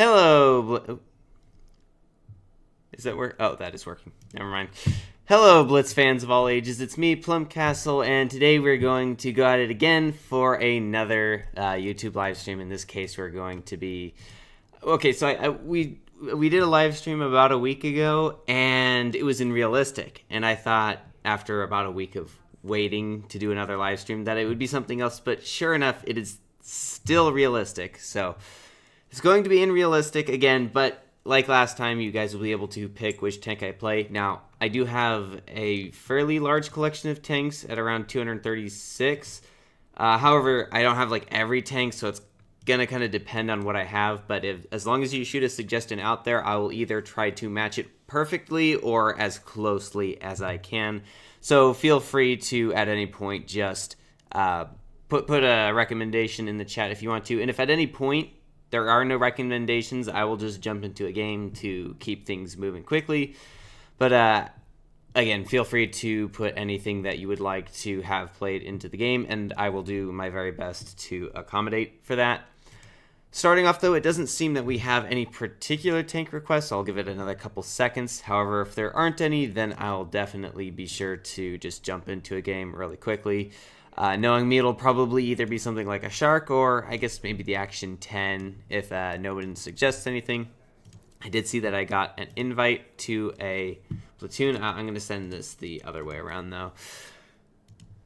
Hello. Is that work? Oh, that is working. Never mind. Hello, Blitz fans of all ages. It's me, PlumCastle, and today we're going to go at it again for another YouTube live stream. In this case, we're going to be... Okay, so we did a live stream about a week ago, and it was in realistic. And I thought after about a week of waiting to do another live stream that it would be something else, but sure enough, it is still realistic. So it's going to be in realistic again, but like last time, you guys will be able to pick which tank I play. Now, I do have a fairly large collection of tanks at around 236. However, I don't have like every tank, so it's gonna kind of depend on what I have. But as long as you shoot a suggestion out there, I will either try to match it perfectly or as closely as I can. So feel free to, at any point, just put a recommendation in the chat if you want to. And if at any point there are no recommendations, I will just jump into a game to keep things moving quickly. But again, feel free to put anything that you would like to have played into the game, and I will do my very best to accommodate for that. Starting off, though, it doesn't seem that we have any particular tank requests. I'll give it another couple seconds. However, if there aren't any, then I'll definitely be sure to just jump into a game really quickly. Knowing me, it'll probably either be something like a shark or I guess maybe the Action 10 if no one suggests anything. I did see that I got an invite to a platoon. I'm going to send this the other way around though.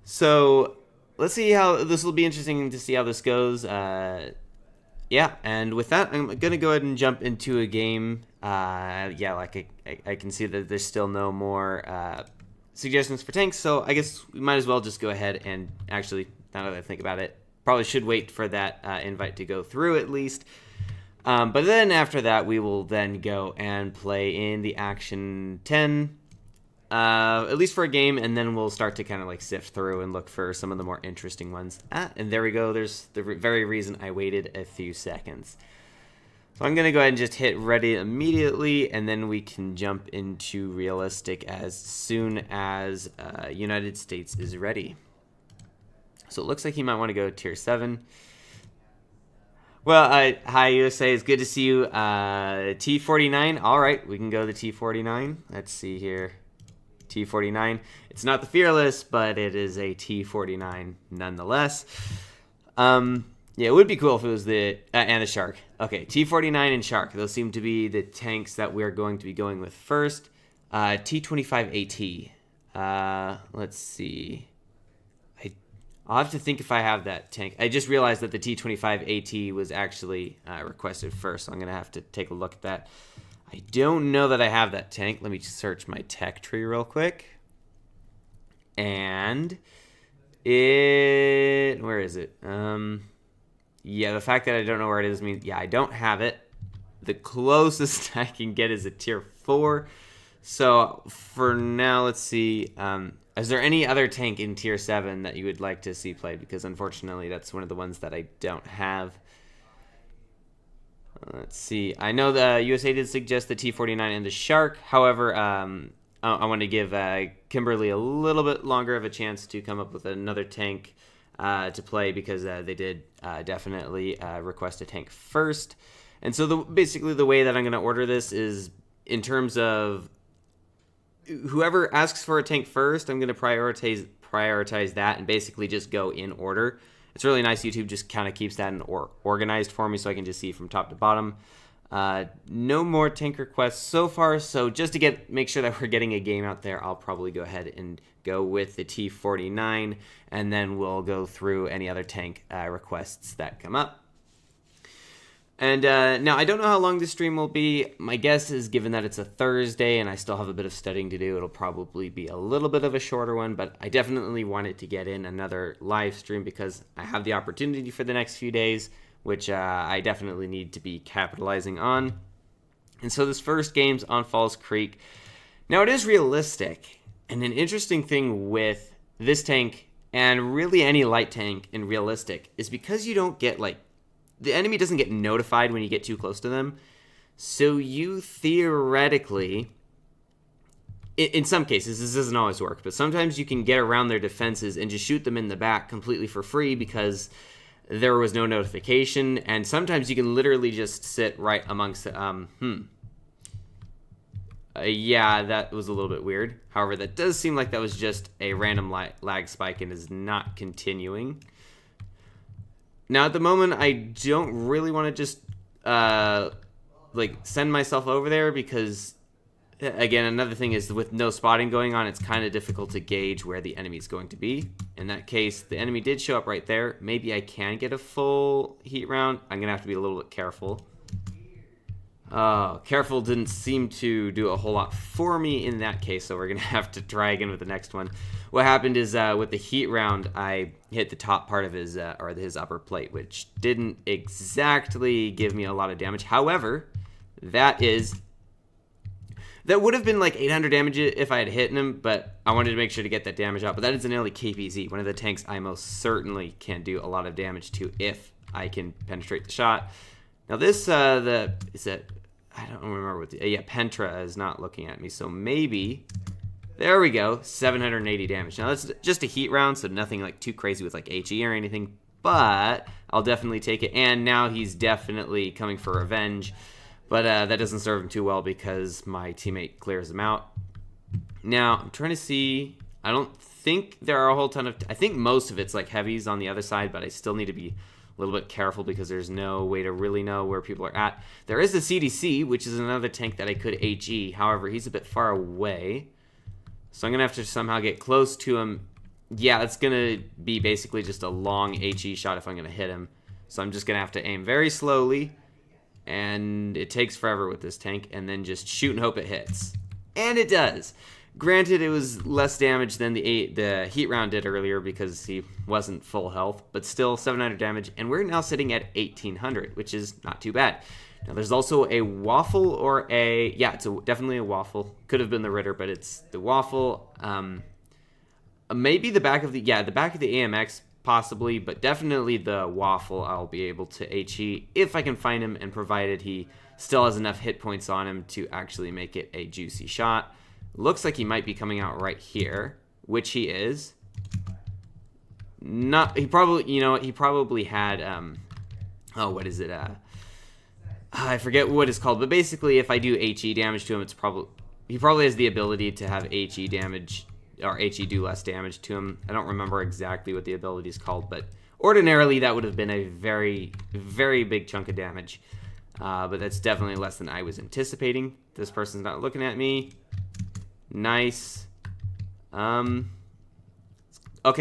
So let's see how this will be interesting to see how this goes. Yeah, and with that, I'm going to go ahead and jump into a game. Yeah, like I can see that there's still no more suggestions for tanks, so I guess we might as well just go ahead and actually, now that I think about it, probably should wait for that invite to go through at least. But then after that, we will then go and play in the Action 10, at least for a game, and then we'll start to kind of like sift through and look for some of the more interesting ones. And there we go. There's the very reason I waited a few seconds. So I'm going to go ahead and just hit ready immediately, and then we can jump into realistic as soon as United States is ready. So it looks like he might want to go tier 7. Well, hi USA, it's good to see you. T49, all right, we can go to T49. Let's see here. T49. It's not the Fearless, but it is a T49 nonetheless. Yeah, it would be cool if it was the, and the Shark. Okay, T49 and Shark. Those seem to be the tanks that we're going to be going with first. T25AT. Let's see. I'll have to think if I have that tank. I just realized that the T25AT was actually requested first, so I'm going to have to take a look at that. I don't know that I have that tank. Let me search my tech tree real quick. And where is it? Yeah, the fact that I don't know where it is means, yeah, I don't have it. The closest I can get is a tier 4. So for now, let's see. Is there any other tank in tier 7 that you would like to see played? Because unfortunately, that's one of the ones that I don't have. Let's see. I know the USA did suggest the T49 and the Shark. However, I want to give Kimberly a little bit longer of a chance to come up with another tank to play, because they did definitely request a tank first. And so basically the way that I'm going to order this is in terms of whoever asks for a tank first, I'm going to prioritize that and basically just go in order. It's really nice. YouTube just kind of keeps that in organized for me so I can just see from top to bottom. No more tank requests so far, so just to make sure that we're getting a game out there, I'll probably go ahead and go with the T49, and then we'll go through any other tank requests that come up. And now, I don't know how long this stream will be. My guess is, given that it's a Thursday and I still have a bit of studying to do, it'll probably be a little bit of a shorter one, but I definitely wanted to get in another live stream because I have the opportunity for the next few days, which I definitely need to be capitalizing on. And so this first game's on Falls Creek. Now, it is realistic, and an interesting thing with this tank, and really any light tank in realistic, is because you don't get, like, the enemy doesn't get notified when you get too close to them. So you theoretically, in some cases, this doesn't always work, but sometimes you can get around their defenses and just shoot them in the back completely for free because there was no notification, and sometimes you can literally just sit right amongst yeah, that was a little bit weird. However, that does seem like that was just a random lag spike and is not continuing. Now, at the moment, I don't really want to just like send myself over there because, again, another thing is with no spotting going on, it's kind of difficult to gauge where the enemy is going to be. In that case, the enemy did show up right there. Maybe I can get a full heat round. I'm going to have to be a little bit careful. Careful didn't seem to do a whole lot for me in that case, so we're going to have to try again with the next one. What happened is with the heat round, I hit the top part of his upper plate, which didn't exactly give me a lot of damage. However, that would have been like 800 damage if I had hit him, but I wanted to make sure to get that damage out. But that is an early KPZ, one of the tanks I most certainly can do a lot of damage to if I can penetrate the shot. Now this, I don't remember what yeah, Pentra is not looking at me, so maybe, there we go, 780 damage. Now that's just a heat round, so nothing like too crazy with like HE or anything, but I'll definitely take it. And now he's definitely coming for revenge, but that doesn't serve him too well because my teammate clears him out. Now, I'm trying to see, I don't think there are a whole ton of, I think most of it's like heavies on the other side, but I still need to be a little bit careful because there's no way to really know where people are at. There is a CDC, which is another tank that I could HE. However, he's a bit far away. So I'm going to have to somehow get close to him. Yeah, it's going to be basically just a long HE shot if I'm going to hit him. So I'm just going to have to aim very slowly. And it takes forever with this tank. And then just shoot and hope it hits. And it does. Granted, it was less damage than the heat round did earlier because he wasn't full health, but still 700 damage, and we're now sitting at 1800, which is not too bad. Now, there's also a waffle or a, yeah, it's definitely a waffle. Could have been the Ritter, but it's the waffle. Maybe the back of the AMX, possibly, but definitely the waffle I'll be able to HE if I can find him, and provided he still has enough hit points on him to actually make it a juicy shot. Looks like he might be coming out right here, which he is. Not, he probably, you know what, he probably had, oh, what is it, I forget what it's called, but basically if I do HE damage to him, it's probably, he probably has the ability to have HE damage, or HE do less damage to him. I don't remember exactly what the ability is called, but ordinarily that would have been a very, very big chunk of damage. But that's definitely less than I was anticipating. This person's not looking at me. Nice. Okay,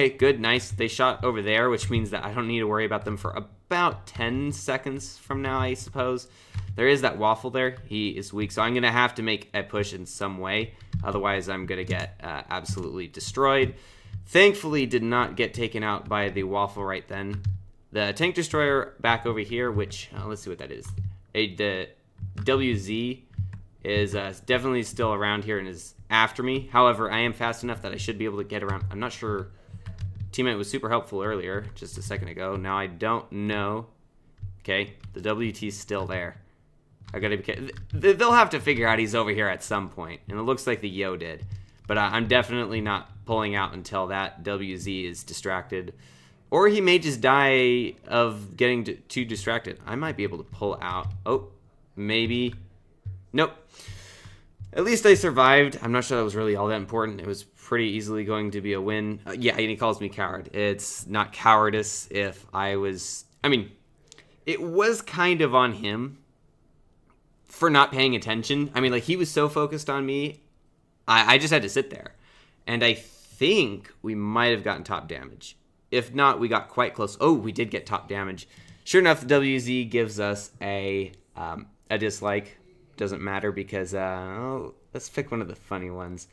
good, nice. They shot over there, which means that I don't need to worry about them for about 10 seconds from now, I suppose. There is that waffle there. He is weak, so I'm going to have to make a push in some way. Otherwise, I'm going to get absolutely destroyed. Thankfully, did not get taken out by the waffle right then. The tank destroyer back over here, which, let's see what that is. The WZ is definitely still around here and is after me. However, I am fast enough that I should be able to get around. I'm not sure. Teammate was super helpful earlier, just a second ago. Now I don't know. Okay, the WT's still there. I gotta be. They'll have to figure out he's over here at some point, and it looks like the Yo did. But I'm definitely not pulling out until that WZ is distracted, or he may just die of getting too distracted. I might be able to pull out. Oh, maybe. Nope. At least I survived. I'm not sure that was really all that important. It was pretty easily going to be a win. Yeah, and he calls me coward. It's not cowardice if I was... I mean, it was kind of on him for not paying attention. I mean, like, he was so focused on me, I just had to sit there. And I think we might have gotten top damage. If not, we got quite close. Oh, we did get top damage. Sure enough, the WZ gives us a dislike. Doesn't matter because, let's pick one of the funny ones.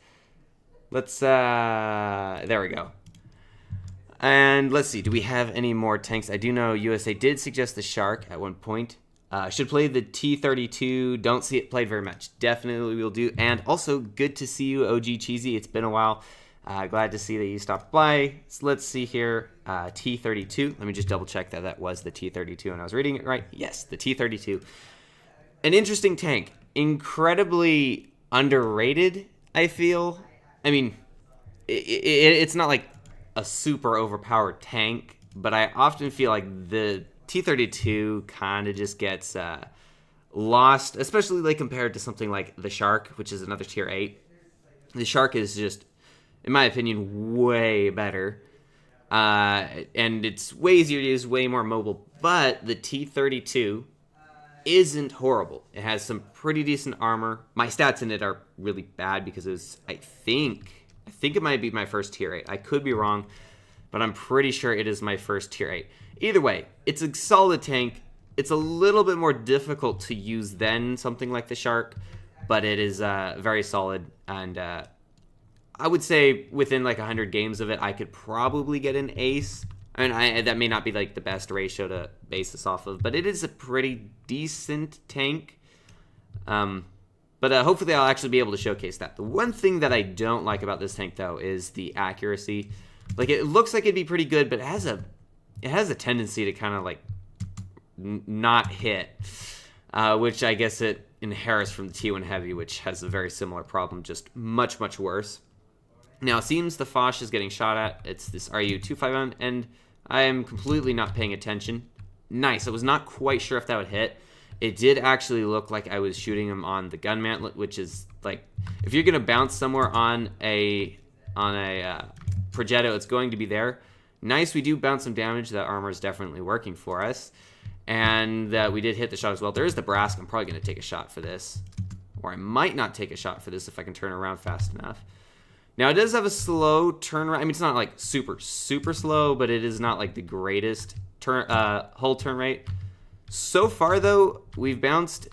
Let's, there we go. And let's see, do we have any more tanks? I do know USA did suggest the Shark at one point. Should play the T-32. Don't see it played very much. Definitely will do. And also, good to see you, OG Cheesy. It's been a while. Glad to see that you stopped by. So let's see here. T-32. Let me just double check that that was the T-32 and I was reading it right. Yes, the T-32. An interesting tank. Incredibly underrated, I feel. I mean, it's not like a super overpowered tank, but I often feel like the T-32 kind of just gets lost, especially like compared to something like the Shark, which is another tier 8. The Shark is just, in my opinion, way better. And it's way easier to use, way more mobile. But the T-32 isn't horrible. It has some pretty decent armor. My stats in it are really bad because it was, I think it might be my first tier 8. I could be wrong, but I'm pretty sure it is my first tier 8. Either way, it's a solid tank. It's a little bit more difficult to use than something like the Shark, but it is very solid. And I would say within like 100 games of it, I could probably get an ace. I mean, that may not be like the best ratio to base this off of, but it is a pretty decent tank. But hopefully I'll actually be able to showcase that. The one thing that I don't like about this tank, though, is the accuracy. Like, it looks like it'd be pretty good, but it has a tendency to kind of like not hit, which I guess it inherits from the T1 Heavy, which has a very similar problem, just much, much worse. Now, it seems the Foch is getting shot at. It's this RU-251, and I am completely not paying attention. Nice. I was not quite sure if that would hit. It did actually look like I was shooting him on the gun mantlet, which is like, if you're going to bounce somewhere on a Progetto, it's going to be there. Nice, we do bounce some damage. That armor is definitely working for us. And we did hit the shot as well. There is the Brask. I'm probably going to take a shot for this. Or I might not take a shot for this if I can turn around fast enough. Now, it does have a slow turn. I mean, it's not like super, super slow, but it is not like the greatest hold turn rate. So far, though, we've bounced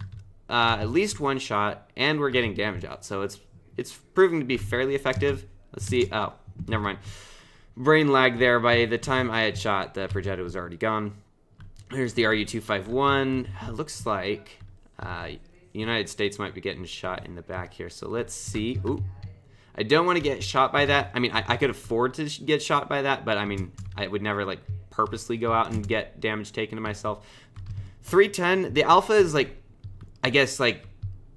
at least one shot, and we're getting damage out. So it's proving to be fairly effective. Let's see. Oh, never mind. Brain lag there. By the time I had shot, the Progetto was already gone. Here's the RU-251. It looks like United States might be getting shot in the back here. So let's see. Ooh. I don't want to get shot by that. I mean, I could afford to get shot by that, but I mean, I would never like purposely go out and get damage taken to myself. 310, the Alpha is like, I guess like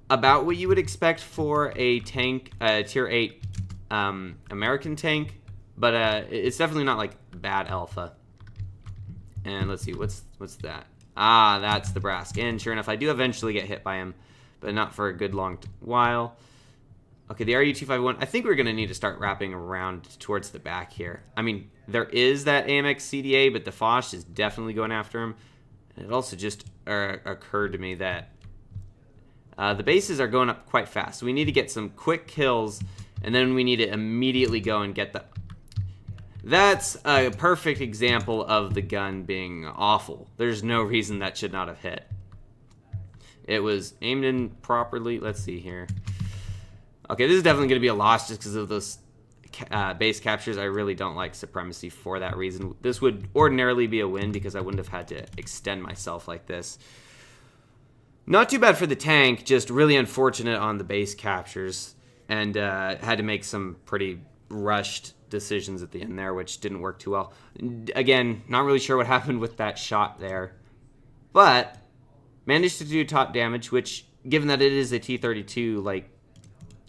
about what you would expect for a tank, tier 8 American tank, but it's definitely not like bad Alpha. And let's see, what's that? Ah, that's the Brask. And sure enough, I do eventually get hit by him, but not for a good long while. Okay, the RU-251, I think we're going to need to start wrapping around towards the back here. I mean, there is that AMX CDA, but the Foch is definitely going after him. And it also just occurred to me that the bases are going up quite fast. So we need to get some quick kills, and then we need to immediately go and get the... That's a perfect example of the gun being awful. There's no reason that should not have hit. It was aimed in properly. Let's see here. Okay, this is definitely going to be a loss just because of those base captures. I really don't like Supremacy for that reason. This would ordinarily be a win because I wouldn't have had to extend myself like this. Not too bad for the tank, just really unfortunate on the base captures. And had to make some pretty rushed decisions at the end there, which didn't work too well. Again, not really sure what happened with that shot there. But managed to do top damage, which, given that it is a T-32, like,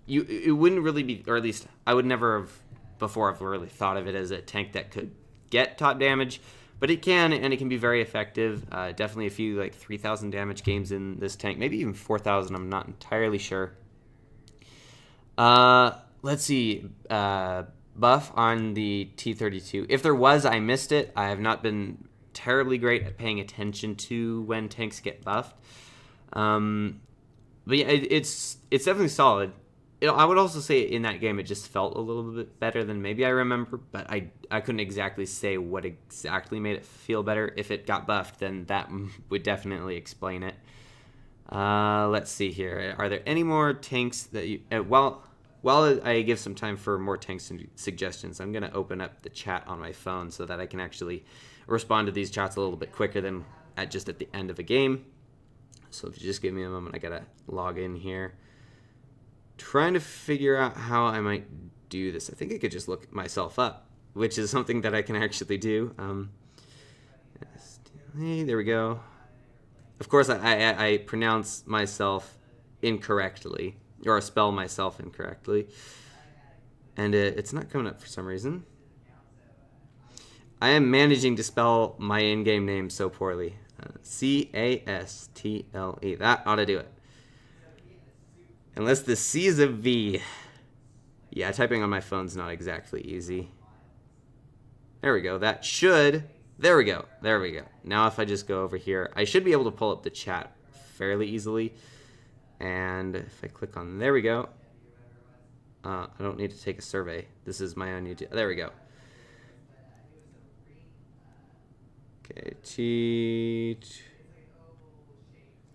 it wouldn't really be, or at least I would never have before have really thought of it as a tank that could get top damage, but it can, and it can be very effective. Definitely a few like 3,000 damage games in this tank, maybe even 4,000. I'm not entirely sure. Let's see, buff on the T-32. If there was, I missed it. I have not been terribly great at paying attention to when tanks get buffed. But yeah, it's definitely solid. I would also say in that game it just felt a little bit better than maybe I remember, but I couldn't exactly say what exactly made it feel better. If it got buffed, then that would definitely explain it. Let's see here. Are there any more tanks that you... while I give some time for more tanks and suggestions, I'm going to open up the chat on my phone so that I can actually respond to these chats a little bit quicker than just at the end of a game. So if you just give me a moment, I got to log in here. Trying to figure out how I might do this. I think I could just look myself up, which is something that I can actually do. Hey, there we go. Of course, I pronounce myself incorrectly, or spell myself incorrectly, and it's not coming up for some reason. I am managing to spell my in-game name so poorly. C-A-S-T-L-E. That ought to do it. Unless the C is a V. Yeah, typing on my phone's not exactly easy. There we go. That should... There we go. There we go. Now if I just go over here, I should be able to pull up the chat fairly easily. And if I click on... There we go. I don't need to take a survey. This is my own YouTube. There we go. Okay, cheat.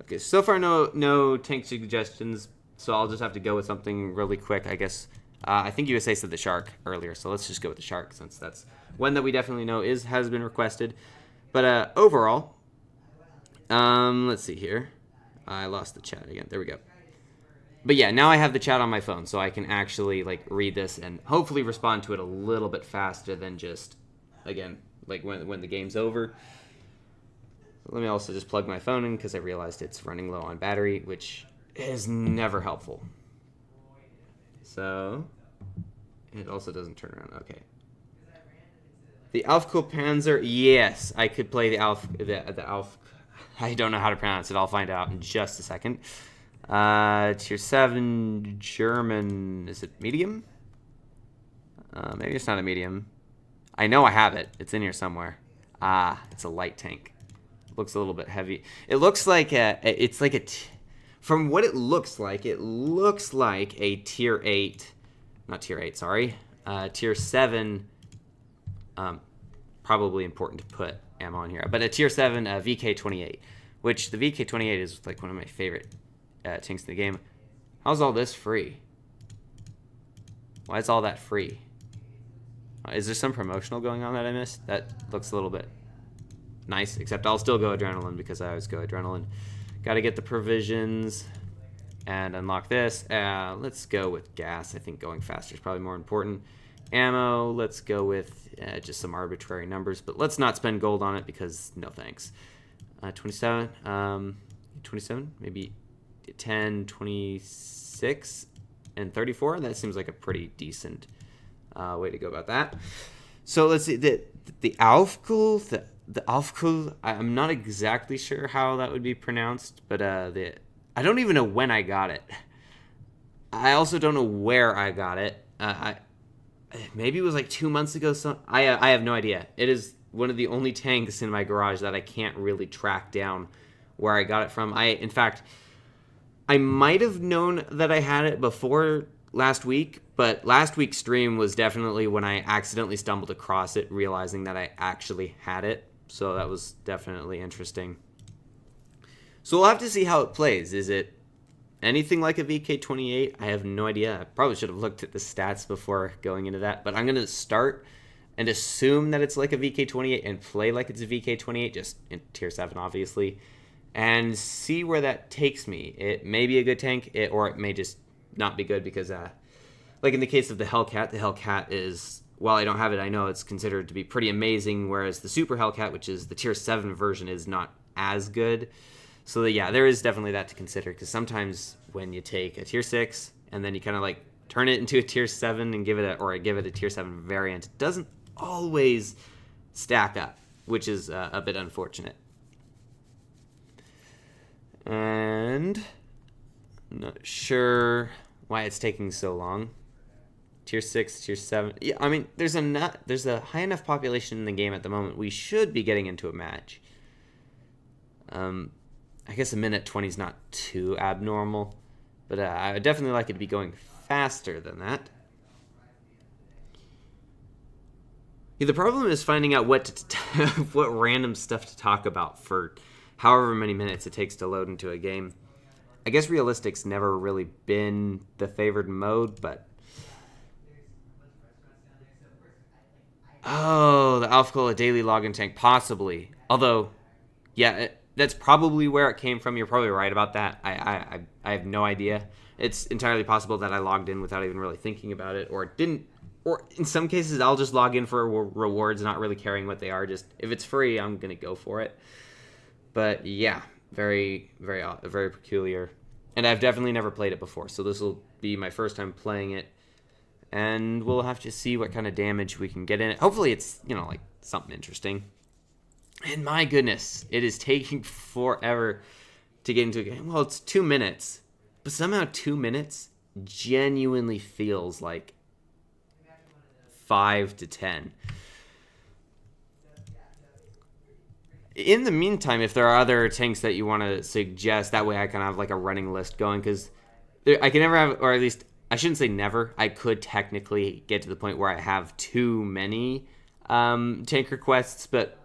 Okay, so far no tank suggestions, so I'll just have to go with something really quick, I guess. I think USA said the shark earlier, so let's just go with the shark since that's one that we definitely know has been requested. But overall, let's see here. I lost the chat again. There we go. But yeah, now I have the chat on my phone, so I can actually like read this and hopefully respond to it a little bit faster than just, again, like when the game's over. Let me also just plug my phone in because I realized it's running low on battery, which is never helpful. So it also doesn't turn around. Okay. The Aufkohl-Panzer, yes, I could play the Alf. I don't know how to pronounce it. I'll find out in just a second. Tier 7 German. Is it medium? Maybe it's not a medium. I know I have it. It's in here somewhere. It's a light tank. Looks a little bit heavy. It looks like from what it looks like a tier 8, not tier 8, sorry, tier 7, probably important to put ammo on here, but a tier 7 VK-28, which the VK-28 is like one of my favorite tanks in the game. How's all this free? Why is all that free? Is there some promotional going on that I missed? That looks a little bit nice, except I'll still go adrenaline because I always go adrenaline. Got to get the provisions and unlock this. Let's go with gas. I think going faster is probably more important. Ammo, let's go with just some arbitrary numbers, but let's not spend gold on it because no thanks. 27, 27, maybe 10, 26, and 34. That seems like a pretty decent way to go about that. So let's see, the Aufkohl, the Aufkohl, I'm not exactly sure how that would be pronounced, but I don't even know when I got it. I also don't know where I got it. Maybe it was like 2 months ago. I have no idea. It is one of the only tanks in my garage that I can't really track down where I got it from. In fact, I might have known that I had it before last week, but last week's stream was definitely when I accidentally stumbled across it, realizing that I actually had it. So that was definitely interesting. So we'll have to see how it plays. Is it anything like a VK-28? I have no idea. I probably should have looked at the stats before going into that, but I'm going to start and assume that it's like a VK-28 and play like it's a VK-28, just in tier 7 obviously, and see where that takes me. It may be a good tank, or it may just not be good because, like in the case of the Hellcat is, while I don't have it, I know it's considered to be pretty amazing, whereas the Super Hellcat, which is the tier 7 version, is not as good. So yeah, there is definitely that to consider, because sometimes when you take a tier 6 and then you kind of like turn it into a tier 7 and give it a tier 7 variant, it doesn't always stack up, which is a bit unfortunate. And I'm not sure why it's taking so long. Tier 6, tier 7. Yeah, I mean, there's a high enough population in the game at the moment. We should be getting into a match. I guess a minute 20 is not too abnormal, but I would definitely like it to be going faster than that. Yeah, the problem is finding out what random stuff to talk about for however many minutes it takes to load into a game. I guess realistic's never really been the favored mode, but oh, the Aufkohl, a daily login tank, possibly. Although, yeah, that's probably where it came from. You're probably right about that. I have no idea. It's entirely possible that I logged in without even really thinking about it, or didn't. Or in some cases, I'll just log in for rewards, not really caring what they are. Just if it's free, I'm gonna go for it. But yeah, very, very, very peculiar. And I've definitely never played it before, so this will be my first time playing it. and we'll have to see what kind of damage we can get in it. Hopefully it's, you know, like something interesting. And my goodness, it is taking forever to get into a game. Well, it's 2 minutes, but somehow 2 minutes genuinely feels like 5 to 10. In the meantime, if there are other tanks that you want to suggest, that way I can have like a running list going, because I can never have, or at least I shouldn't say never, I could technically get to the point where I have too many tank requests, but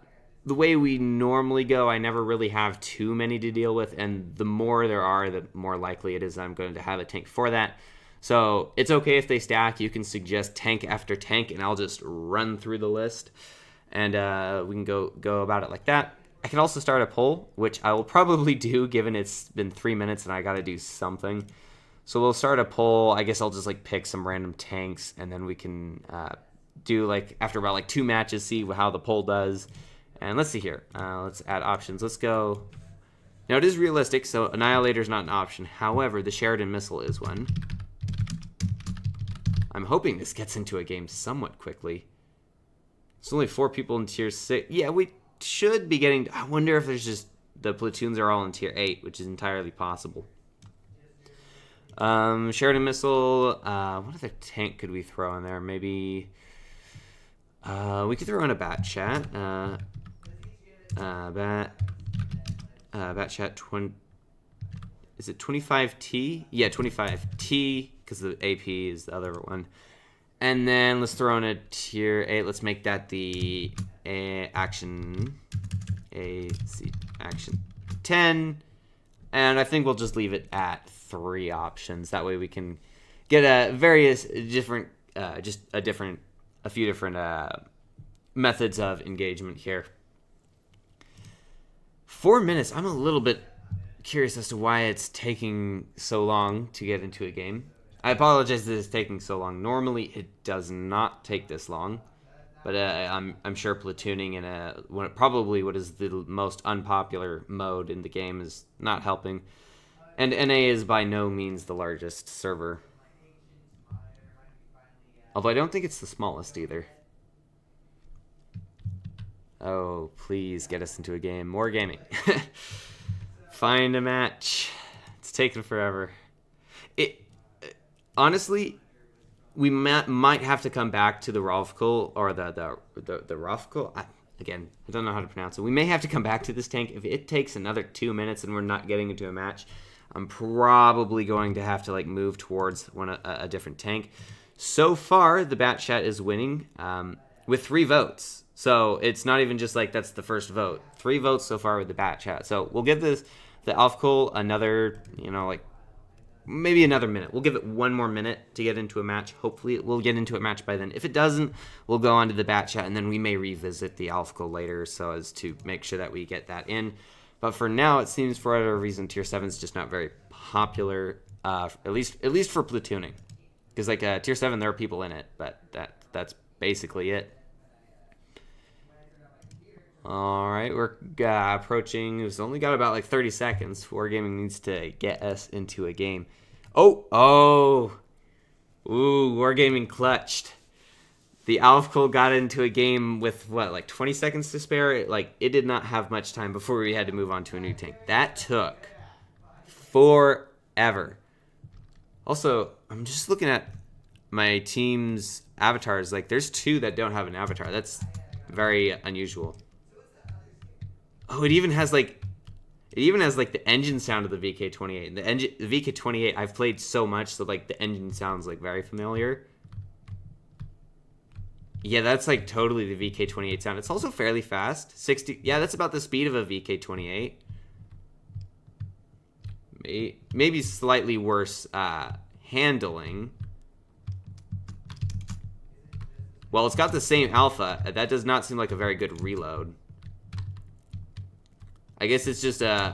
the way we normally go, I never really have too many to deal with, and the more there are, the more likely it is I'm going to have a tank for that. So it's okay if they stack. You can suggest tank after tank, and I'll just run through the list, and we can go about it like that. I can also start a poll, which I will probably do given it's been 3 minutes and I got to do something. So we'll start a poll. I guess I'll just like pick some random tanks, and then we can do like after about like 2 matches, see how the poll does. And let's see here. Let's add options. Let's go. Now it is realistic, so Annihilator is not an option. However, the Sheridan Missile is one. I'm hoping this gets into a game somewhat quickly. There's only 4 people in tier 6. Yeah, we should be getting. I wonder if there's just the platoons are all in tier 8, which is entirely possible. Sheridan Missile. What other tank could we throw in there? Maybe we could throw in a Bat Chat. Bat Chat 20. Is it 25T? Yeah, 25T, because the AP is the other one. And then let's throw in a tier 8. Let's make that the action 10. And I think we'll just leave it at 3 options. That way we can get a few different methods of engagement here. 4 minutes. I'm a little bit curious as to why it's taking so long to get into a game. I apologize that it's taking so long. Normally it does not take this long, but I'm sure platooning in probably what is the most unpopular mode in the game is not helping. And NA is by no means the largest server, although I don't think it's the smallest either. Oh, please get us into a game. More gaming. Find a match. It's taking forever. Honestly, we might have to come back to the Rovkul, or the Rovkul. Again, I don't know how to pronounce it. We may have to come back to this tank. If it takes another 2 minutes and we're not getting into a match, I'm probably going to have to like move towards a different tank. So far, the Bat Chat is winning with 3 votes. So it's not even just like that's the first vote. 3 votes so far with the Bat Chat. So we'll give the Alfcool another, like maybe another minute. We'll give it 1 more minute to get into a match. Hopefully it will get into a match by then. If it doesn't, we'll go on to the Bat Chat, and then we may revisit the Alfcool later so as to make sure that we get that in. But for now, it seems for whatever reason, tier 7 is just not very popular, at least for platooning. Because like tier 7, there are people in it, but that's basically it. All right, we're approaching. We've only got about like 30 seconds. Wargaming needs to get us into a game. Ooh, Wargaming clutched. The Alfcool got into a game with what, like 20 seconds to spare. It did not have much time before we had to move on to a new tank. That took forever. Also, I'm just looking at my team's avatars. Like, there's 2 that don't have an avatar. That's very unusual. Oh, it even has like the engine sound of the VK28. The VK28 I've played so much, so like the engine sounds like very familiar. Yeah, that's like totally the VK28 sound. It's also fairly fast. 60. Yeah, that's about the speed of a VK28. Maybe slightly worse handling. Well, it's got the same alpha. That does not seem like a very good reload. I guess it's just a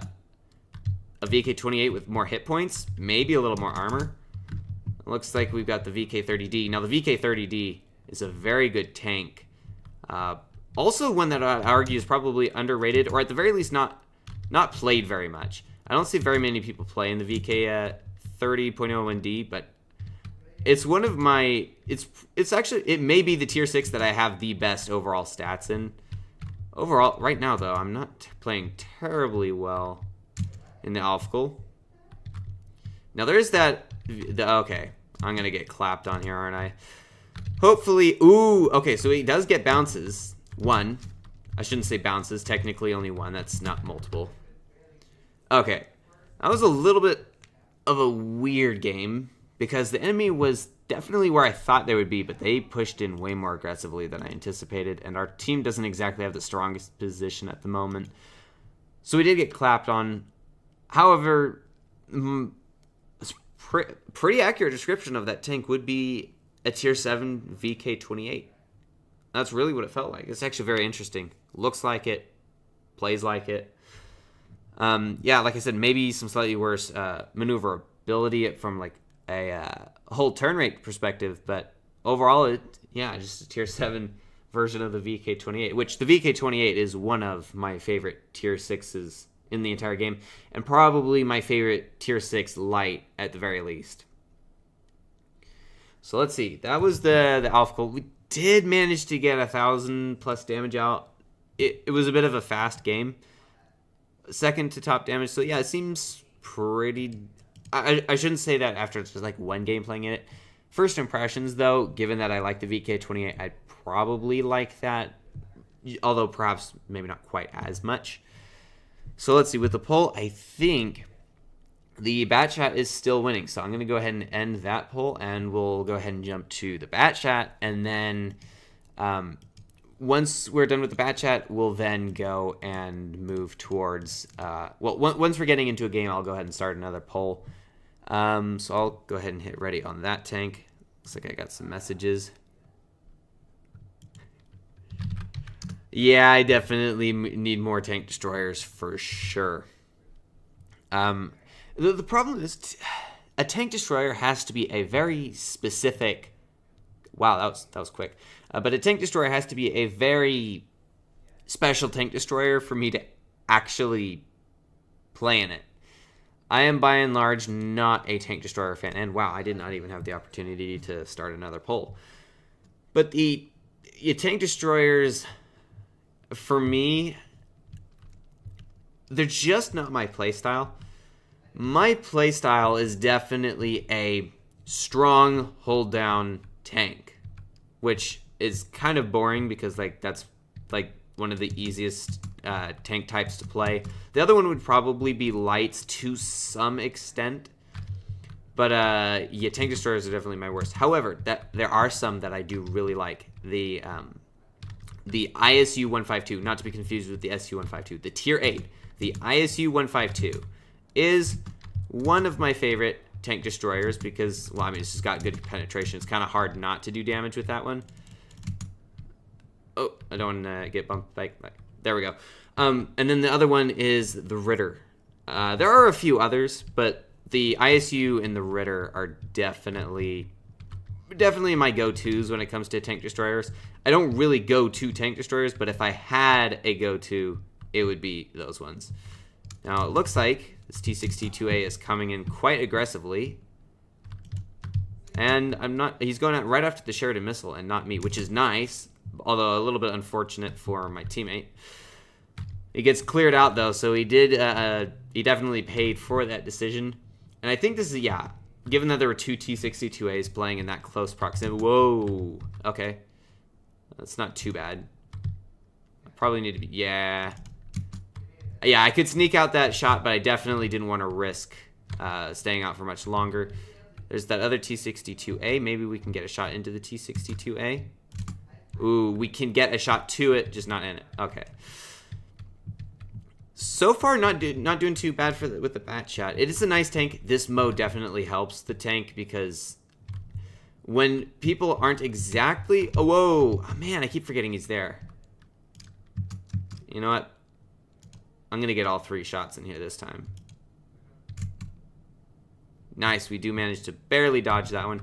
VK28 with more hit points, maybe a little more armor. It looks like we've got the VK30D. Now, the VK30D is a very good tank. Also one that I argue is probably underrated, or at the very least not played very much. I don't see very many people playing the VK 30.01D, but It's one of my, it's actually, it may be the tier 6 that I have the best overall stats in. Overall, right now though, I'm not playing terribly well in the Alfcool. Now there's that, okay, I'm gonna get clapped on here, aren't I? Hopefully, ooh, okay, so he does get bounces. One. I shouldn't say bounces, technically only one, that's not multiple. Okay, that was a little bit of a weird game because the enemy was definitely where I thought they would be, but they pushed in way more aggressively than I anticipated, and our team doesn't exactly have the strongest position at the moment. So we did get clapped on. However, pretty accurate description of that tank would be a tier 7 VK28. That's really what it felt like. It's actually very interesting. Looks like it, plays like it. Yeah, like I said, maybe some slightly worse maneuverability from like a whole turn rate perspective, but overall, yeah, just a tier 7 version of the VK28, which the VK28 is one of my favorite tier 6s in the entire game, and probably my favorite tier 6 light at the very least. So let's see. That was the Alpha. We did manage to get 1,000 plus damage out. It was a bit of a fast game. Second to top damage. So yeah, it seems pretty... I shouldn't say that after it's just like one game playing it. First impressions, though, given that I like the VK28, I'd probably like that. Although perhaps maybe not quite as much. So let's see. With the poll, I think the bat chat is still winning. So I'm going to go ahead and end that poll, and we'll go ahead and jump to the bat chat. And then once we're done with the bat chat, we'll then go and move towards... well, once we're getting into a game, I'll go ahead and start another poll. So I'll go ahead and hit ready on that tank. Looks like I got some messages. Yeah, I definitely need more tank destroyers for sure. The problem is a tank destroyer has to be a very specific... Wow, that was quick. But a tank destroyer has to be a very special tank destroyer for me to actually play in it. I am by and large not a tank destroyer fan. And wow, I did not even have the opportunity to start another poll. But the tank destroyers... For me, they're just not my playstyle. My playstyle is definitely a strong hold down tank, which is kind of boring because like that's like one of the easiest tank types to play. The other one would probably be lights to some extent, but yeah, tank destroyers are definitely my worst. However, there are some that I do really like. The ISU 152, not to be confused with the SU 152, the tier 8, the ISU 152 is one of my favorite tank destroyers because, well, I mean, it's just got good penetration. It's kind of hard not to do damage with that one. Oh, I don't want to get bumped back. There we go. And then the other one is the Ritter. There are a few others, but the ISU and the Ritter are definitely my go-tos when it comes to tank destroyers. I don't really go to tank destroyers, but if I had a go-to, it would be those ones. Now, it looks like this T-62A is coming in quite aggressively. And he's going out right after the Sheridan missile and not me, which is nice, although a little bit unfortunate for my teammate. He gets cleared out, though, so he definitely paid for that decision. And I think this is, yeah, given that there were two T-62As playing in that close proximity. Whoa. Okay. That's not too bad. I probably need to be... Yeah. Yeah, I could sneak out that shot, but I definitely didn't want to risk staying out for much longer. There's that other T-62A. Maybe we can get a shot into the T-62A. Ooh, we can get a shot to it, just not in it. Okay. So far, not doing too bad with the bat shot. It is a nice tank. This mode definitely helps the tank because when people aren't exactly... Oh, whoa. Oh, man, I keep forgetting he's there. You know what? I'm going to get all 3 shots in here this time. Nice. We do manage to barely dodge that one.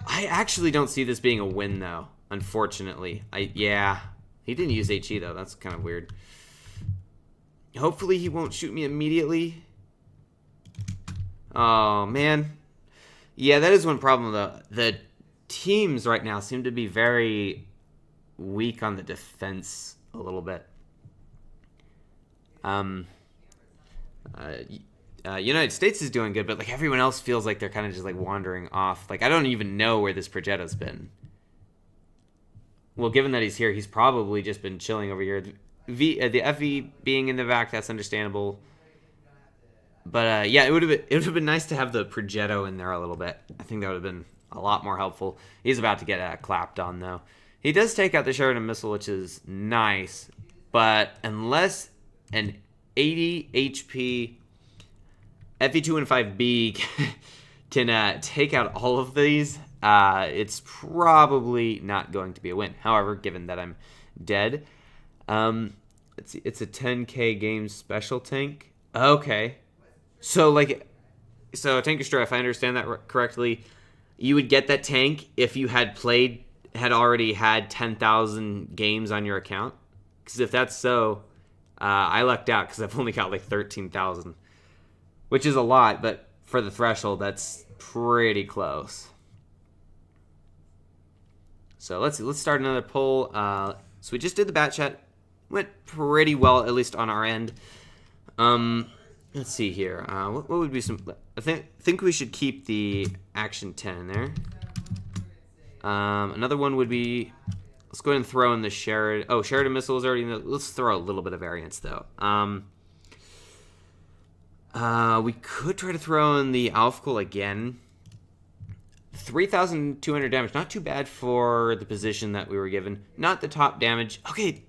I actually don't see this being a win, though, unfortunately. Yeah. He didn't use HE, though. That's kind of weird. Hopefully he won't shoot me immediately. Oh, man. Yeah, that is one problem, though. The teams right now seem to be very weak on the defense a little bit. United States is doing good, but like everyone else feels like they're kind of just like wandering off. Like I don't even know where this Progetto's been. Well, given that he's here, he's probably just been chilling over here. The FV being in the back, that's understandable. But yeah, it would have been nice to have the Progetto in there a little bit. I think that would have been a lot more helpful. He's about to get clapped on though. He does take out the Sheridan missile, which is nice. But unless an 80 HP FV215B can take out all of these, it's probably not going to be a win. However, given that I'm dead, let's see, it's a 10k game special tank. Okay, so Tank Destroyer, if I understand that correctly, you would get that tank if you had already had 10,000 games on your account. Because if that's so, I lucked out because I've only got like 13,000, which is a lot, but for the threshold, that's pretty close. So let's start another poll. So we just did the bat chat. Went pretty well, at least on our end. Let's see here. What would be some? I think we should keep the action 10 in there. Another one would be. Let's go ahead and throw in the Sheridan. Oh, Sheridan missile is already in the. Let's throw a little bit of variance though. We could try to throw in the Alfcool again. 3,200 damage. Not too bad for the position that we were given. Not the top damage. Okay.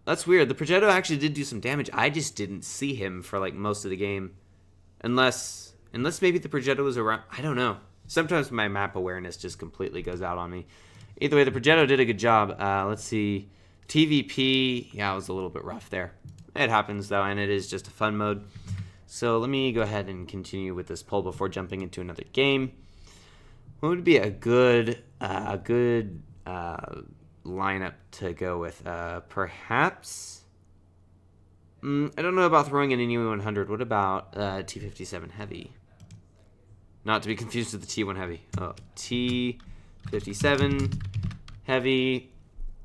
That's weird. The Progetto actually did do some damage. I just didn't see him for like most of the game. Unless maybe the Progetto was around. I don't know. Sometimes my map awareness just completely goes out on me. Either way, the Progetto did a good job. Let's see. TVP. Yeah, it was a little bit rough there. It happens though, and it is just a fun mode. So let me go ahead and continue with this poll before jumping into another game. What would be a good lineup to go with? Perhaps. I don't know about throwing in an E100. What about T57 Heavy? Not to be confused with the T1 Heavy. Oh, T57 Heavy,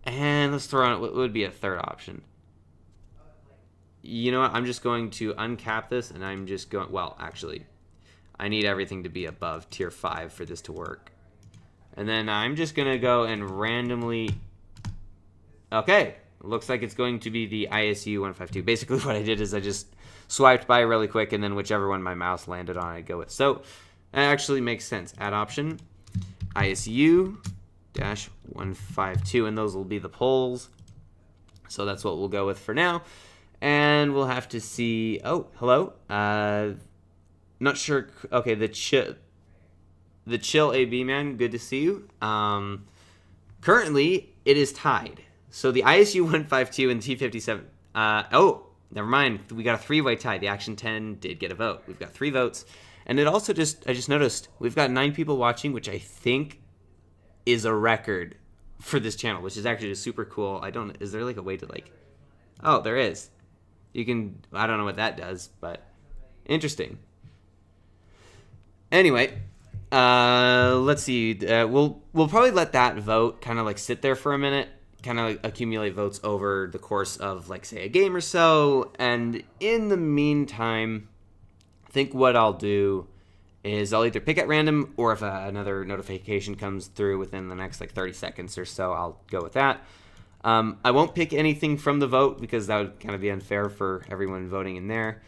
and let's throw on what would be a third option. You know what? I'm just going to uncap this, and I'm just going... Well, actually, I need everything to be above tier 5 for this to work. And then I'm just going to go and randomly... Okay. Looks like it's going to be the ISU 152. Basically, what I did is I just swiped by really quick, and then whichever one my mouse landed on, I'd go with. So, it actually makes sense. Add option, ISU-152, and those will be the polls. So that's what we'll go with for now. And we'll have to see... Oh, hello. Not sure... Okay, the chill AB, man. Good to see you. Currently, it is tied. So the ISU 152 and T57... oh, never mind. We got a 3-way tie. The Action 10 did get a vote. We've got 3 votes. And it also just... I just noticed we've got 9 people watching, which I think is a record for this channel, which is actually just super cool. I don't... Is there like a way to like... Oh, there is. You can... I don't know what that does, but... Interesting. Anyway, let's see. We'll probably let that vote kind of like sit there for a minute, kind of like accumulate votes over the course of like say a game or so. And in the meantime, I think what I'll do is I'll either pick at random, or if another notification comes through within the next like 30 seconds or so, I'll go with that. I won't pick anything from the vote because that would kind of be unfair for everyone voting in there.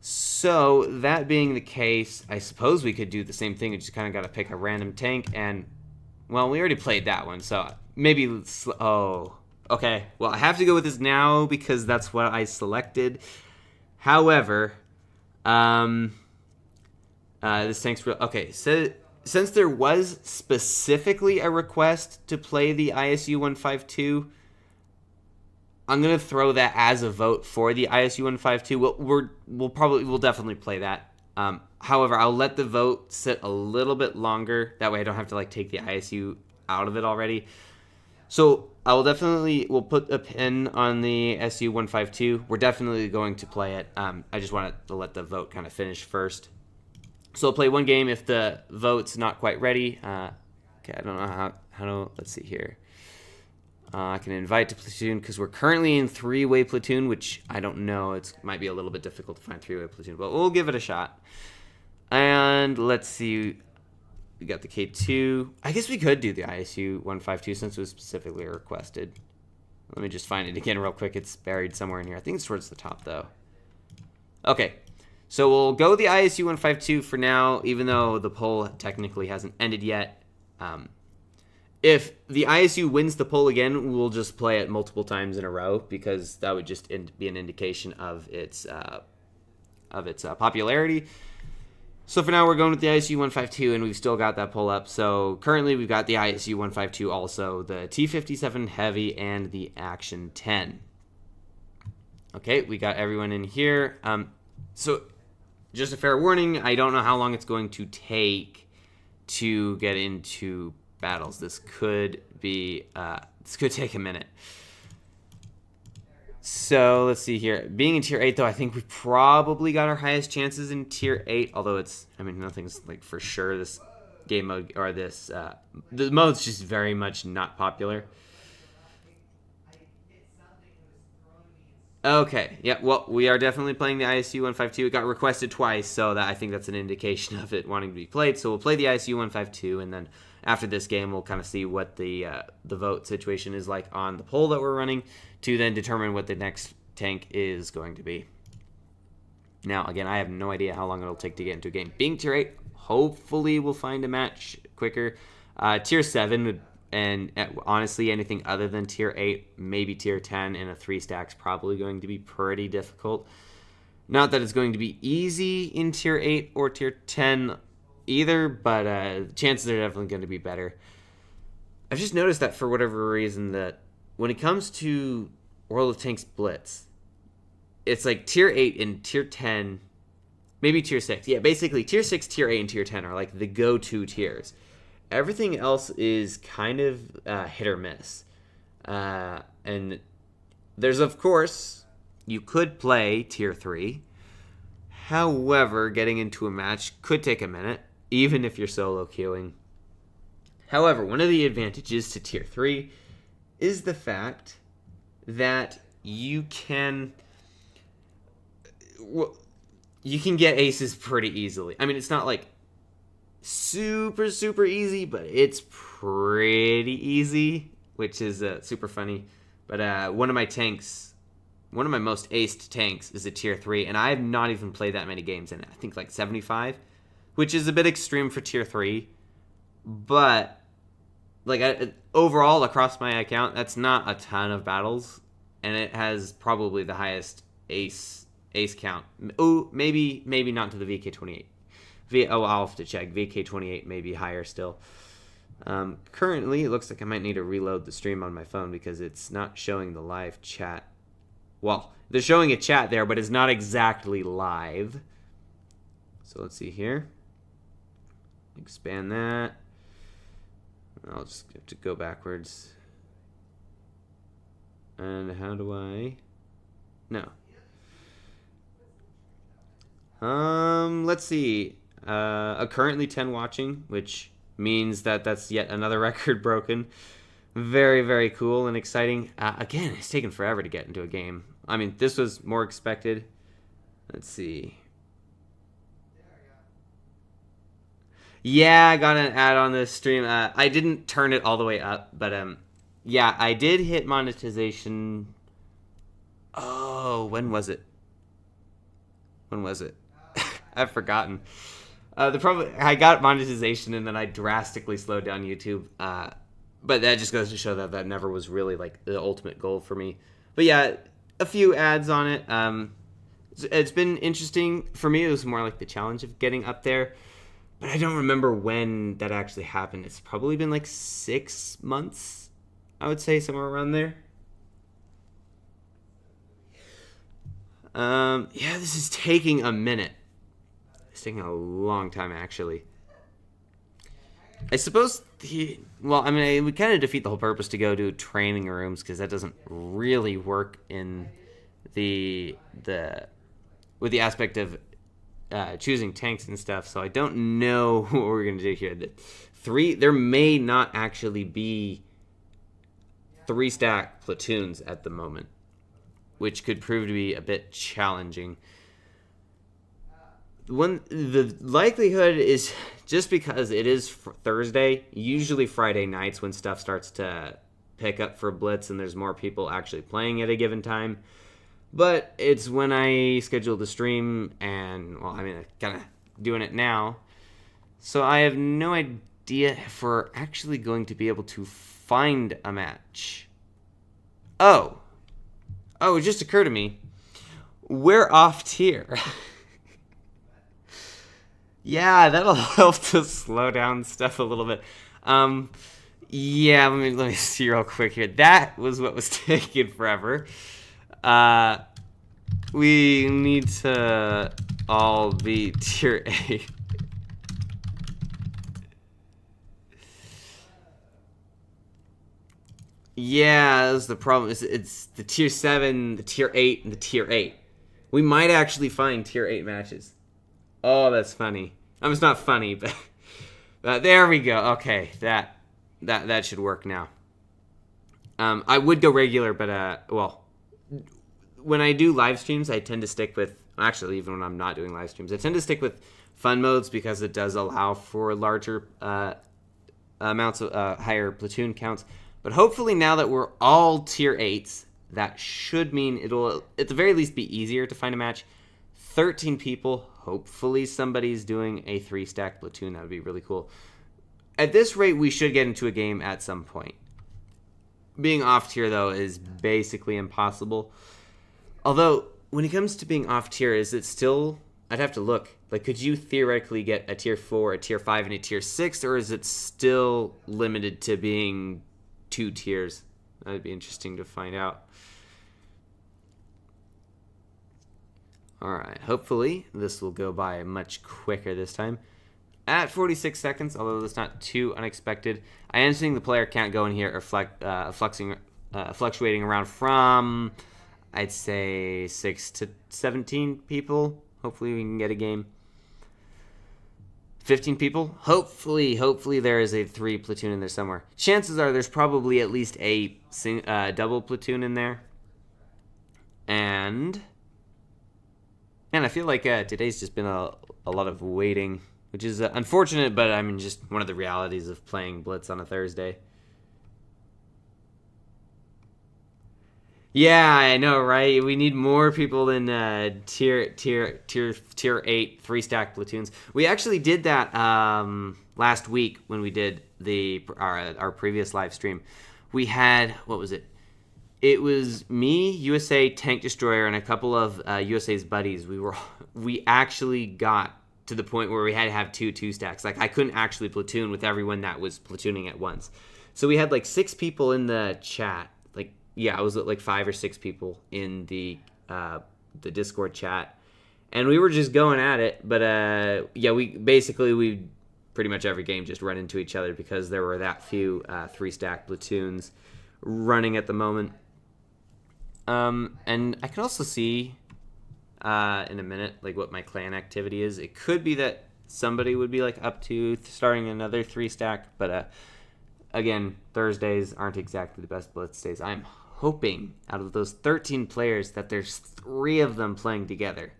So, that being the case, I suppose we could do the same thing. We just kind of got to pick a random tank, and, well, we already played that one, so maybe, oh, okay. Well, I have to go with this now because that's what I selected. However, this tank's real. Okay, so since there was specifically a request to play the ISU 152, I'm gonna throw that as a vote for the ISU 152. We'll definitely play that. However, I'll let the vote sit a little bit longer. That way, I don't have to like take the ISU out of it already. So I will we'll put a pin on the SU 152. We're definitely going to play it. I just wanted to let the vote kind of finish first. So I'll play one game if the vote's not quite ready. Okay, I don't know how to, let's see here. I can invite to platoon because we're currently in 3-way platoon, which I don't know. It might be a little bit difficult to find 3-way platoon, but we'll give it a shot. And let's see. We got the K2. I guess we could do the ISU 152 since it was specifically requested. Let me just find it again real quick. It's buried somewhere in here. I think it's towards the top, though. Okay. So we'll go the ISU 152 for now, even though the poll technically hasn't ended yet. If the ISU wins the poll again, we'll just play it multiple times in a row because that would just be an indication of its popularity. So for now, we're going with the ISU 152, and we've still got that poll up. So currently, we've got the ISU 152 also, the T57 Heavy, and the Action 10. Okay, we got everyone in here. So just a fair warning, I don't know how long it's going to take to get into battles. This could take a minute. So let's see here. Being in tier 8, though, I think we probably got our highest chances in tier 8. Although nothing's like for sure. This game mode or the mode's just very much not popular. Okay, yeah. Well, we are definitely playing the ISU 152. It got requested twice, so I think that's an indication of it wanting to be played. So we'll play the ISU 152, and then after this game, we'll kind of see what the vote situation is like on the poll that we're running to then determine what the next tank is going to be. Now, again, I have no idea how long it'll take to get into a game. Being tier 8, hopefully we'll find a match quicker. Tier 7, and honestly, anything other than tier 8, maybe tier 10 in a 3-stack is probably going to be pretty difficult. Not that it's going to be easy in tier 8 or tier 10 either, but chances are definitely going to be better. I've just noticed that for whatever reason that when it comes to World of Tanks Blitz, it's like tier 8 and tier 10, maybe tier 6. Yeah, basically tier 6, tier 8, and tier 10 are like the go-to tiers. Everything else is kind of hit or miss. And there's, of course, you could play tier 3. However, getting into a match could take a minute, even if you're solo queuing. However, one of the advantages to tier 3 is the fact that you can get aces pretty easily. I mean, it's not like super, super easy, but it's pretty easy, which is super funny. But one of my most aced tanks is a tier 3, and I have not even played that many games in it. I think like 75, which is a bit extreme for tier 3, but like overall across my account, that's not a ton of battles, and it has probably the highest ace count. Oh, maybe not to the VK28. I'll have to check. VK28 may be higher still. Currently, it looks like I might need to reload the stream on my phone because it's not showing the live chat. Well, they're showing a chat there, but it's not exactly live. So let's see here. Expand that. I'll just have to go backwards. And how do I... No. Let's see. Currently 10 watching, which means that that's yet another record broken. Very, very cool and exciting. Again, it's taken forever to get into a game. I mean, this was more expected. Let's see. Yeah, I got an ad on this stream. I didn't turn it all the way up, but yeah, I did hit monetization. Oh, when was it? I've forgotten. I got monetization and then I drastically slowed down YouTube. But that just goes to show that never was really like the ultimate goal for me. But yeah, a few ads on it. It's been interesting. For me, it was more like the challenge of getting up there. But I don't remember when that actually happened. It's probably been like 6 months, I would say, somewhere around there. Yeah, this is taking a minute. It's taking a long time, actually. I suppose we kind of defeat the whole purpose to go to training rooms because that doesn't really work in with the aspect of choosing tanks and stuff, so I don't know what we're gonna do here. There may not actually be 3-stack platoons at the moment, which could prove to be a bit challenging. The likelihood is, just because it is Thursday, usually Friday nights when stuff starts to pick up for Blitz and there's more people actually playing at a given time. But it's when I scheduled the stream, and, well, I mean, I'm kind of doing it now. So I have no idea if we're actually going to be able to find a match. Oh, it just occurred to me. We're off tier. Yeah, that'll help to slow down stuff a little bit. Yeah, let me see real quick here. That was what was taking forever. We need to all be tier 8. Yeah, that's the problem. It's the tier 7, the tier 8, and the tier 8. We might actually find tier 8 matches. Oh, that's funny. It's not funny, but there we go. Okay, that should work now. I would go regular, but well, when I do live streams, I tend to stick with, actually, even when I'm not doing live streams, I tend to stick with fun modes because it does allow for larger amounts of higher platoon counts. But hopefully now that we're all tier 8s, that should mean it'll at the very least be easier to find a match. 13 people, hopefully somebody's doing a 3-stack platoon. That would be really cool. At this rate, we should get into a game at some point. Being off tier, though, is basically impossible. Although, when it comes to being off tier, is it still... I'd have to look. Like, could you theoretically get a tier 4, a tier 5, and a tier 6, or is it still limited to being 2 tiers? That'd be interesting to find out. Alright, hopefully this will go by much quicker this time. At 46 seconds, although that's not too unexpected, I am seeing the player count go in here or fluctuating around from, I'd say, 6 to 17 people. Hopefully we can get a game. 15 people. Hopefully there is a 3 platoon in there somewhere. Chances are there's probably at least a double platoon in there. And I feel like today's just been a lot of waiting, which is unfortunate, but I mean, just one of the realities of playing Blitz on a Thursday. Yeah, I know, right? We need more people in tier 8 3-stack platoons. We actually did that last week when we did our previous live stream. We had, what was it? It was me, USA, Tank Destroyer, and a couple of USA's buddies. We actually got to the point where we had to have 2 stacks. Like, I couldn't actually platoon with everyone that was platooning at once. So we had like 6 people in the chat. Like, yeah, it was like 5 or 6 people in the Discord chat, and we were just going at it. But yeah, we pretty much every game just run into each other because there were that few 3-stack platoons running at the moment. And I can also see in a minute like what my clan activity is. It could be that somebody would be like up to starting another 3-stack, but again, Thursdays aren't exactly the best Blitz days. I'm hoping out of those 13 players that there's 3 of them playing together,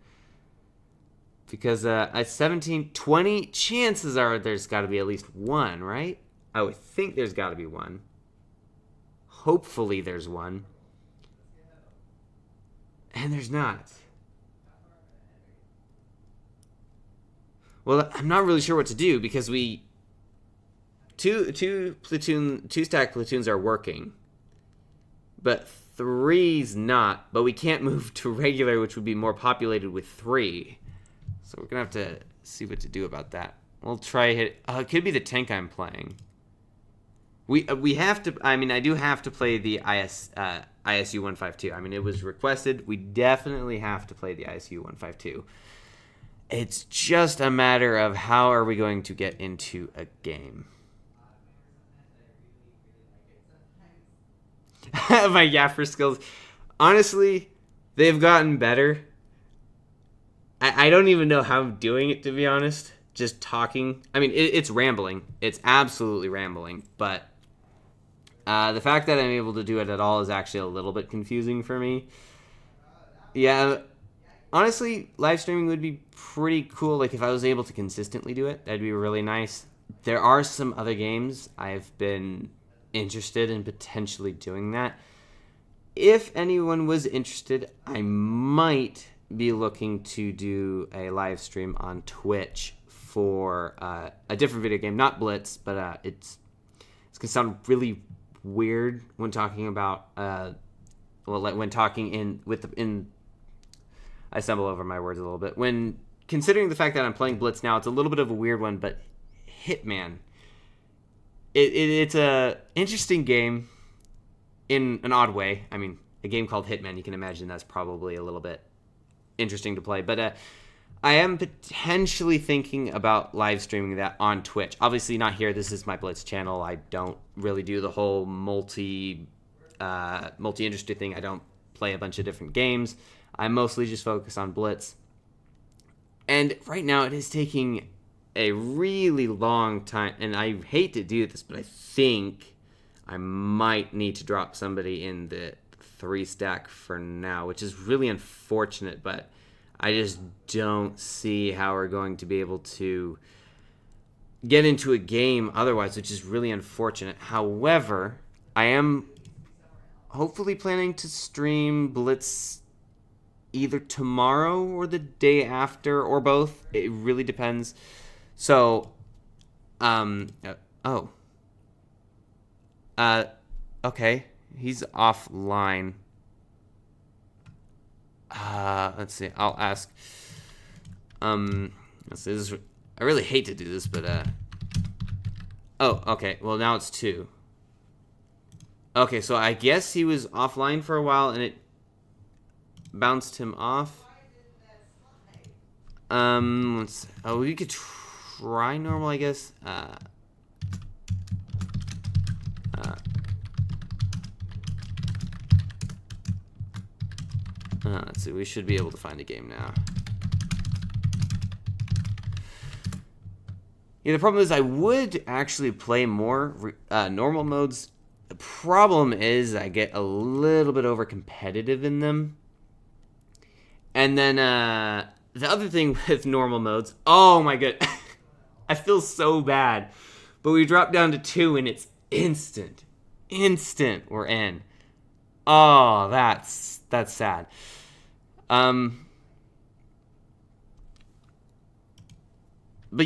because at 17, 20, chances are there's got to be at least one, right? I would think there's got to be one. Hopefully there's one. And there's not. Well, I'm not really sure what to do because two-stack platoons are working, but 3's not. But we can't move to regular, which would be more populated with 3. So we're gonna have to see what to do about that. We'll try hit. It could be the tank I'm playing. We have to. I mean, I do have to play the ISU 152. I mean, it was requested. We definitely have to play the ISU 152. It's just a matter of how are we going to get into a game. My Yaffer skills, honestly, they've gotten better. I don't even know how I'm doing it, to be honest. Just talking. I mean, it's rambling. It's absolutely rambling. But the fact that I'm able to do it at all is actually a little bit confusing for me. Yeah, honestly, live streaming would be pretty cool. Like, if I was able to consistently do it, that'd be really nice. There are some other games I've been interested in potentially doing that. If anyone was interested, I might be looking to do a live stream on Twitch for a different video game, not Blitz, but it's gonna sound really weird when talking about when talking in I stumble over my words a little bit. When considering the fact that I'm playing Blitz now, it's a little bit of a weird one, but Hitman. It's a interesting game in an odd way. I mean, a game called Hitman, you can imagine that's probably a little bit interesting to play. But I am potentially thinking about live streaming that on Twitch. Obviously not here. This is my Blitz channel. I don't really do the whole multi-industry thing. I don't play a bunch of different games. I mostly just focus on Blitz. And right now it is taking a really long time, and I hate to do this, but I think I might need to drop somebody in the 3-stack for now, which is really unfortunate, but I just don't see how we're going to be able to get into a game otherwise, which is really unfortunate. However, I am hopefully planning to stream Blitz either tomorrow or the day after, or both. It really depends. So, okay, he's offline. Let's see. I'll ask. Let's see. I really hate to do this, but oh, okay. Well, now it's 2. Okay, so I guess he was offline for a while, and it bounced him off. Let's. Oh, we could try normal, I guess. Let's see. We should be able to find a game now. Yeah, the problem is I would actually play more normal modes. The problem is I get a little bit over competitive in them. And then the other thing with normal modes, oh my god, I feel so bad. But we dropped down to 2 and it's instant. We're in. Oh, that's sad. But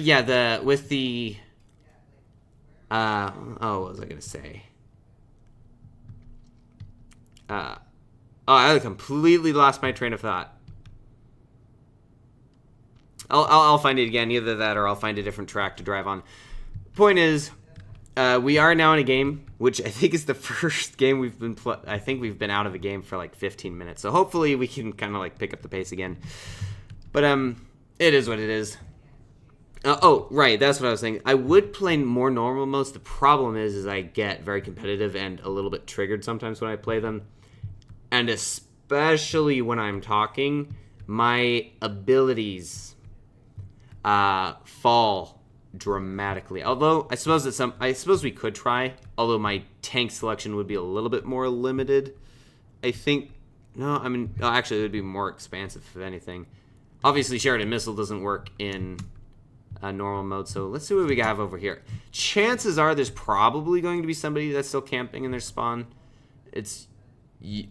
yeah, what was I gonna say? I completely lost my train of thought. I'll find it again. Either that or I'll find a different track to drive on. Point is, we are now in a game, which I think is the first game we've been I think we've been out of a game for like 15 minutes. So hopefully we can kind of like pick up the pace again. But it is what it is. Oh, right, that's what I was saying. I would play more normal modes. The problem is I get very competitive and a little bit triggered sometimes when I play them. And especially when I'm talking, my abilities fall dramatically. Although I suppose we could try. Although my tank selection would be a little bit more limited. I think actually it would be more expansive if anything. Obviously, Sheridan Missile doesn't work in normal mode. So let's see what we have over here. Chances are there's probably going to be somebody that's still camping in their spawn. It's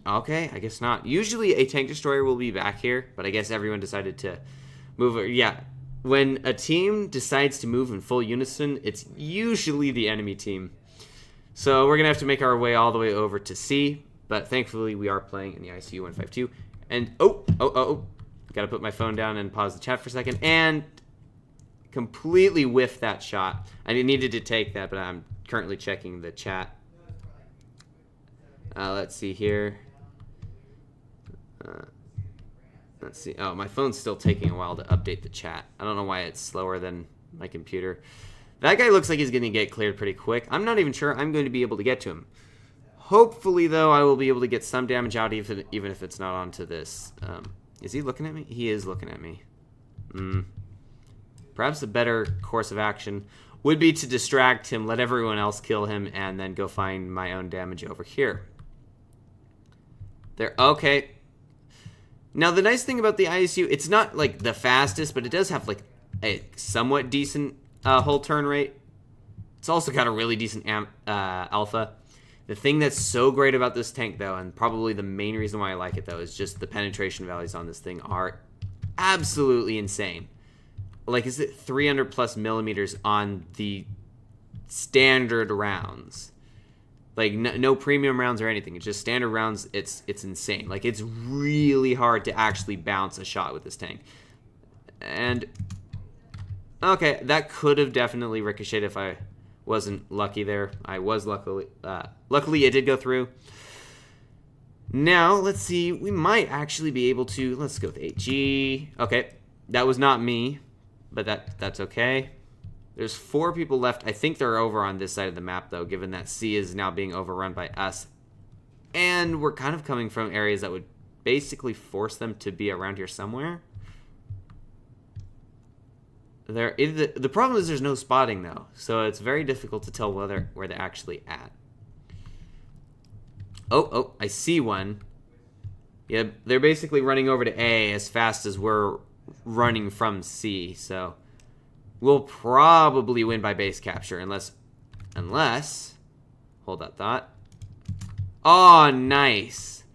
okay. I guess not. Usually a tank destroyer will be back here, but I guess everyone decided to move. Yeah. When a team decides to move in full unison, it's usually the enemy team. So we're going to have to make our way all the way over to C, but thankfully we are playing in the ICU 152. And, got to put my phone down and pause the chat for a second, and completely whiffed that shot. I needed to take that, but I'm currently checking the chat. Let's see here. Let's see. Oh, my phone's still taking a while to update the chat. I don't know why it's slower than my computer. That guy looks like he's going to get cleared pretty quick. I'm not even sure I'm going to be able to get to him. Hopefully, though, I will be able to get some damage out, even if it's not onto this. Is he looking at me? He is looking at me. Perhaps a better course of action would be to distract him, let everyone else kill him, and then go find my own damage over here. There, okay. Now, the nice thing about the ISU, it's not, like, the fastest, but it does have, like, a somewhat decent whole turn rate. It's also got a really decent alpha. The thing that's so great about this tank, though, and probably the main reason why I like it, though, is just the penetration values on this thing are absolutely insane. Like, is it 300 plus millimeters on the standard rounds? Like, no premium rounds or anything. It's just standard rounds. It's insane. Like, it's really hard to actually bounce a shot with this tank. And, okay, that could have definitely ricocheted if I wasn't lucky there. I was luckily it did go through. Now, let's see. We might actually be able to, let's go with HE. Okay, that was not me, but that's okay. There's 4 people left. I think they're over on this side of the map, though, given that C is now being overrun by us. And we're kind of coming from areas that would basically force them to be around here somewhere. The problem is there's no spotting, though, so it's very difficult to tell where they're actually at. Oh, I see one. Yeah, they're basically running over to A as fast as we're running from C, so we'll probably win by base capture, unless, hold that thought. Oh, nice.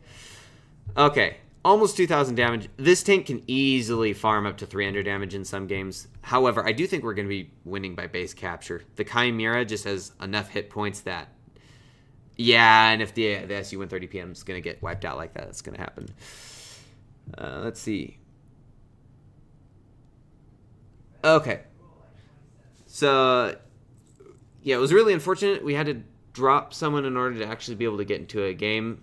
Okay, almost 2,000 damage. This tank can easily farm up to 300 damage in some games. However, I do think we're going to be winning by base capture. The Chimera just has enough hit points that, yeah, and if the SU-130 PM is going to get wiped out like that, that's going to happen. Let's see. Okay. So, yeah, it was really unfortunate. We had to drop someone in order to actually be able to get into a game.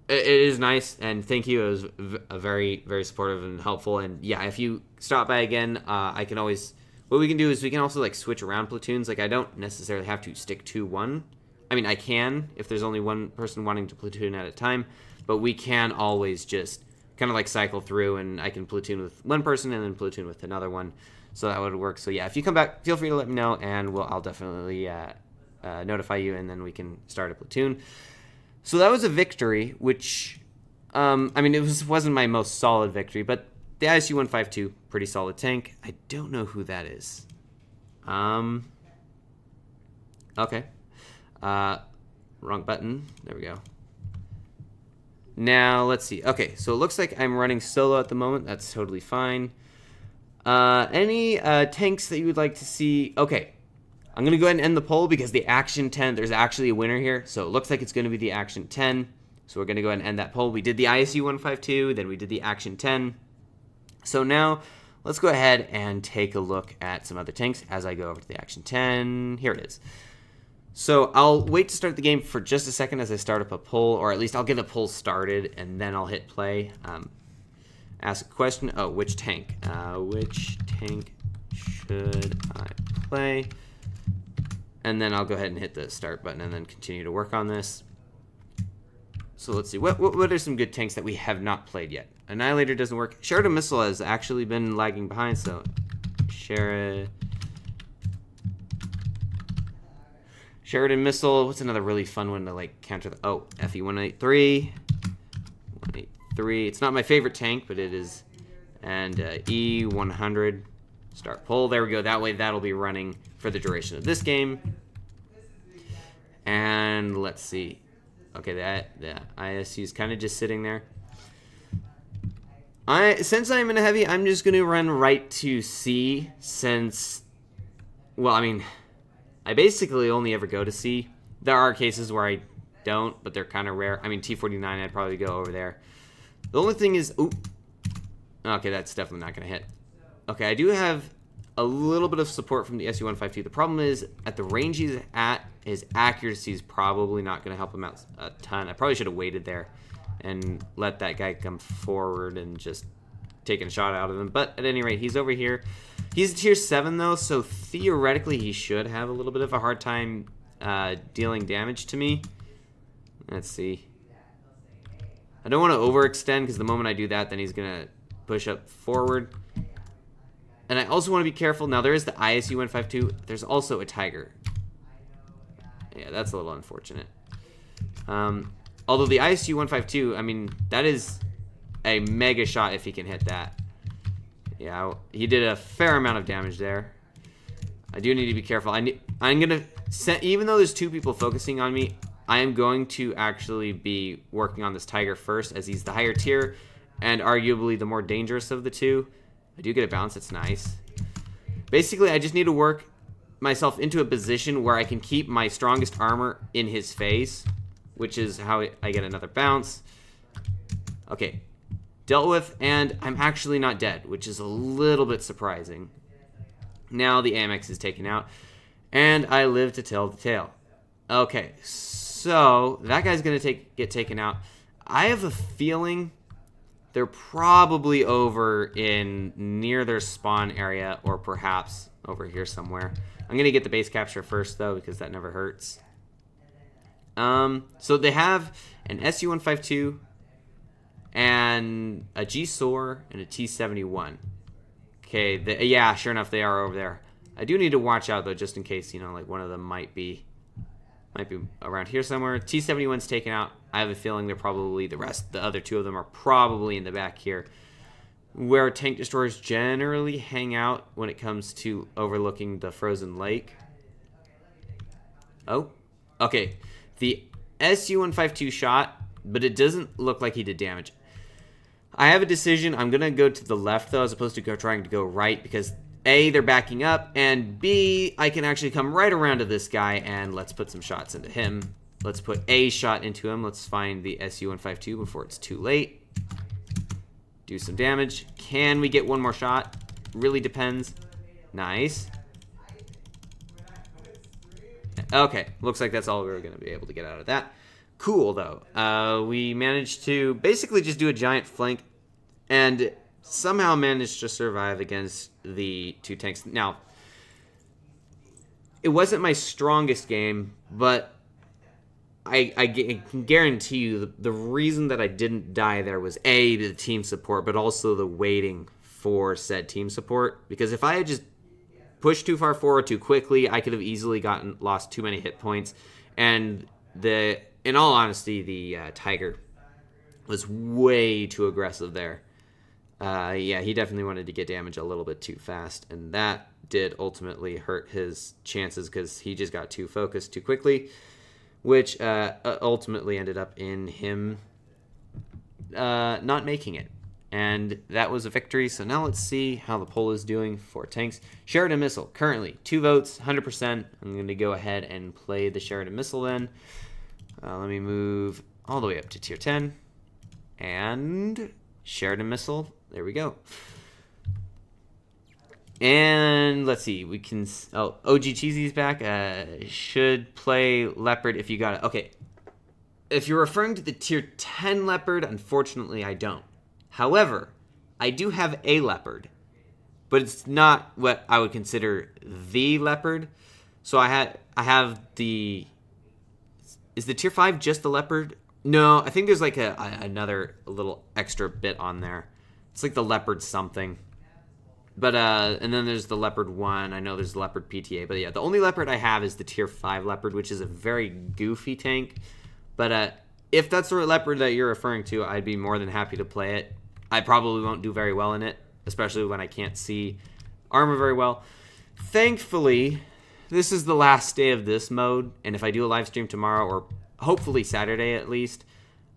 It is nice, and thank you. It was a very, very supportive and helpful. And yeah, if you stop by again, I can always, what we can do is we can also like switch around platoons. Like I don't necessarily have to stick to one. I mean, I can if there's only one person wanting to platoon at a time, but we can always just kind of like cycle through, and I can platoon with one person and then platoon with another one. So that would work. So yeah, if you come back, feel free to let me know, and I'll definitely notify you, and then we can start a platoon. So that was a victory, which, I mean, it wasn't my most solid victory, but the ISU-152, pretty solid tank. I don't know who that is. Okay. Wrong button. There we go. Now, let's see. Okay, so it looks like I'm running solo at the moment. That's totally fine. Any tanks that you would like to see? Okay. I'm going to go ahead and end the poll because the Action 10, there's actually a winner here. So it looks like it's going to be the Action 10. So we're going to go ahead and end that poll. We did the ISU-152, then we did the Action 10. So now let's go ahead and take a look at some other tanks as I go over to the Action 10. Here it is. So I'll wait to start the game for just a second as I start up a poll, or at least I'll get a poll started, and then I'll hit play. Ask a question. Oh, which tank? Which tank should I play? And then I'll go ahead and hit the start button and then continue to work on this. So let's see. What are some good tanks that we have not played yet? Annihilator doesn't work. Sheridan Missile has actually been lagging behind, so Sheridan Missile. What's another really fun one to like counter the... Oh, FE-183. 183. It's not my favorite tank, but it is. And E-100. Start poll. There we go. That way that'll be running for the duration of this game. And let's see. Okay, the ISU is kind of just sitting there. Since I'm in a heavy, I'm just going to run right to C since, well, I mean, I basically only ever go to C. There are cases where I don't, but they're kind of rare. I mean, T-49, I'd probably go over there. The only thing is, ooh, okay, that's definitely not going to hit. Okay, I do have a little bit of support from the SU-152. The problem is, at the range he's at, his accuracy is probably not going to help him out a ton. I probably should have waited there and let that guy come forward and just taken a shot out of him. But at any rate, he's over here. He's tier 7, though, so theoretically he should have a little bit of a hard time dealing damage to me. Let's see. I don't want to overextend, because the moment I do that, then he's going to push up forward. And I also want to be careful. Now, there is the ISU 152. There's also a Tiger. Yeah, that's a little unfortunate. Although the ISU 152, I mean, that is a mega shot if he can hit that. Yeah, he did a fair amount of damage there. I do need to be careful. I'm going to set, even though there's two people focusing on me, I am going to actually be working on this Tiger first, as he's the higher tier and arguably the more dangerous of the two. I do get a bounce. It's nice. Basically, I just need to work myself into a position where I can keep my strongest armor in his face, which is how I get another bounce. Okay, dealt with, and I'm actually not dead, which is a little bit surprising. Now the Amex is taken out, and I live to tell the tale. Okay, so that guy's going to get taken out. I have a feeling they're probably over in near their spawn area, or perhaps over here somewhere. I'm going to get the base capture first, though, because that never hurts. So they have an SU-152 and a G-SOAR and a T-71. Okay, yeah, sure enough, they are over there. I do need to watch out, though, just in case, you know, like one of them might be around here somewhere. T-71's taken out. I have a feeling they're probably, the other two of them are probably in the back here, where tank destroyers generally hang out when it comes to overlooking the frozen lake. Oh, okay. The SU-152 shot, but it doesn't look like he did damage. I have a decision. I'm going to go to the left, though, as opposed to trying to go right, because A, they're backing up, and B, I can actually come right around to this guy, and let's put some shots into him. Let's put a shot into him. Let's find the SU-152 before it's too late. Do some damage. Can we get one more shot? Really depends. Nice. Okay, looks like that's all we're going to be able to get out of that. Cool, though. We managed to basically just do a giant flank and somehow managed to survive against the two tanks. Now, it wasn't my strongest game, but I can guarantee you the reason that I didn't die there was A, the team support, but also the waiting for said team support. Because if I had just pushed too far forward too quickly, I could have easily lost too many hit points. And in all honesty, the Tiger was way too aggressive there. Yeah, he definitely wanted to get damage a little bit too fast, and that did ultimately hurt his chances because he just got too focused too quickly, which ultimately ended up in him not making it. And that was a victory. So now let's see how the poll is doing for tanks. Sheridan Missile, currently 2 votes, 100%. I'm going to go ahead and play the Sheridan Missile then. Let me move all the way up to tier 10. And Sheridan Missile, there we go. And let's see, we can, OG Cheesy's back. Should play Leopard if you got it. Okay, if you're referring to the tier 10 Leopard, unfortunately I don't. However, I do have a Leopard, but it's not what I would consider the Leopard. So I have the, is the tier 5 just the Leopard? No, I think there's like another little extra bit on there. It's like the Leopard something. But, and then there's the Leopard 1. I know there's the Leopard PTA. But yeah, the only Leopard I have is the tier 5 Leopard, which is a very goofy tank. But if that's the Leopard that you're referring to, I'd be more than happy to play it. I probably won't do very well in it, especially when I can't see armor very well. Thankfully, this is the last day of this mode. And if I do a live stream tomorrow, or hopefully Saturday at least,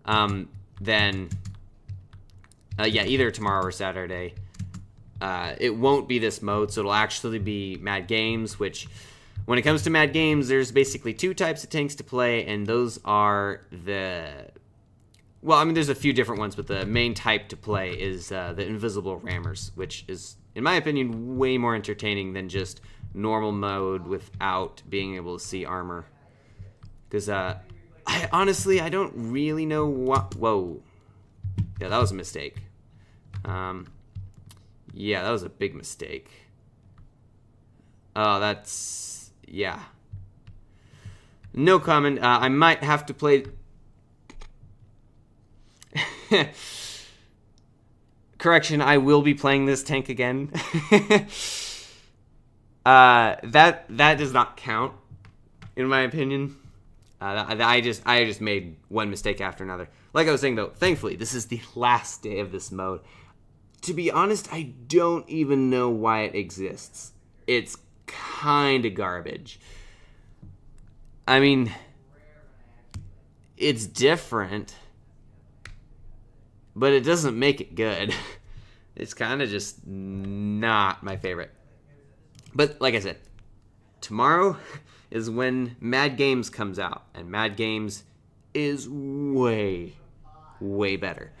then, yeah, either tomorrow or Saturday, it won't be this mode, so it'll actually be Mad Games, which, when it comes to Mad Games, there's basically 2 types of tanks to play, and those are the, well, I mean, there's a few different ones, but the main type to play is the Invisible Rammers, which is, in my opinion, way more entertaining than just normal mode without being able to see armor. Because, honestly, I don't really know what, whoa. Yeah, that was a mistake. Yeah, that was a big mistake. Oh, that's, yeah. No comment. I might have to play. correction, I will be playing this tank again. That does not count, in my opinion. I just made one mistake after another. Like I was saying, though, thankfully, this is the last day of this mode. To be honest, I don't even know why it exists. It's kind of garbage. I mean, it's different, but it doesn't make it good. It's kind of just not my favorite. But like I said, tomorrow is when Mad Games comes out, and Mad Games is way, way better.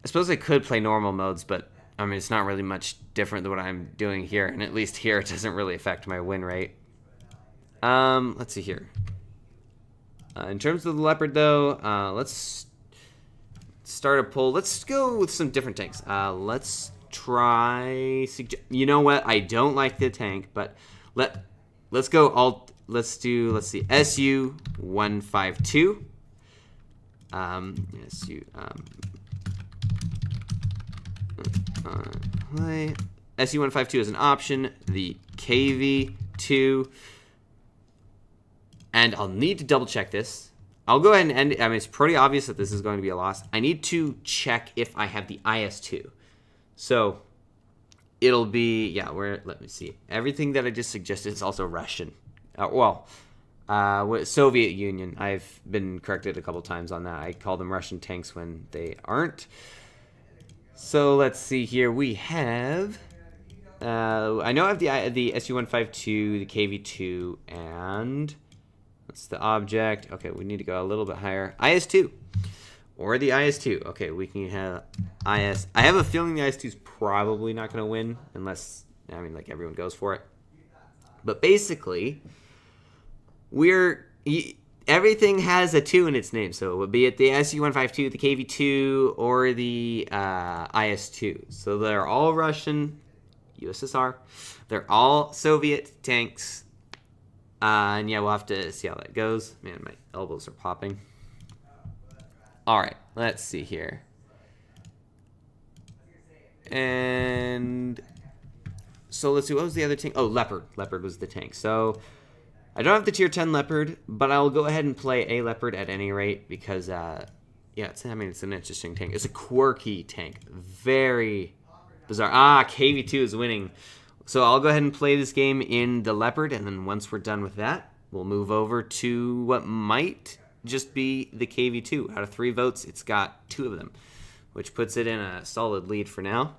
I suppose I could play normal modes, but I mean, it's not really much different than what I'm doing here, and at least here it doesn't really affect my win rate. Let's see here. In terms of the Leopard, though, let's start a poll. Let's go with some different tanks. Let's try. You know what? I don't like the tank, but let's go alt. Let's see. SU 152. SU. SU 152 is an option. The KV2. And I'll need to double check this. I'll go ahead and end it. I mean, it's pretty obvious that this is going to be a loss. I need to check if I have the IS-2. So it'll be, yeah, let me see. Everything that I just suggested is also Russian. Soviet Union. I've been corrected a couple times on that. I call them Russian tanks when they aren't. So let's see here. We have, I know I have the SU-152, the KV-2, and what's the object? Okay, we need to go a little bit higher. IS-2. Or the IS-2. Okay, we can have IS. I have a feeling the IS-2 is probably not going to win unless, I mean, like everyone goes for it. But basically, everything has a 2 in its name. So it would be at the SU-152, the KV-2, or the IS-2. So they're all Russian, USSR. They're all Soviet tanks. And yeah, we'll have to see how that goes. Man, my elbows are popping. All right, let's see here. And so let's see, what was the other tank? Oh, Leopard. Leopard was the tank. So I don't have the tier 10 Leopard, but I'll go ahead and play a Leopard at any rate because, yeah, it's an interesting tank. It's a quirky tank. Very bizarre. KV2 is winning. So I'll go ahead and play this game in the Leopard, and then once we're done with that, we'll move over to what might just be the KV2. Out of 3 votes, it's got 2 of them, which puts it in a solid lead for now.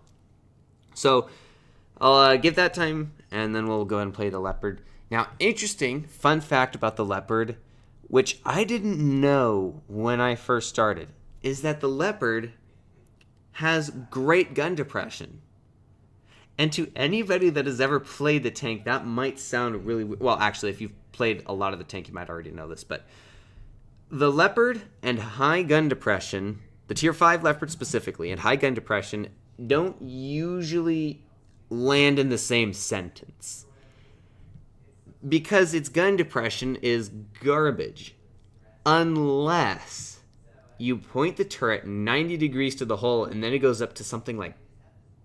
So I'll give that time, and then we'll go ahead and play the Leopard. Now, interesting fun fact about the Leopard, which I didn't know when I first started, is that the Leopard has great gun depression. And to anybody that has ever played the tank, that might sound really... Well, actually, if you've played a lot of the tank, you might already know this. But the Leopard and high gun depression, the Tier 5 Leopard specifically, and high gun depression, don't usually land in the same sentence. Because its gun depression is garbage. Unless you point the turret 90 degrees to the hull, and then it goes up to something like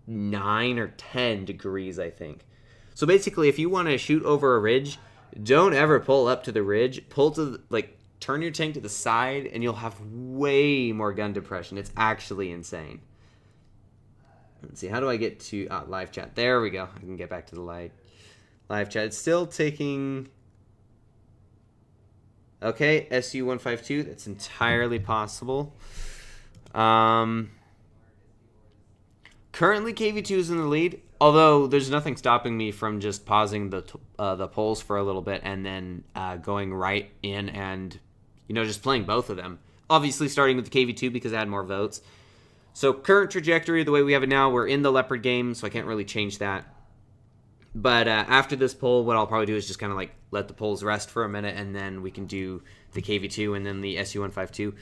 9 or 10 degrees, I think. So basically, if you want to shoot over a ridge, don't ever pull up to the ridge. Turn your tank to the side, and you'll have way more gun depression. It's actually insane. Let's see, how do I get to live chat? There we go. I can get back to the live chat. It's still taking... Okay, SU-152. That's entirely possible. Currently, KV2 is in the lead, although there's nothing stopping me from just pausing the polls for a little bit and then going right in and, just playing both of them. Obviously, starting with the KV2 because I had more votes. So, current trajectory, the way we have it now, we're in the Leopard game, so I can't really change that. But after this poll, what I'll probably do is just kind of let the polls rest for a minute, and then we can do the KV2 and then the SU-152.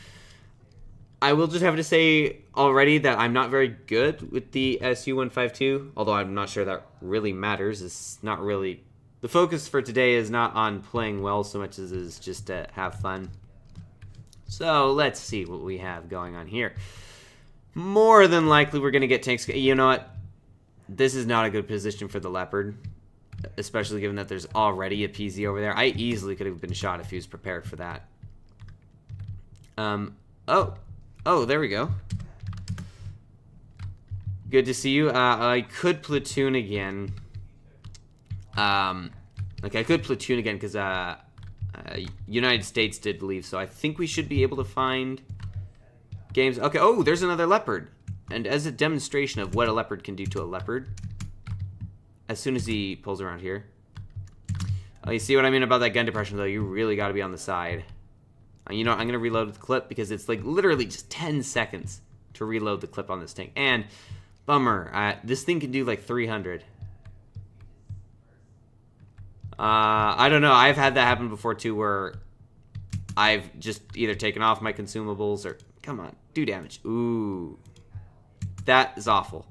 I will just have to say already that I'm not very good with the SU-152, although I'm not sure that really matters. It's not really... The focus for today is not on playing well so much as is just to have fun. So let's see what we have going on here. more than likely we're going to get tanks. You know what? This is not a good position for the Leopard, especially given that there's already a PZ over there. I easily could have been shot if he was prepared for that. Oh, there we go. Good to see you. I could platoon again. Like, I could platoon again because United States did leave, so I think we should be able to find games. Okay, oh, there's another Leopard. And as a demonstration of what a Leopard can do to a Leopard, as soon as he pulls around here. Oh, you see what I mean about that gun depression, though? You really got to be on the side. You know, I'm going to reload the clip because it's like literally just 10 seconds to reload the clip on this tank. And, bummer, this thing can do like 300. I don't know. I've had that happen before, too, where I've just either taken off my consumables or... Come on, do damage. Ooh. That is awful.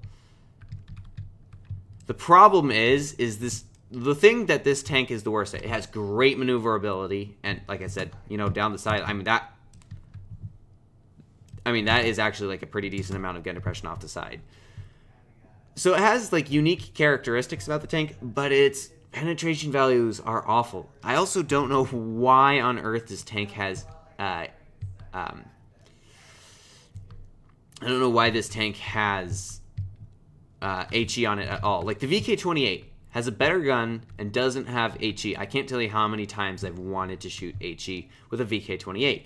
The problem is this... The thing that this tank is the worst at, it has great maneuverability, and like I said, you know, down the side, I mean, that is actually like a pretty decent amount of gun depression off the side. So it has like unique characteristics about the tank, but its penetration values are awful. I also don't know why on earth this tank has, I don't know why this tank has HE on it at all. Like the VK-28 has a better gun and doesn't have HE. I can't tell you how many times I've wanted to shoot HE with a VK-28.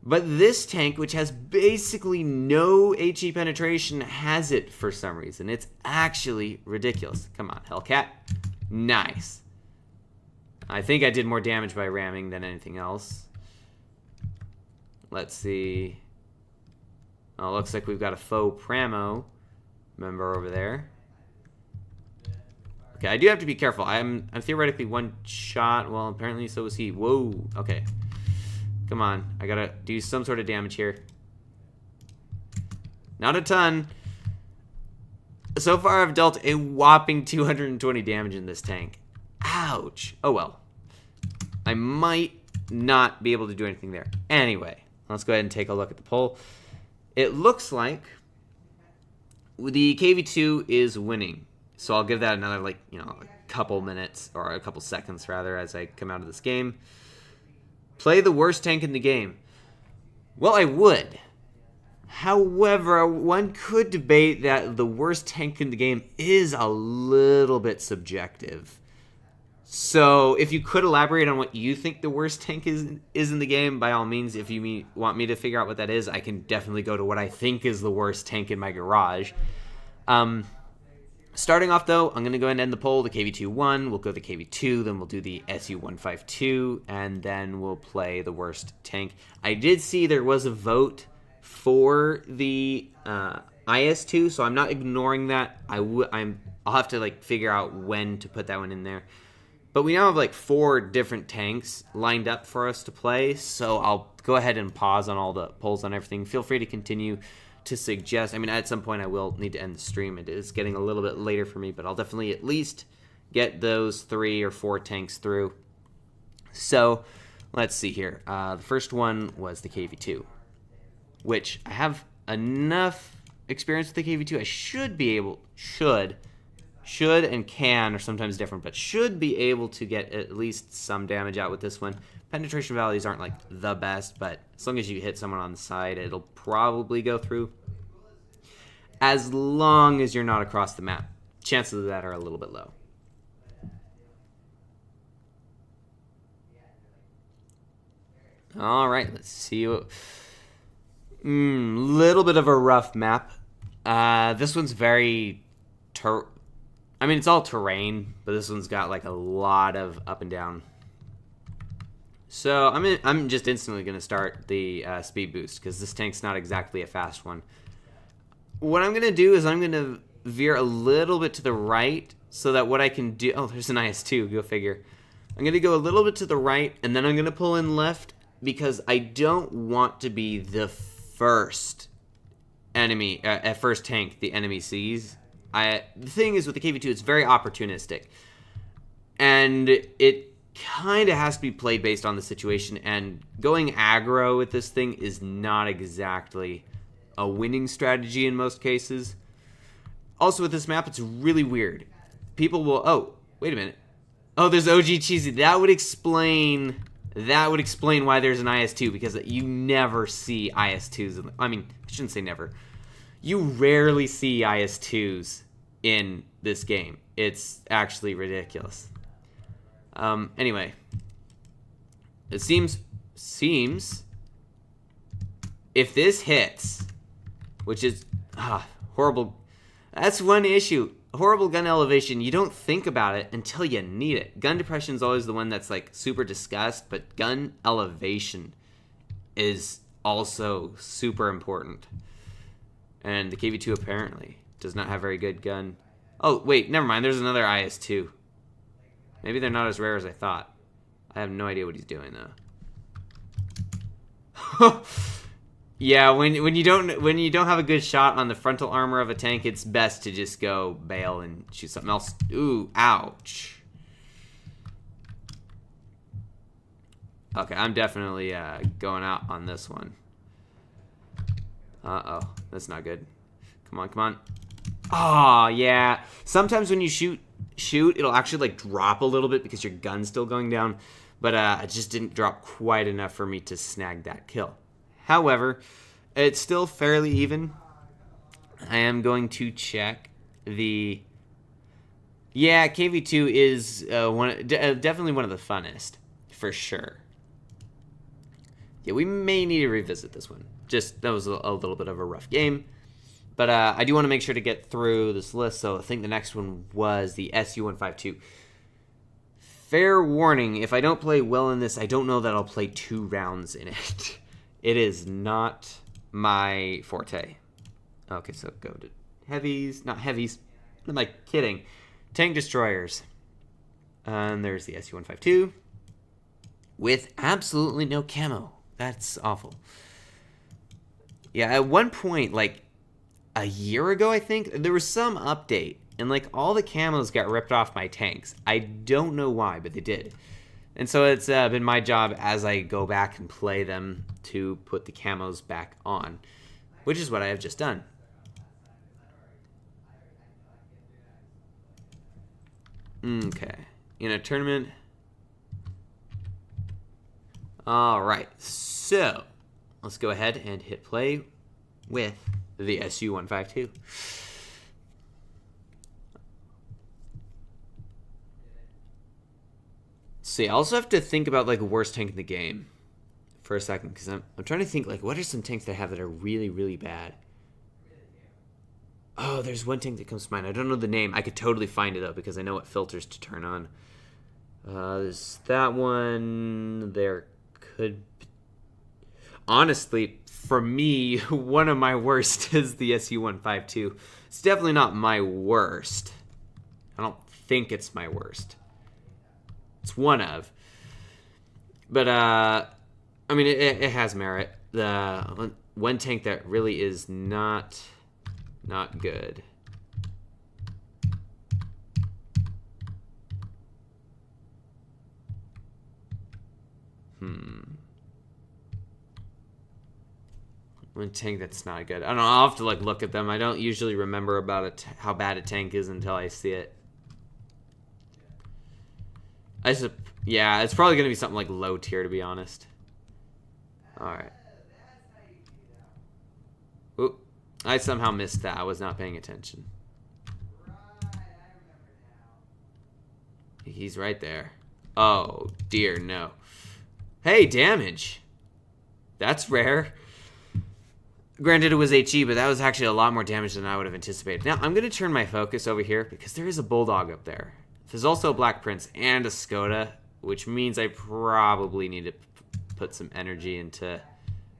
But this tank, which has basically no HE penetration, has it for some reason. It's actually ridiculous. Come on, Hellcat. Nice. I think I did more damage by ramming than anything else. Let's see. Oh, looks like we've got a faux Pramo member over there. Okay, I do have to be careful. I'm theoretically one shot. Well, apparently so is he. Whoa. Okay. Come on. I gotta do some sort of damage here. Not a ton. So far, I've dealt a whopping 220 damage in this tank. Ouch. Oh, well. I might not be able to do anything there. Anyway, let's go ahead and take a look at the poll. It looks like the KV-2 is winning. So I'll give that another, like, you know, a couple minutes, or a couple seconds, rather, as I come out of this game. Play the worst tank in the game. Well, I would. However, one could debate that the worst tank in the game is a little bit subjective. So if you could elaborate on what you think the worst tank is in the game, by all means, if you want me to figure out what that is, I can definitely go to what I think is the worst tank in my garage. Starting off, though, I'm going to go ahead and end the poll. The KV-2 won. We'll go to the KV-2, then we'll do the SU-152, and then we'll play the worst tank. I did see there was a vote for the IS-2, so I'm not ignoring that. I'll have to like figure out when to put that one in there. But we now have like 4 different tanks lined up for us to play, so I'll go ahead and pause on all the polls on everything. Feel free to continue to suggest. I mean, at some point I will need to end the stream. It is getting a little bit later for me, but I'll definitely at least get those 3 or 4 tanks through. So let's see here. The first one was the KV-2, which I have enough experience with the KV-2. I should be able, should and can are sometimes different, but should be able to get at least some damage out with this one. Penetration values aren't like the best, but as long as you hit someone on the side, it'll probably go through. As long as you're not across the map. Chances of that are a little bit low. All right, let's see. Little bit of a rough map. This one's very... I mean, it's all terrain, but this one's got like a lot of up and down. So I'm just instantly going to start the speed boost because this tank's not exactly a fast one. What I'm going to do is I'm going to veer a little bit to the right so that what I can do... Oh, there's an IS-2, go figure. I'm going to go a little bit to the right, and then I'm going to pull in left because I don't want to be the first enemy, first tank the enemy sees. The thing is with the KV-2, it's very opportunistic. And it kind of has to be played based on the situation, and going aggro with this thing is not exactly a winning strategy in most cases. Also with this map, it's really weird. People will, oh, wait a minute. Oh, there's OG Cheesy. That would explain why there's an IS-2, because you never see IS-2s. I mean, I shouldn't say never. You rarely see IS-2s in this game. It's actually ridiculous. Anyway, it seems if this hits, which is horrible. That's one issue. Horrible gun elevation. You don't think about it until you need it. Gun depression is always the one that's like super discussed, but gun elevation is also super important. And the KV-2 apparently does not have very good gun. Oh, wait, never mind. There's another IS-2. Maybe they're not as rare as I thought. I have no idea what he's doing though. Yeah, when you don't have a good shot on the frontal armor of a tank, it's best to just go bail and shoot something else. Ooh, ouch. Okay, I'm definitely going out on this one. Uh-oh, that's not good. Come on, come on. Oh, yeah. Sometimes when you shoot, it'll actually like drop a little bit because your gun's still going down. But it just didn't drop quite enough for me to snag that kill. However, it's still fairly even. I am going to check the... Yeah, KV-2 is definitely one of the funnest, for sure. Yeah, we may need to revisit this one. Just, that was a little bit of a rough game. But I do want to make sure to get through this list, so I think the next one was the SU-152. Fair warning, if I don't play well in this, I don't know that I'll play 2 rounds in it. It is not my forte. Okay, so go to heavies, not heavies. What am I kidding? Tank destroyers. And there's the SU-152 with absolutely no camo. That's awful. Yeah, at one point, like a year ago, I think, there was some update. And like all the camos got ripped off my tanks. I don't know why, but they did. And so it's been my job as I go back and play them to put the camos back on, which is what I have just done. Okay, in a tournament. All right, so let's go ahead and hit play with the SU-152. See, I also have to think about like worst tank in the game for a second, because I'm trying to think like what are some tanks that I have that are really, really bad. Oh, there's one tank that comes to mind. I don't know the name. I could totally find it though because I know what filters to turn on. There's that one. There could, honestly, for me, one of my worst is the SU-152. It's definitely not my worst. I don't think it's my worst. It's one of, but I mean it has merit. The one tank that really is not good. One tank that's not good. I don't know. I'll have to like look at them. I don't usually remember about how bad a tank is until I see it. Yeah, it's probably gonna be something like low tier, to be honest. All right. Oop, I somehow missed that. I was not paying attention. He's right there. Oh dear, no. Hey, damage. That's rare. Granted, it was HE, but that was actually a lot more damage than I would have anticipated. Now, I'm gonna turn my focus over here because there is a Bulldog up there. There's also a Black Prince and a Skoda, which means I probably need to put some energy into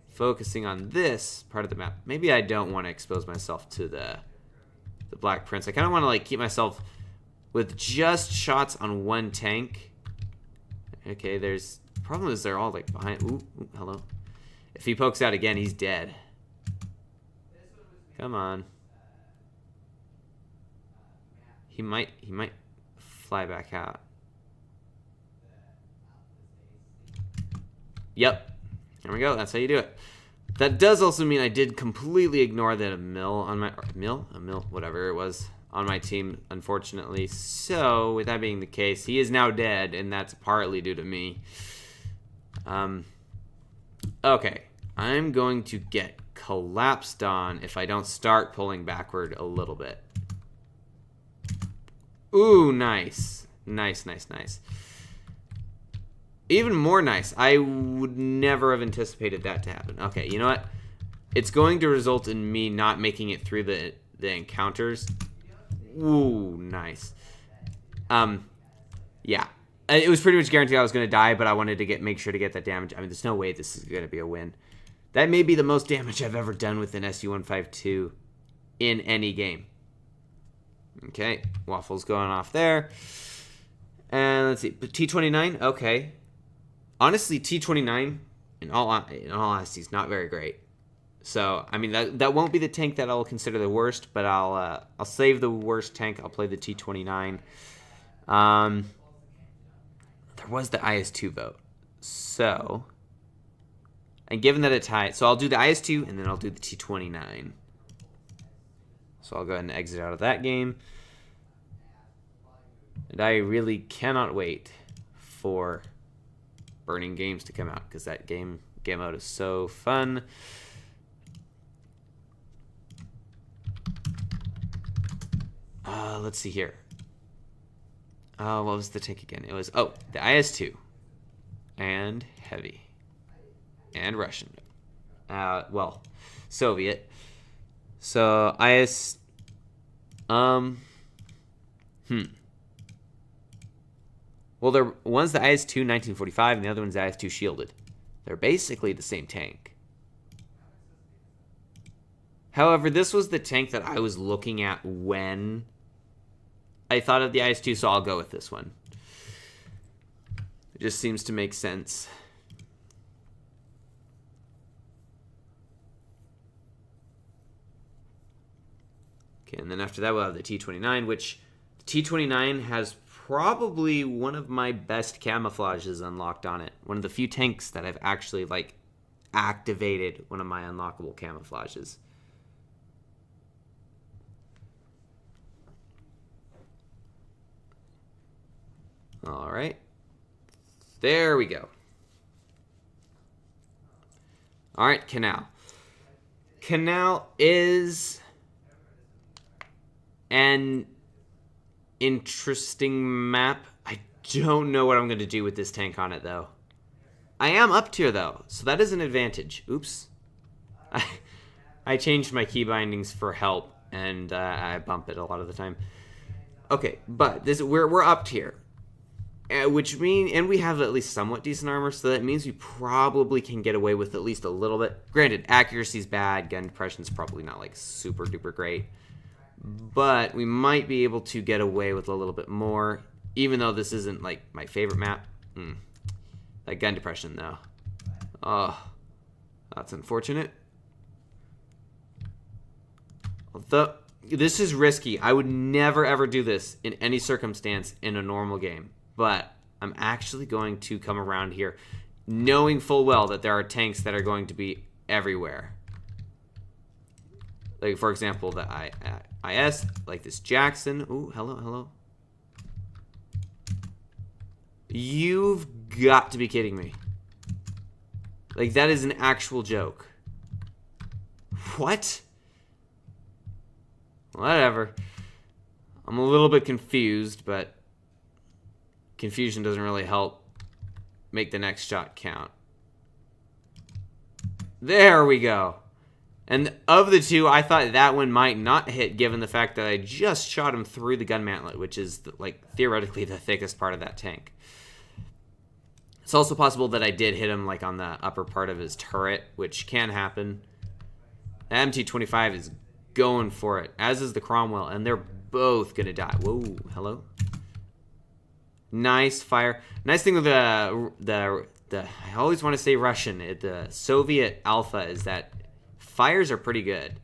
focusing on this part of the map. Maybe I don't want to expose myself to the Black Prince. I kind of want to like keep myself with just shots on one tank. Okay, the problem is they're all like behind. Ooh, hello. If he pokes out again, he's dead. Come on. He might fly back out. Yep. There we go. That's how you do it. That does also mean I did completely ignore that a mill on my whatever it was on my team, unfortunately. So with that being the case, he is now dead, and that's partly due to me. Okay, I'm going to get collapsed on if I don't start pulling backward a little bit. Ooh, nice. Nice, nice, nice. Even more nice. I would never have anticipated that to happen. Okay, you know what? It's going to result in me not making it through the encounters. Ooh, nice. Yeah. It was pretty much guaranteed I was going to die, but I wanted to make sure to get that damage. I mean, there's no way this is going to be a win. That may be the most damage I've ever done with an SU-152 in any game. Okay, Waffle's going off there. And let's see, but T-29, okay. Honestly, T-29, in all honesty, is not very great. So, I mean, that won't be the tank that I'll consider the worst, but I'll save the worst tank. I'll play the T-29. There was the IS-2 vote. So, and given that it's high, so I'll do the IS-2, and then I'll do the T-29. So I'll go ahead and exit out of that game. And I really cannot wait for Burning Games to come out, because that game mode is so fun. Let's see here. What was the tank again? It was, the IS-2. And heavy. And Russian. Well, Soviet. So, Well, one's the IS-2 1945, and the other one's the IS-2 shielded. They're basically the same tank. However, this was the tank that I was looking at when I thought of the IS-2, so I'll go with this one. It just seems to make sense. Okay, and then after that we'll have the T-29, which the T-29 has probably one of my best camouflages unlocked on it. One of the few tanks that I've actually, like, activated one of my unlockable camouflages. All right. There we go. All right, Canal. Canal is an interesting map. I don't know what I'm going to do with this tank on it, though. I am up tier, though, so that is an advantage. Oops. I changed my key bindings for help, and I bump it a lot of the time. Okay, but we're up tier. Which means, and we have at least somewhat decent armor, so that means we probably can get away with at least a little bit. Granted, accuracy's bad, gun depression's probably not like super duper great, but we might be able to get away with a little bit more, even though this isn't like my favorite map. That gun depression though. Oh, that's unfortunate. Although this is risky. I would never ever do this in any circumstance in a normal game. But I'm actually going to come around here knowing full well that there are tanks that are going to be everywhere. Like, for example, the IS, like this Jackson. Ooh, hello, hello. You've got to be kidding me. Like, that is an actual joke. What? Whatever. I'm a little bit confused, but confusion doesn't really help make the next shot count. There we go. And of the two, I thought that one might not hit, given the fact that I just shot him through the gun mantlet, which is, like, theoretically the thickest part of that tank. It's also possible that I did hit him, like, on the upper part of his turret, which can happen. The MT-25 is going for it, as is the Cromwell, and they're both gonna die. Whoa, hello? Nice fire. Nice thing with the I always want to say Russian, the Soviet Alpha, is that fires are pretty good.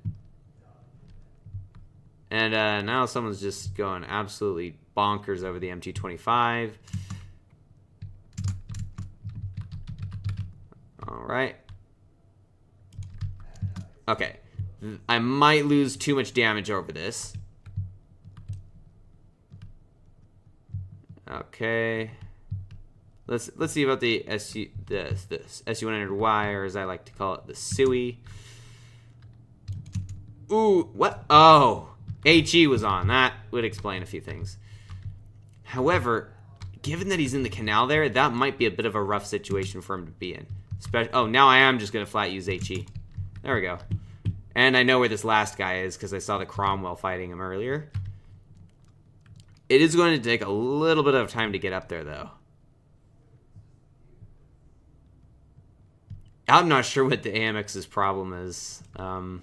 And now someone's just going absolutely bonkers over the MT-25. All right. Okay. I might lose too much damage over this. Okay. Let's see about the SU-100Y, or as I like to call it, the SUI. Ooh, what? Oh, HE was on. That would explain a few things. However, given that he's in the canal there, that might be a bit of a rough situation for him to be in. Oh, now I am just going to flat use HE. There we go. And I know where this last guy is because I saw the Cromwell fighting him earlier. It is going to take a little bit of time to get up there, though. I'm not sure what the AMX's problem is. Some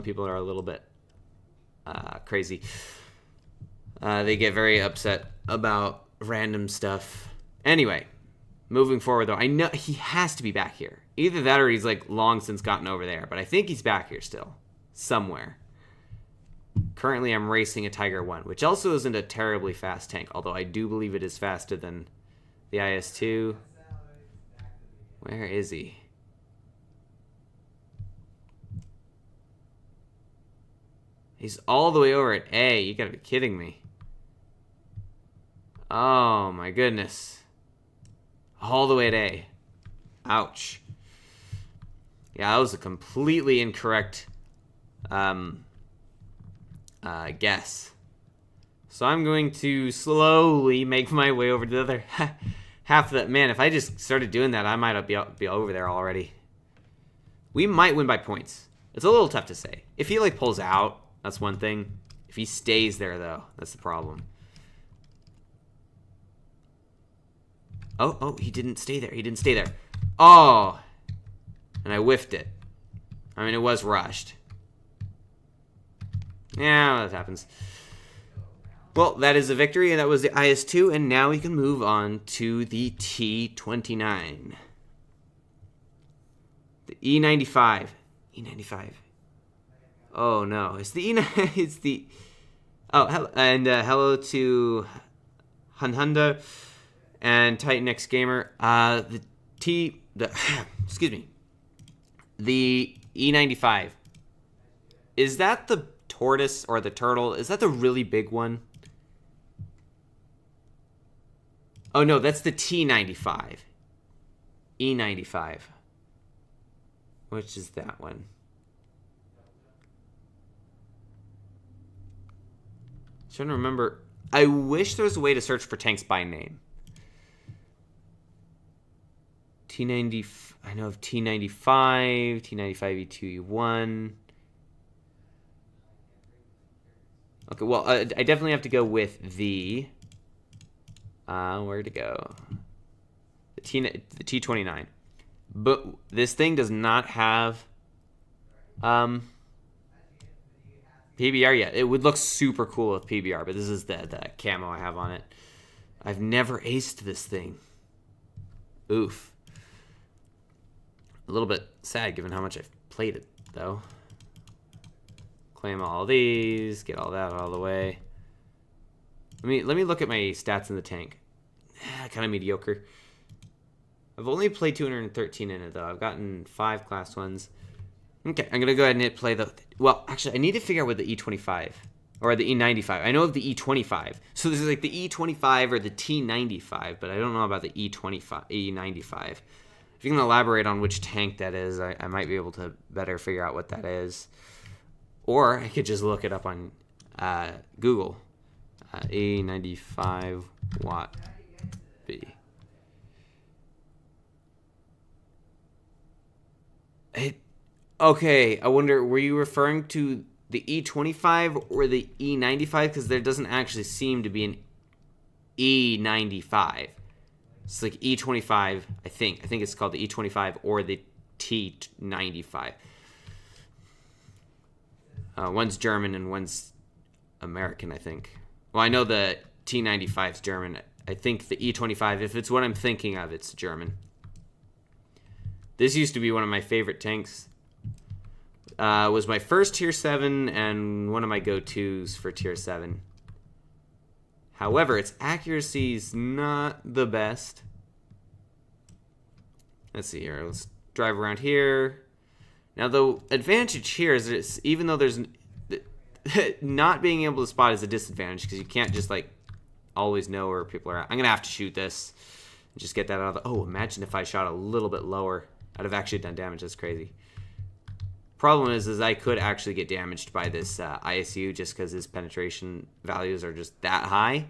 people are a little bit crazy. They get very upset about random stuff. Anyway, moving forward, though, I know he has to be back here. Either that or he's like long since gotten over there. But I think he's back here still. Somewhere. Currently, I'm racing a Tiger 1, which also isn't a terribly fast tank. Although I do believe it is faster than the IS-2. Where is he? He's all the way over at A. You gotta be kidding me. Oh my goodness. All the way at A. Ouch. Yeah, that was a completely incorrect guess. So I'm going to slowly make my way over to the other half of that. Man, if I just started doing that, I might be over there already. We might win by points. It's a little tough to say. If he like pulls out, that's one thing. If he stays there, though, that's the problem. Oh, he didn't stay there. He didn't stay there. Oh, and I whiffed it. I mean, it was rushed. Yeah, that happens. Well, that is a victory, and that was the IS-2, and now we can move on to the T-29. The E-95. E-95. Oh, no. It's the E-95. It's the... Oh, hello, and hello to Hunhunda and Titan X Gamer. Excuse me. The E-95. Is that the tortoise or the turtle? Is that the really big one? Oh, no, that's the T-95. E-95. Which is that one? I'm trying to remember. I wish there was a way to search for tanks by name. T90. I know of T95, T95 E2E1. Okay, well, I definitely have to go with the. Where to go? The T29. But this thing does not have PBR yet. It would look super cool with PBR, but this is the camo I have on it. I've never aced this thing. Oof. A little bit sad given how much I've played it, though. Claim all these, get all that out of the way. Let me look at my stats in the tank. Kind of mediocre. I've only played 213 in it, though. I've gotten 5 class 1s. Okay, I'm going to go ahead and play the... Well, actually, I need to figure out what the E25... Or the E95. I know of the E25. So this is like the E25 or the T95, but I don't know about the E25, E95. If you can elaborate on which tank that is, I might be able to better figure out what that is. Or I could just look it up on Google. E95 WoT B. Okay, I wonder, were you referring to the E25 or the E95? Because there doesn't actually seem to be an E95. It's like E25, I think. I think it's called the E25 or the T95. One's German and one's American, I think. Well, I know the T95 is German. I think the E25, if it's what I'm thinking of, it's German. This used to be one of my favorite tanks. Was my first tier 7 and one of my go-tos for tier 7. However, its accuracy is not the best. Let's see here. Let's drive around here. Now, the advantage here is that even though there's not being able to spot is a disadvantage because you can't just like always know where people are at. I'm gonna have to shoot this and just get that out of the... Oh, imagine if I shot a little bit lower. I'd have actually done damage. That's crazy. Problem is I could actually get damaged by this ISU just because his penetration values are just that high.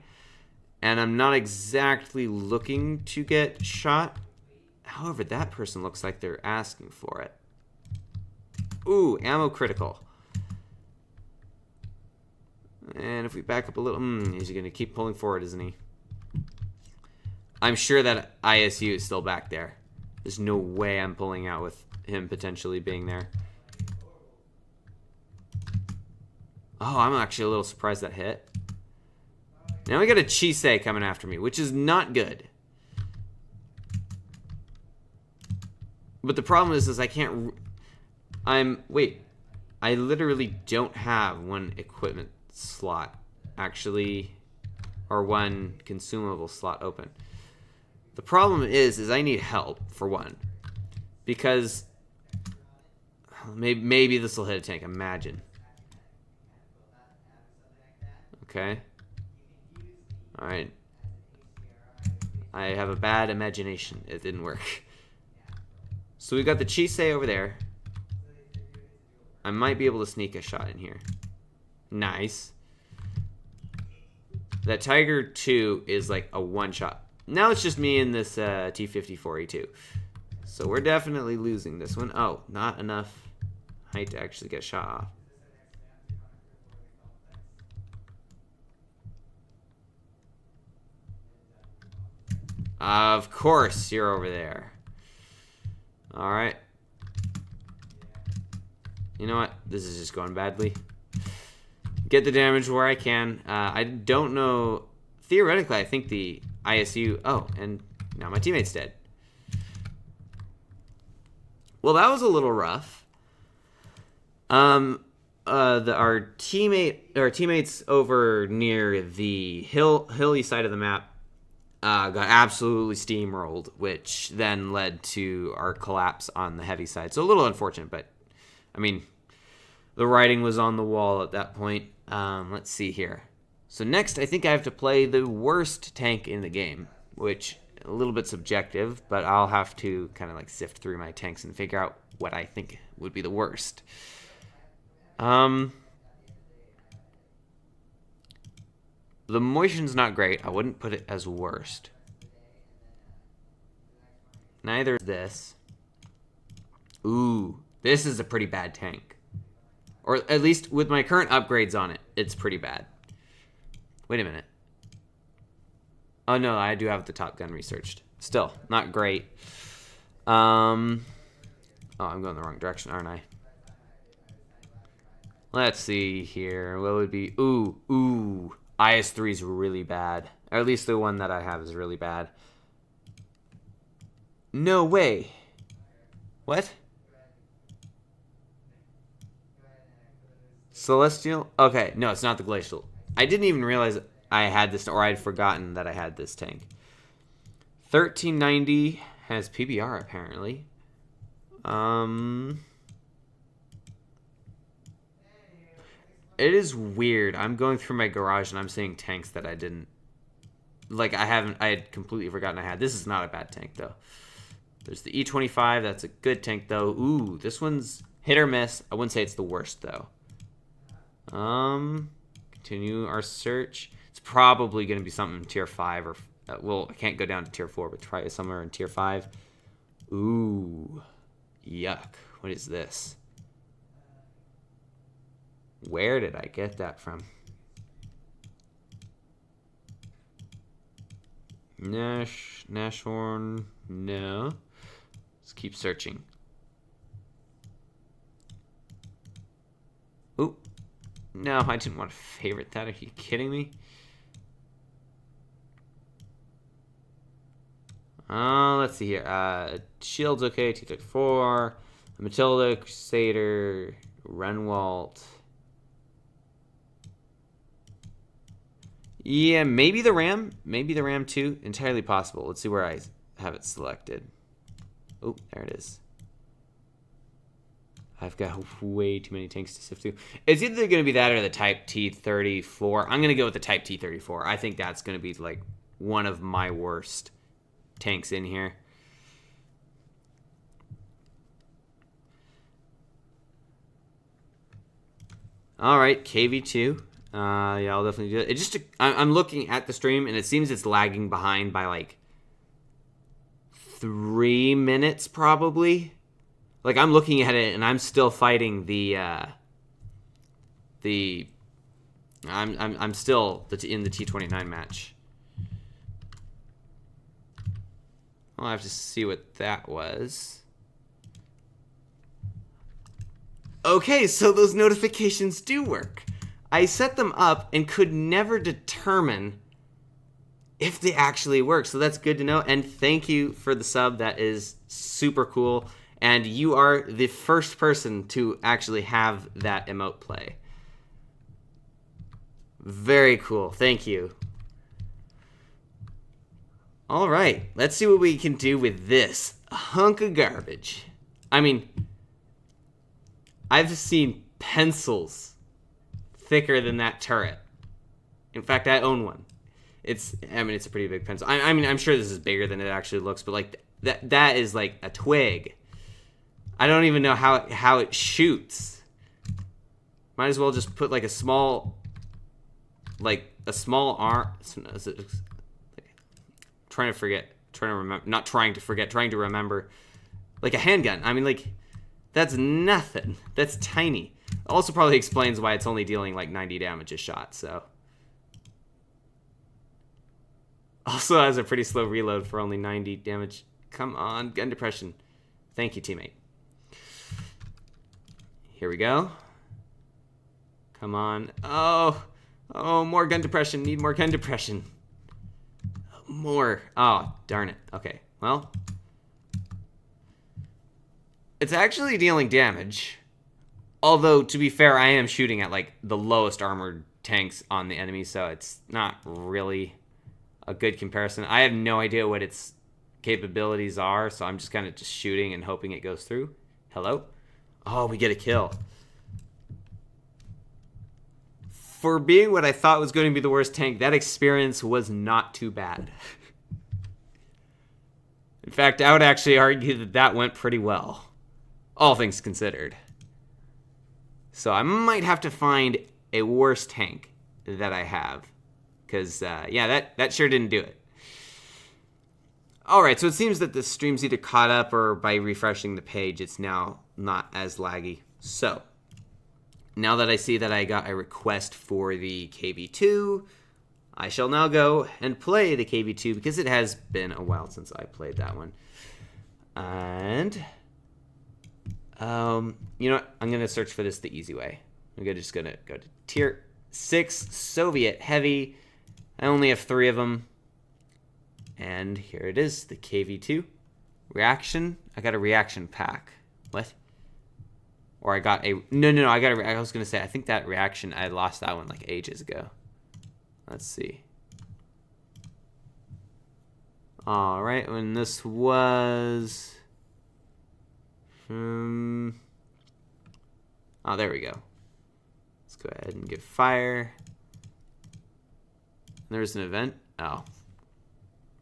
And I'm not exactly looking to get shot. However, that person looks like they're asking for it. Ooh, ammo critical. And if we back up a little... he's going to keep pulling forward, isn't he? I'm sure that ISU is still back there. There's no way I'm pulling out with him potentially being there. Oh, I'm actually a little surprised that hit. Now we got a Chisei coming after me, which is not good. But the problem is I can't... Wait. I literally don't have one equipment slot, actually, or one consumable slot open. The problem is I need help, for one. Because... Maybe this will hit a tank, imagine. Okay. Alright. I have a bad imagination. It didn't work. So we got the Chisei over there. I might be able to sneak a shot in here. Nice. That Tiger 2 is like a one-shot. Now it's just me and this T-54E2. So we're definitely losing this one. Oh, not enough height to actually get shot off. Of course, you're over there. Alright. You know what? This is just going badly. Get the damage where I can. I don't know. Theoretically, I think the ISU... Oh, and now my teammate's dead. Well, that was a little rough. Our teammates over near the hilly side of the map got absolutely steamrolled, which then led to our collapse on the heavy side. So a little unfortunate, but I mean, the writing was on the wall at that point. Let's see here. So next, I think I have to play the worst tank in the game, which a little bit subjective, but I'll have to kind of like sift through my tanks and figure out what I think would be the worst. The motion's not great. I wouldn't put it as worst. Neither is this. Ooh, this is a pretty bad tank. Or at least with my current upgrades on it, it's pretty bad. Wait a minute. Oh no, I do have the Top Gun researched. Still, not great. Oh, I'm going the wrong direction, aren't I? Let's see here. What would be... Ooh. IS-3 is really bad. Or at least the one that I have is really bad. No way. What? Celestial? Okay, no, it's not the Glacial. I didn't even realize I had this, or I'd forgotten that I had this tank. 1390 has PBR, apparently. It is weird. I'm going through my garage and I'm seeing tanks that I didn't... Like, I had completely forgotten I had. This is not a bad tank, though. There's the E25. That's a good tank, though. Ooh, this one's hit or miss. I wouldn't say it's the worst, though. Continue our search. It's probably going to be something in tier 5 or... well, I can't go down to tier 4, but try it somewhere in tier 5. Ooh. Yuck. What is this? Where did I get that from? Nashorn. No. Let's keep searching. Ooh. No, I didn't want to favorite that. Are you kidding me? Let's see here. Shield's okay. T-34. Matilda, Crusader, Renwalt. Yeah, maybe the Ram. Maybe the Ram 2. Entirely possible. Let's see where I have it selected. Oh, there it is. I've got way too many tanks to sift through. It's either going to be that or the Type T-34. I'm going to go with the Type T-34. I think that's going to be like one of my worst tanks in here. All right, KV2. Yeah, I'll definitely do it. It just I'm looking at the stream and it seems it's lagging behind by like 3 minutes probably. Like I'm looking at it and I'm still fighting I'm still in the T-29 match. I'll have to see what that was. Okay, so those notifications do work. I set them up and could never determine if they actually work. So that's good to know. And thank you for the sub. That is super cool. And you are the first person to actually have that emote play. Very cool. Thank you. All right. Let's see what we can do with this hunk of garbage. I mean, I've seen pencils thicker than that turret. In fact, I own one. It's a pretty big pencil. I mean, I'm sure this is bigger than it actually looks, but like that is like a twig. I don't even know how it shoots. Might as well just put like a small arm. Trying to remember, like a handgun. I mean, like that's nothing. That's tiny. Also probably explains why it's only dealing like 90 damage a shot, so. Also has a pretty slow reload for only 90 damage. Come on, gun depression. Thank you, teammate. Here we go. Come on. Oh, more gun depression. Need more gun depression. More. Oh, darn it. Okay, well. It's actually dealing damage. Although, to be fair, I am shooting at, like, the lowest armored tanks on the enemy, so it's not really a good comparison. I have no idea what its capabilities are, so I'm just kind of just shooting and hoping it goes through. Hello? Oh, we get a kill. For being what I thought was going to be the worst tank, that experience was not too bad. In fact, I would actually argue that that went pretty well, all things considered. So I might have to find a worse tank that I have. Because, yeah, that sure didn't do it. Alright, so it seems that the stream's either caught up or by refreshing the page, it's now not as laggy. So, now that I see that I got a request for the KV2, I shall now go and play the KV2 because it has been a while since I played that one. And you know what? I'm going to search for this the easy way. I'm just going to go to Tier 6 Soviet Heavy. I only have 3 of them. And here it is, the KV2. Reaction. I got a reaction pack. What? Or I got a... No, I was going to say, I think that reaction, I lost that one like ages ago. Let's see. Alright, when this was... Oh, there we go. Let's go ahead and give fire. There's an event. Oh,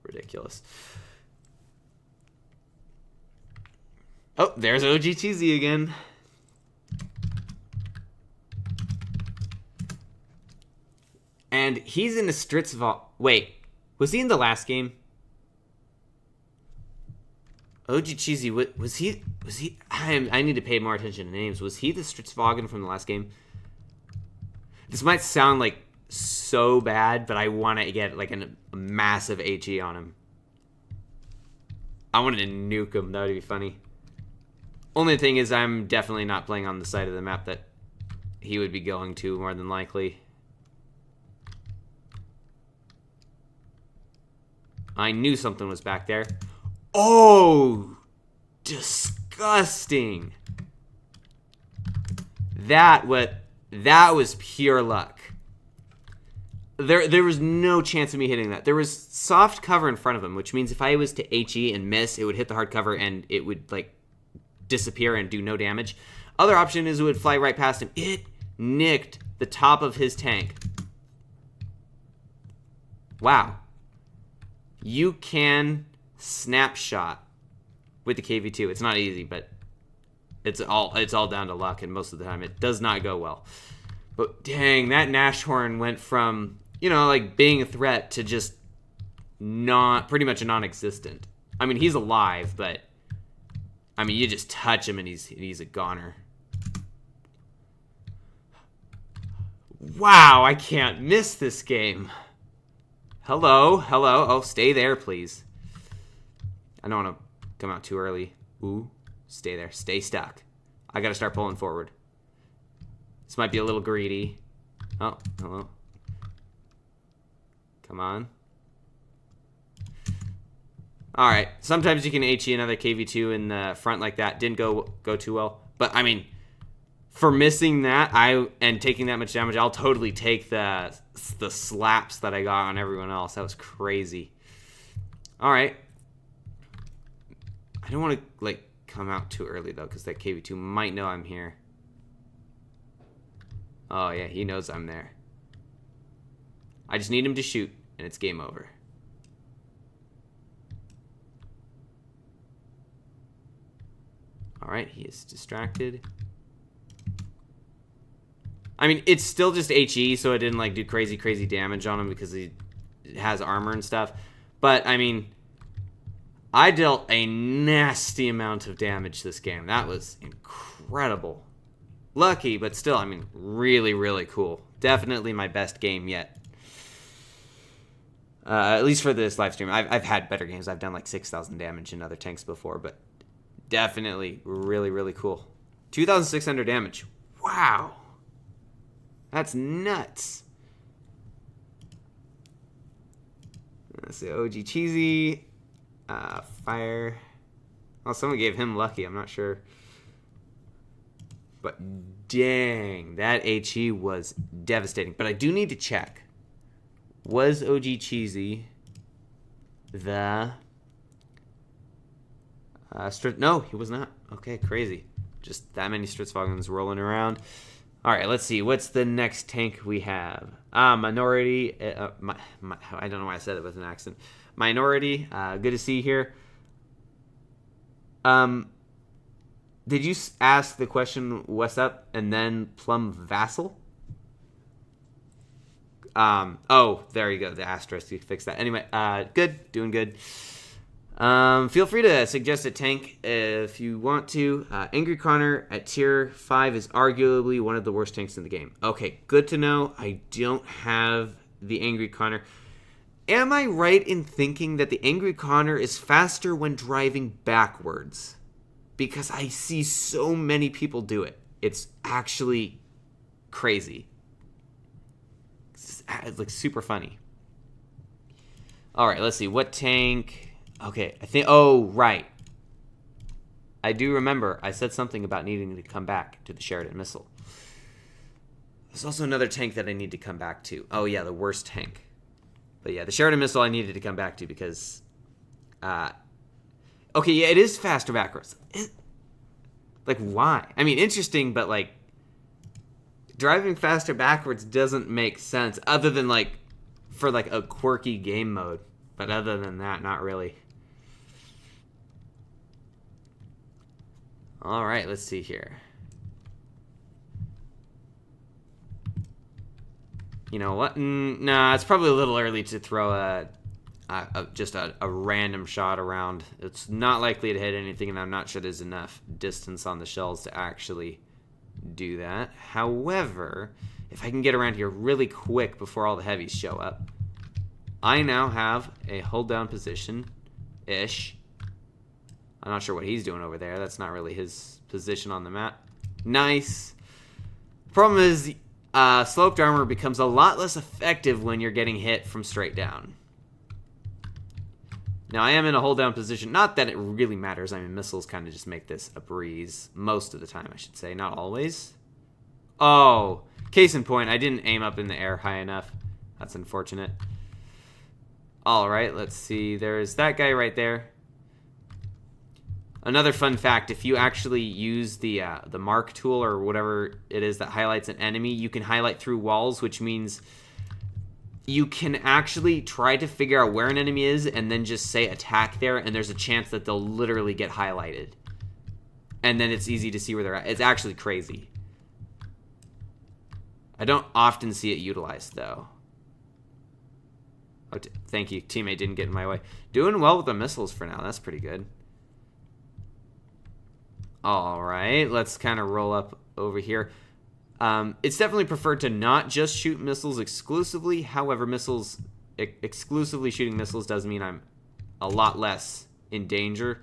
ridiculous. Oh, there's OG Cheesy again. And he's in the Stritzval. Wait, was he in the last game? OG Cheesy, was he? I need to pay more attention to names. Was he the Stritzvagen from the last game? This might sound like so bad, but I want to get like a massive HE on him. I wanted to nuke him. That would be funny. Only thing is, I'm definitely not playing on the side of the map that he would be going to, more than likely. I knew something was back there. Oh, disgusting. That was pure luck. There was no chance of me hitting that. There was soft cover in front of him, which means if I was to HE and miss, it would hit the hard cover and it would like disappear and do no damage. Other option is it would fly right past him. It nicked the top of his tank. Wow. You can snapshot with the KV-2. It's not easy, but it's all down to luck, and most of the time it does not go well. But dang, that Nashorn went from, like being a threat to just pretty much non-existent. I mean, he's alive, but I mean, you just touch him and he's a goner. Wow, I can't miss this game. Hello. Oh, stay there, please. I don't want to come out too early. Ooh, stay there. Stay stuck. I got to start pulling forward. This might be a little greedy. Oh, hello. Come on. All right. Sometimes you can HE another KV-2 in the front like that. Didn't go too well. But, I mean, for missing that and taking that much damage, I'll totally take the slaps that I got on everyone else. That was crazy. All right. I don't want to, come out too early, though, because that KV-2 might know I'm here. Oh, yeah, he knows I'm there. I just need him to shoot, and it's game over. All right, he is distracted. I mean, it's still just HE, so it didn't, do crazy damage on him because he has armor and stuff. But, I mean, I dealt a nasty amount of damage this game. That was incredible. Lucky, but still, I mean, really, really cool. Definitely my best game yet. At least for this live stream. I've had better games. I've done 6,000 damage in other tanks before, but definitely really, really cool. 2,600 damage. Wow. That's nuts. Let's see, OG Cheesy. Fire. Oh, someone gave him lucky. I'm not sure. But dang, that HE was devastating. But I do need to check. Was OG Cheesy the... No, he was not. Okay, crazy. Just that many Stritzvogons rolling around. All right, let's see. What's the next tank we have? Minority. I don't know why I said it with an accent. Minority. Good to see you here. Did you ask the question, what's up, and then PlumCastle? Oh, there you go. The asterisk. You fixed that. Anyway, good. Doing good. Feel free to suggest a tank if you want to. Angry Connor at tier 5 is arguably one of the worst tanks in the game. Okay, good to know. I don't have the Angry Connor. Am I right in thinking that the Angry Connor is faster when driving backwards? Because I see so many people do it. It's actually crazy. It's super funny. All right, let's see. What tank... Okay, I think... Oh, right. I do remember I said something about needing to come back to the Sheridan missile. There's also another tank that I need to come back to. Oh, yeah, the worst tank. But yeah, the Sheridan missile I needed to come back to because... okay, yeah, it is faster backwards. Why? I mean, interesting, but, driving faster backwards doesn't make sense other than, for, a quirky game mode. But other than that, not really. All right, let's see here. You know what? Nah, it's probably a little early to throw just a random shot around. It's not likely to hit anything, and I'm not sure there's enough distance on the shells to actually do that. However, if I can get around here really quick before all the heavies show up, I now have a hold down position-ish. I'm not sure what he's doing over there. That's not really his position on the map. Nice. Problem is, sloped armor becomes a lot less effective when you're getting hit from straight down. Now, I am in a hold down position. Not that it really matters. I mean, missiles kind of just make this a breeze. Most of the time, I should say. Not always. Oh, case in point, I didn't aim up in the air high enough. That's unfortunate. All right, let's see. There's that guy right there. Another fun fact, if you actually use the mark tool or whatever it is that highlights an enemy, you can highlight through walls, which means you can actually try to figure out where an enemy is and then just say attack there, and there's a chance that they'll literally get highlighted. And then it's easy to see where they're at. It's actually crazy. I don't often see it utilized, though. Oh, thank you. Teammate didn't get in my way. Doing well with the missiles for now. That's pretty good. All right, let's kind of roll up over here. It's definitely preferred to not just shoot missiles exclusively. However, exclusively shooting missiles does mean I'm a lot less in danger.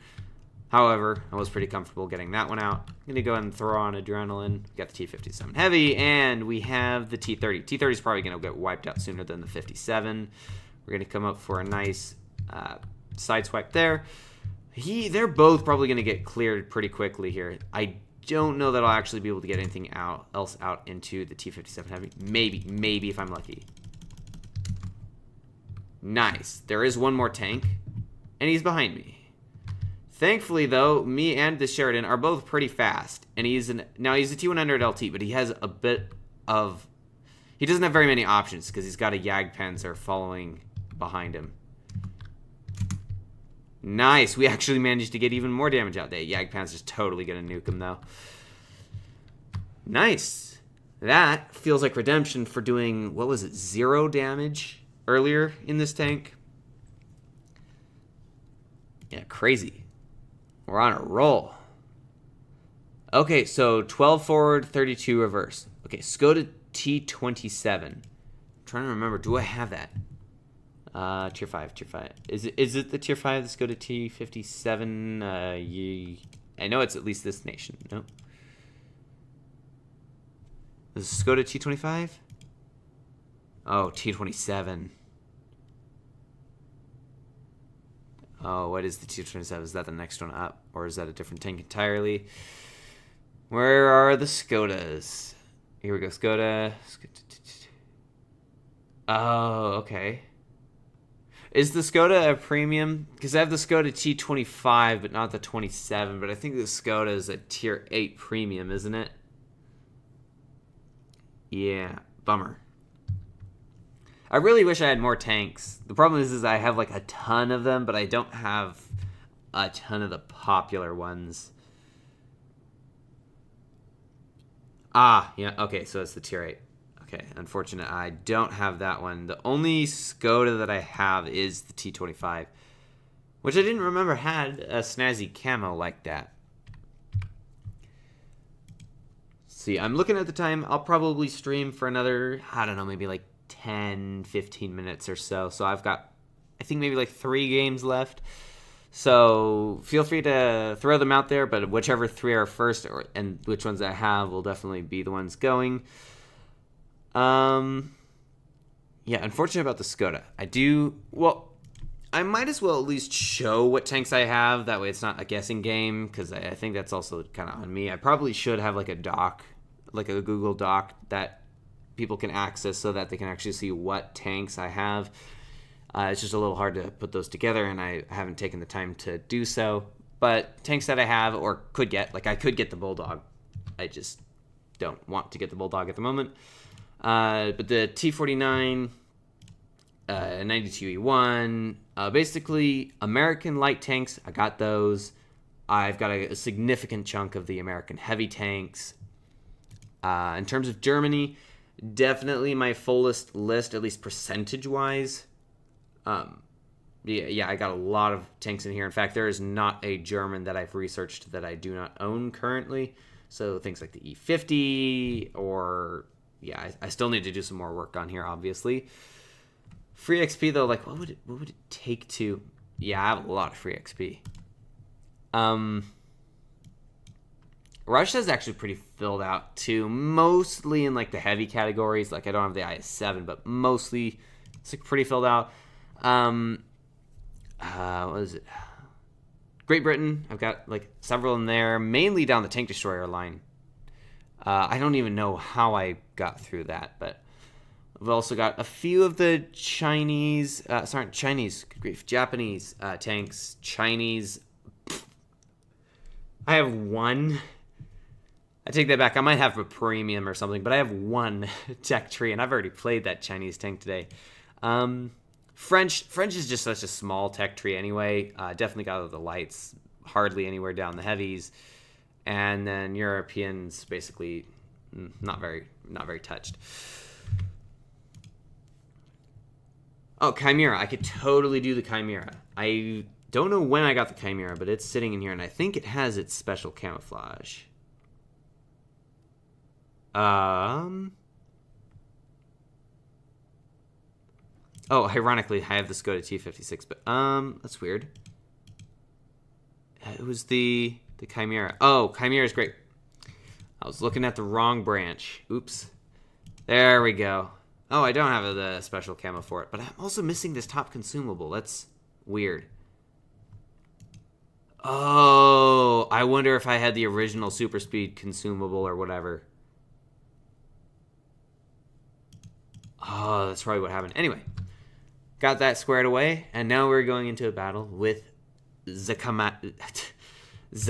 However, I was pretty comfortable getting that one out. I'm going to go ahead and throw on Adrenaline. We got the T-57 Heavy, and we have the T-30. T-30 is probably going to get wiped out sooner than the 57. We're going to come up for a nice sideswipe there. They're both probably going to get cleared pretty quickly here. I don't know that I'll actually be able to get anything else out into the T-57 Heavy. Maybe if I'm lucky. Nice. There is one more tank, and he's behind me. Thankfully, though, me and the Sheridan are both pretty fast, and he's a T-100 LT, but he has a bit of... He doesn't have very many options because he's got a Jagdpanzer following behind him. Nice. We actually managed to get even more damage out there. Jagdpanzer's totally going to nuke him, though. Nice. That feels like redemption for doing, what was it, 0 damage earlier in this tank. Yeah, crazy. We're on a roll. Okay, so 12 forward, 32 reverse. Okay, let's go to T-27. I'm trying to remember, do I have that? Tier 5. Is it the Tier 5? Let's go to T-57. I know it's at least this nation. No. Let's go to T-25. Oh, T-27. Oh, what is the T-27? Is that the next one up? Or is that a different tank entirely? Where are the Skodas? Here we go, Skoda. Oh, okay. Is the Skoda a premium? Because I have the Skoda T-25, but not the 27. But I think the Skoda is a Tier 8 premium, isn't it? Yeah, bummer. I really wish I had more tanks. The problem is I have like a ton of them, but I don't have a ton of the popular ones. Ah, yeah, okay, so it's the Tier 8. Okay, unfortunate. I don't have that one. The only Skoda that I have is the T-25, which I didn't remember had a snazzy camo like that. See, I'm looking at the time. I'll probably stream for another, I don't know, maybe like 10, 15 minutes or so. So I've got, I think maybe like 3 games left. So feel free to throw them out there, but whichever 3 are first and which ones I have will definitely be the ones going. Yeah, unfortunate about the Skoda. I might as well at least show what tanks I have. That way it's not a guessing game, because I think that's also kind of on me. I probably should have like a doc, like a Google Doc that people can access so that they can actually see what tanks I have. It's just a little hard to put those together, and I haven't taken the time to do so. But tanks that I have or could get, like I could get the Bulldog. I just don't want to get the Bulldog at the moment. But the T-49, 92E1, basically American light tanks, I got those. I've got a significant chunk of the American heavy tanks. In terms of Germany, definitely my fullest list, at least percentage-wise. Yeah, I got a lot of tanks in here. In fact, there is not a German that I've researched that I do not own currently. So things like the E50 or... Yeah, I still need to do some more work on here, obviously. Free XP, though, like, what would it take to... Yeah, I have a lot of free XP. Russia's actually pretty filled out, too. Mostly in, like, the heavy categories. Like, I don't have the IS-7, but mostly it's, like, pretty filled out. What is it? Great Britain, I've got, like, several in there. Mainly down the tank destroyer line. I don't even know how I got through that, but I've also got a few of the Japanese tanks, Chinese I have one. I take that back. I might have a premium or something, but I have one tech tree, and I've already played that Chinese tank today. French is just such a small tech tree anyway. Definitely got the lights, hardly anywhere down the heavies, and then Europeans basically not very touched. Oh, Chimera. I could totally do the Chimera. I don't know when I got the Chimera, but it's sitting in here, and I think it has its special camouflage. Oh, ironically, I have this go to T56, but that's weird. It was the Chimera. Oh, Chimera is great. I was looking at the wrong branch. Oops. There we go. Oh, I don't have the special camo for it, but I'm also missing this top consumable. That's weird. Oh, I wonder if I had the original super speed consumable or whatever. Oh, that's probably what happened. Anyway, got that squared away, and now we're going into a battle with the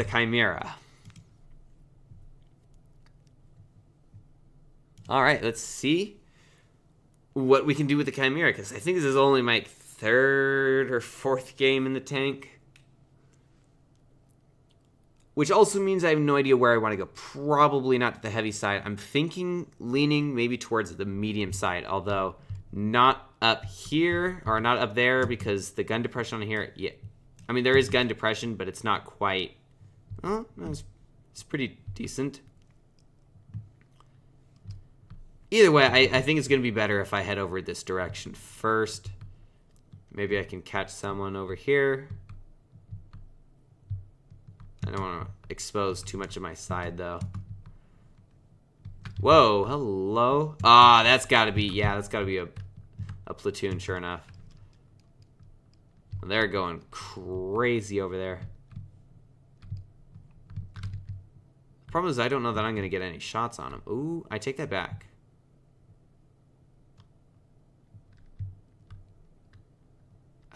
Chimera. All right, let's see what we can do with the Chimera, because I think this is only my third or fourth game in the tank. Which also means I have no idea where I want to go. Probably not the heavy side. I'm thinking leaning maybe towards the medium side, although not up here or not up there because the gun depression on here, yeah. I mean, there is gun depression, but it's not quite, oh, no, it's pretty decent. Either way, I think it's going to be better if I head over this direction first. Maybe I can catch someone over here. I don't want to expose too much of my side, though. Whoa, hello. Ah, that's got to be, yeah, that's got to be a platoon, sure enough. They're going crazy over there. The problem is I don't know that I'm going to get any shots on them. Ooh, I take that back.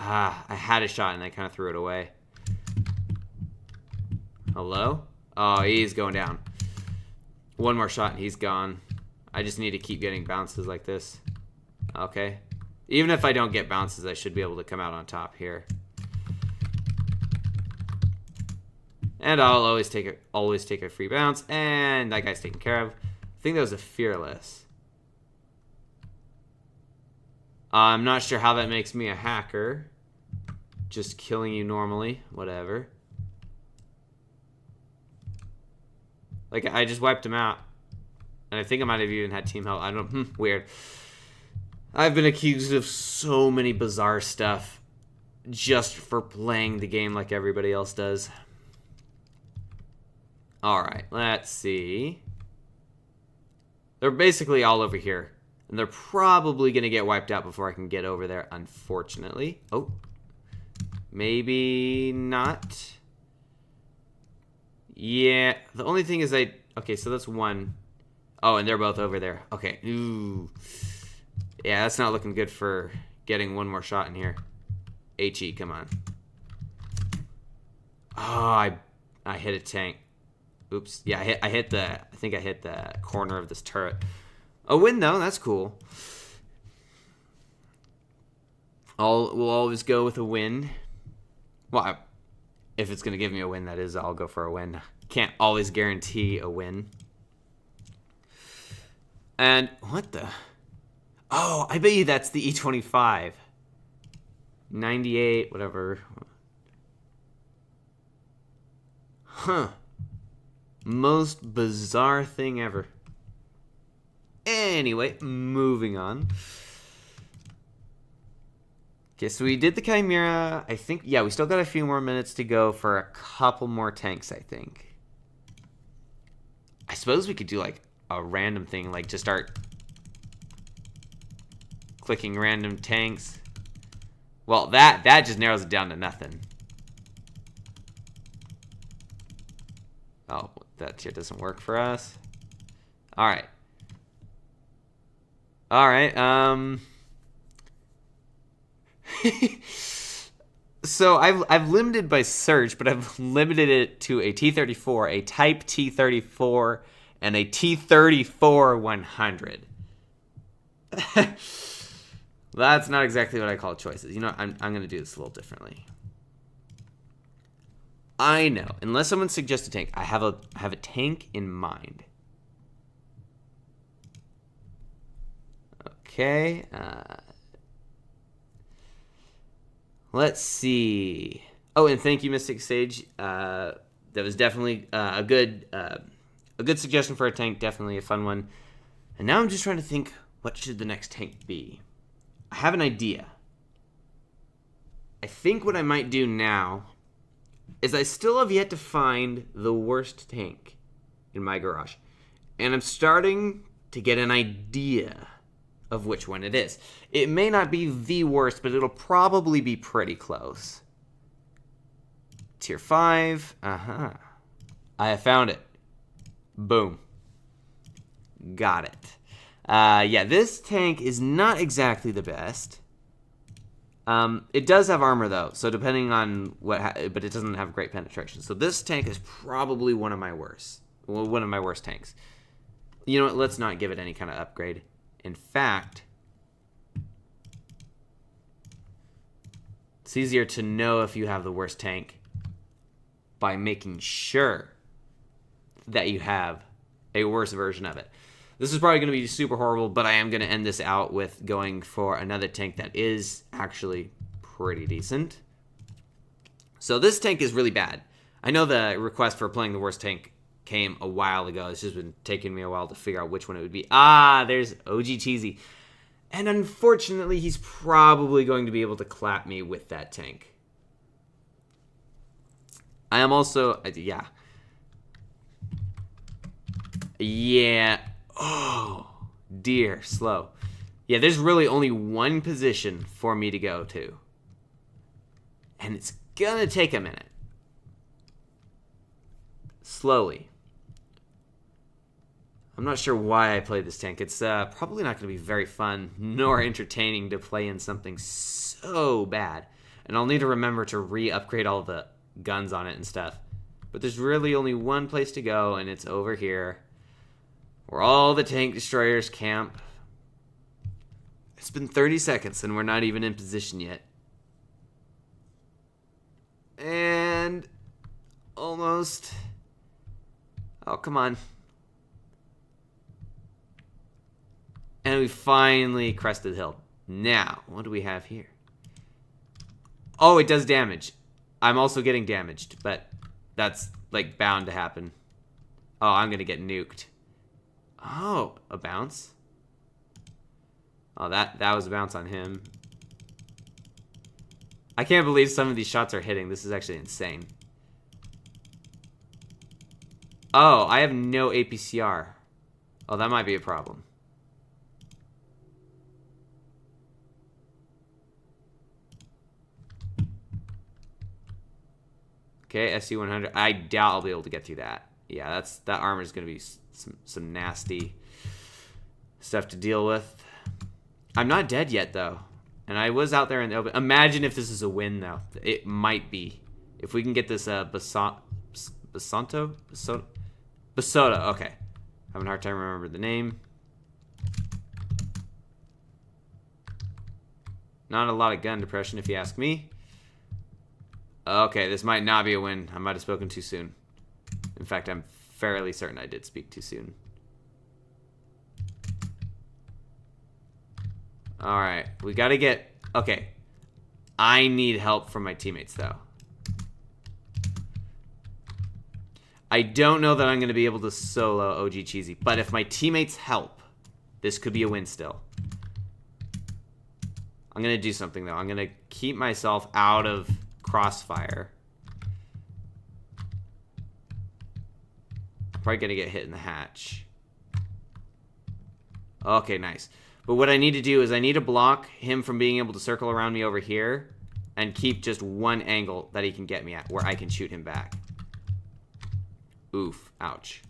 Ah, I had a shot and I kind of threw it away. Hello? Oh, he's going down. One more shot and he's gone. I just need to keep getting bounces like this. Okay. Even if I don't get bounces, I should be able to come out on top here. And I'll always take a free bounce. And that guy's taken care of. I think that was a fearless. I'm not sure how that makes me a hacker. Just killing you normally. Whatever. Like, I just wiped him out. And I think I might have even had team help. I don't know. Weird. I've been accused of so many bizarre stuff just for playing the game like everybody else does. Alright, let's see. They're basically all over here. And they're probably going to get wiped out before I can get over there, unfortunately. Oh. Maybe not. Yeah, the only thing is okay, so that's one. Oh, and they're both over there. Okay, ooh. Yeah, that's not looking good for getting one more shot in here. HE, come on. Oh, I hit a tank. Oops. Yeah, I think I hit the corner of this turret. A win though, that's cool. We'll always go with a win. Well, if it's going to give me a win, that is, I'll go for a win. Can't always guarantee a win. And what the? Oh, I bet you that's the E25. 98, whatever. Huh. Most bizarre thing ever. Anyway, moving on. Okay, so we did the Chimera. I think, yeah, we still got a few more minutes to go for a couple more tanks, I think. I suppose we could do, like, a random thing, like, just start clicking random tanks. Well, that just narrows it down to nothing. Oh, that here doesn't work for us. Alright. Alright, So I've limited by search, but I've limited it to a T-34, a Type T-34, and a T-34-100. That's not exactly what I call choices. You know, I'm going to do this a little differently. I know, unless someone suggests a tank, I have a tank in mind. Okay. Let's see. Oh, and thank you, Mystic Sage. That was definitely a good suggestion for a tank. Definitely a fun one. And now I'm just trying to think, what should the next tank be? I have an idea. I think what I might do now is I still have yet to find the worst tank in my garage. And I'm starting to get an idea of which one it is. It may not be the worst, but it'll probably be pretty close. Tier 5. I have found it. Boom. Got it. Yeah, this tank is not exactly the best. It does have armor, though, so depending on but it doesn't have great penetration. So this tank is probably one of my worst. Well, one of my worst tanks. You know what? Let's not give it any kind of upgrade. In fact, it's easier to know if you have the worst tank by making sure that you have a worse version of it. This is probably going to be super horrible, but I am going to end this out with going for another tank that is actually pretty decent. So this tank is really bad. I know the request for playing the worst tank came a while ago. It's just been taking me a while to figure out which one it would be. There's OG Cheesy. And unfortunately, he's probably going to be able to clap me with that tank. I am also... Yeah. Yeah. Oh, dear. Slow. Yeah, there's really only one position for me to go to. And it's gonna take a minute. Slowly. I'm not sure why I played this tank. It's probably not going to be very fun nor entertaining to play in something so bad. And I'll need to remember to re-upgrade all the guns on it and stuff. But there's really only one place to go, and it's over here, where all the tank destroyers camp. It's been 30 seconds, and we're not even in position yet. And... almost... Oh, come on. And we finally crested the hill. Now, what do we have here? Oh, it does damage. I'm also getting damaged, but that's, like, bound to happen. Oh, I'm going to get nuked. Oh, a bounce? Oh, that was a bounce on him. I can't believe some of these shots are hitting. This is actually insane. Oh, I have no APCR. Oh, that might be a problem. Okay, SU-100. I doubt I'll be able to get through that. Yeah, that armor is going to be some nasty stuff to deal with. I'm not dead yet, though. And I was out there in the open. Imagine if this is a win, though. It might be. If we can get this Basanto? Basota, okay. Having a hard time remembering the name. Not a lot of gun depression, if you ask me. Okay, this might not be a win. I might have spoken too soon. In fact, I'm fairly certain I did speak too soon. Alright, we gotta get... Okay. I need help from my teammates, though. I don't know that I'm going to be able to solo OG Cheesy, but if my teammates help, this could be a win still. I'm going to do something, though. I'm going to keep myself out of crossfire. I'm probably going to get hit in the hatch. Okay, nice. But what I need to do is I need to block him from being able to circle around me over here and keep just one angle that he can get me at where I can shoot him back. Oof. Ouch.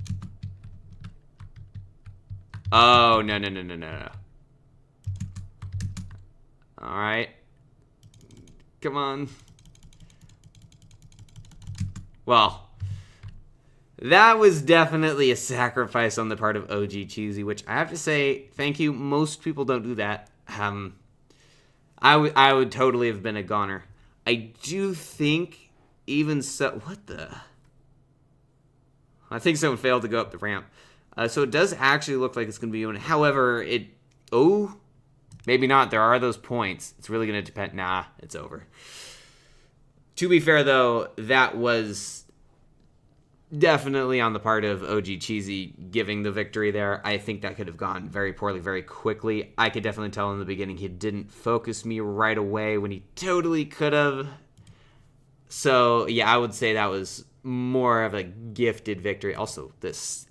Oh, no. Alright. Come on. Well, that was definitely a sacrifice on the part of OG Cheesy, which I have to say, thank you. Most people don't do that. I would totally have been a goner. I do think, even so... What the... I think someone failed to go up the ramp. So it does actually look like it's going to be... However, it... Oh, maybe not. There are those points. It's really going to depend... Nah, it's over. To be fair, though, that was definitely on the part of OG Cheesy giving the victory there. I think that could have gone very poorly very quickly. I could definitely tell in the beginning he didn't focus me right away when he totally could have. So, yeah, I would say that was more of a gifted victory. Also, this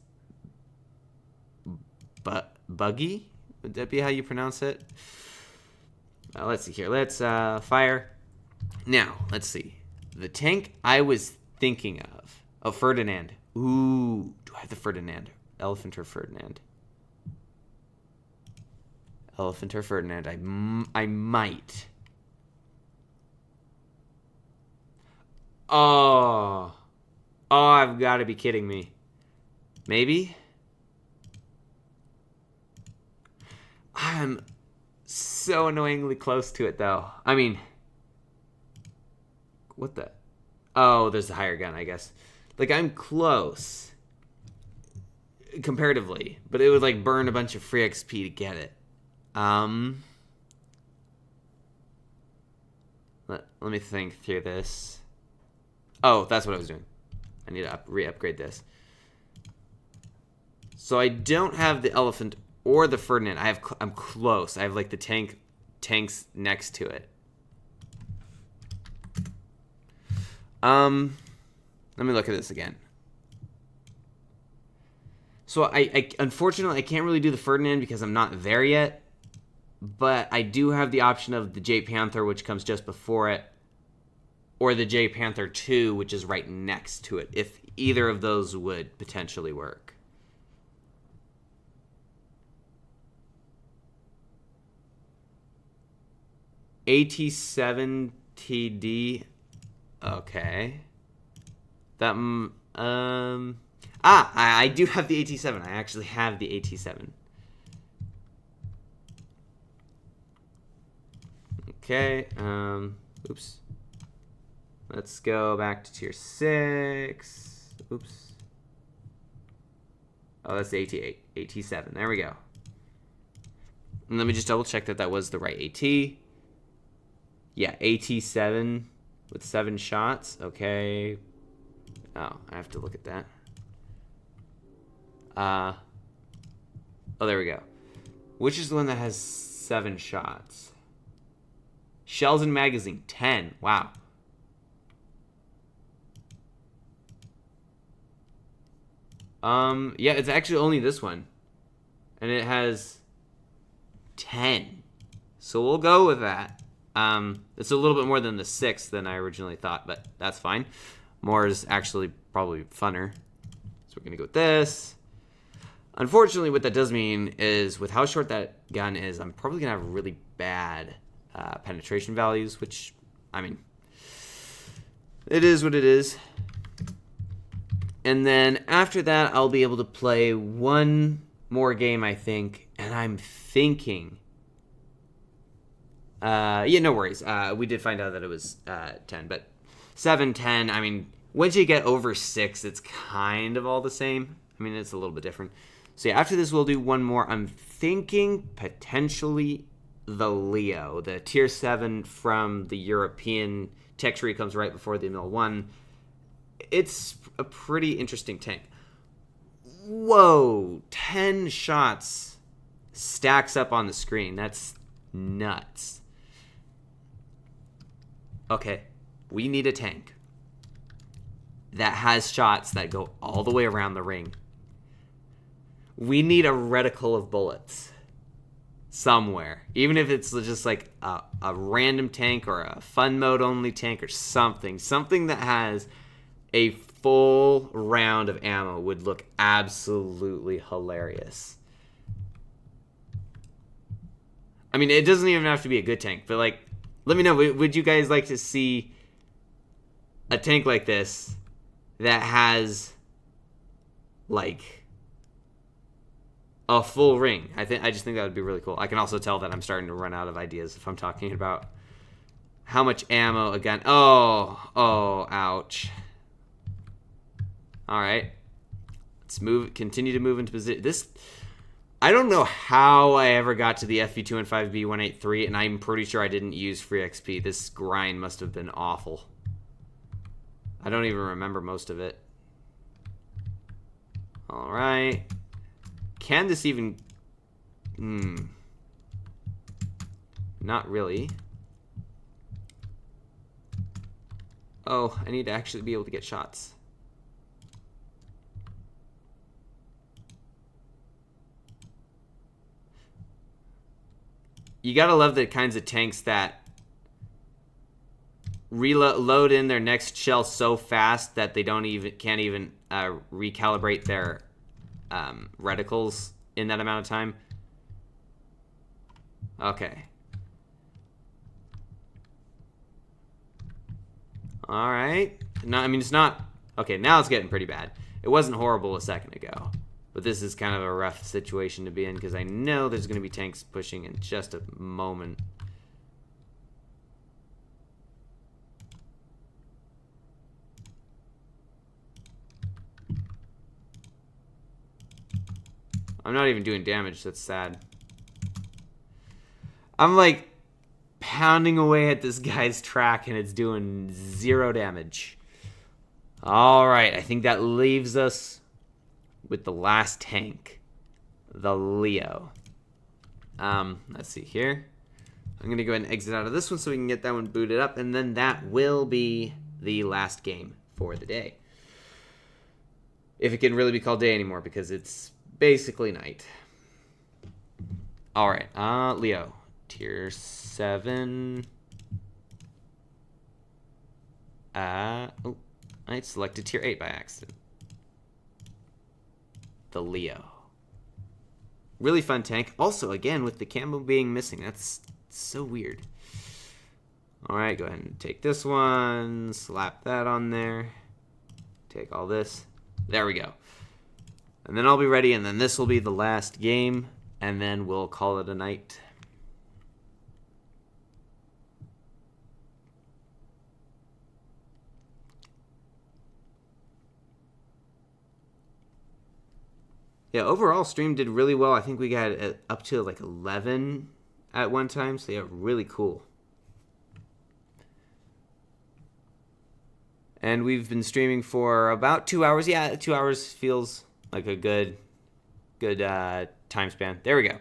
buggy? Would that be how you pronounce it? Let's see here. Let's fire. Now, let's see. The tank I was thinking of. Oh, Ferdinand. Ooh, do I have the Ferdinand? Elephant or Ferdinand? Elephant or Ferdinand? I might. Oh, I've got to be kidding me. Maybe? I'm so annoyingly close to it, though. I mean, what the? Oh, there's a higher gun, I guess. Like, I'm close. Comparatively. But it would, like, burn a bunch of free XP to get it. Let me think through this. Oh, that's what I was doing. I need to re-upgrade this. So I don't have the elephant or the Ferdinand. I'm close. I have like the tanks next to it. Let me look at this again. So I unfortunately I can't really do the Ferdinand because I'm not there yet. But I do have the option of the J Panther, which comes just before it. Or the J Panther 2, which is right next to it, if either of those would potentially work. AT7TD. Okay. That, I do have the AT7. I actually have the AT7. Okay, oops. Let's go back to tier 6. Oops. Oh, that's the AT8. AT7. There we go. And let me just double check that that was the right AT. Yeah, AT7 with 7 shots. Okay. Oh, I have to look at that. Oh, there we go. Which is the one that has 7 shots? Shells and magazine, 10. Wow. Yeah, it's actually only this one. And it has 10. So we'll go with that. It's a little bit more than the 6 than I originally thought, but that's fine. More is actually probably funner. So we're going to go with this. Unfortunately, what that does mean is with how short that gun is, I'm probably going to have really bad penetration values, which, I mean, it is what it is. And then after that, I'll be able to play one more game, I think. And I'm thinking... yeah, no worries. We did find out that it was 10, but 7, 10, I mean, once you get over 6, it's kind of all the same. I mean, it's a little bit different. So yeah, after this, we'll do one more. I'm thinking potentially the Leo, the tier 7 from the European tech tree comes right before the ML1. It's a pretty interesting tank. Whoa, 10 shots stacks up on the screen. That's nuts. Okay, we need a tank that has shots that go all the way around the ring. We need a reticle of bullets somewhere. Even if it's just like a random tank or a fun mode only tank or something. Something that has a full round of ammo would look absolutely hilarious. I mean, it doesn't even have to be a good tank, but like, let me know, would you guys like to see a tank like this that has like a full ring. I just think that would be really cool. I can also tell that I'm starting to run out of ideas if I'm talking about how much ammo a gun. Oh, ouch. All right, let's move. Continue to move into position. I don't know how I ever got to the FV2 and 5B183, and I'm pretty sure I didn't use free XP. This grind must have been awful. I don't even remember most of it. All right. Can this even... Not really. Oh, I need to actually be able to get shots. You gotta love the kinds of tanks that reload in their next shell so fast that they can't even recalibrate their reticles in that amount of time. Okay. All right. No, I mean, it's not... Okay, now it's getting pretty bad. It wasn't horrible a second ago. But this is kind of a rough situation to be in because I know there's going to be tanks pushing in just a moment. I'm not even doing damage. That's sad. I'm like pounding away at this guy's track and it's doing 0 damage. All right. I think that leaves us with the last tank, the Leo. Let's see here. I'm going to go ahead and exit out of this one so we can get that one booted up, and then that will be the last game for the day. If it can really be called day anymore, because it's basically night. All right, Leo, tier 7. I selected tier 8 by accident. The Leo. Really fun tank. Also, again, with the camo being missing. That's so weird. Alright, go ahead and take this one. Slap that on there. Take all this. There we go. And then I'll be ready, and then this will be the last game. And then we'll call it a night. Yeah, overall, stream did really well. I think we got up to like 11 at one time, so yeah, really cool. And we've been streaming for about 2 hours. Yeah, 2 hours feels like a good time span. There we go.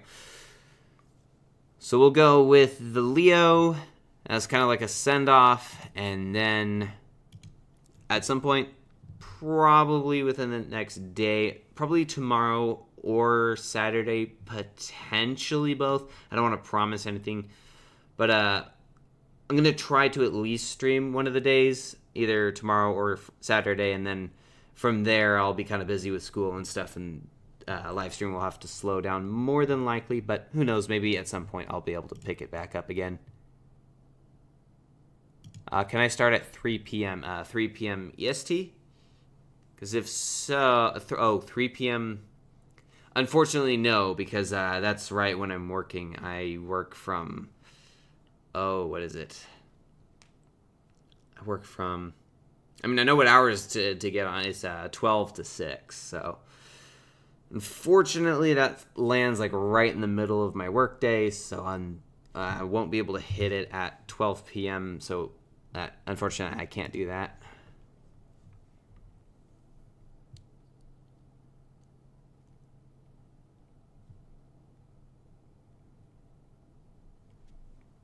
So we'll go with the Leo as kind of like a send-off, and then at some point, probably within the next day, probably tomorrow or Saturday, potentially both. I don't want to promise anything, but I'm going to try to at least stream one of the days, either tomorrow or Saturday, and then from there I'll be kind of busy with school and stuff, and live stream will have to slow down more than likely, but who knows, maybe at some point I'll be able to pick it back up again. Can I start at 3 p.m. 3 p.m. EST? Because if so, 3 p.m. Unfortunately, no, because that's right when I'm working. I work from, what is it? I work from, I mean, I know what hours to get on. It's 12 to 6, so unfortunately that lands like right in the middle of my work day, so I won't be able to hit it at 12 p.m., so unfortunately I can't do that.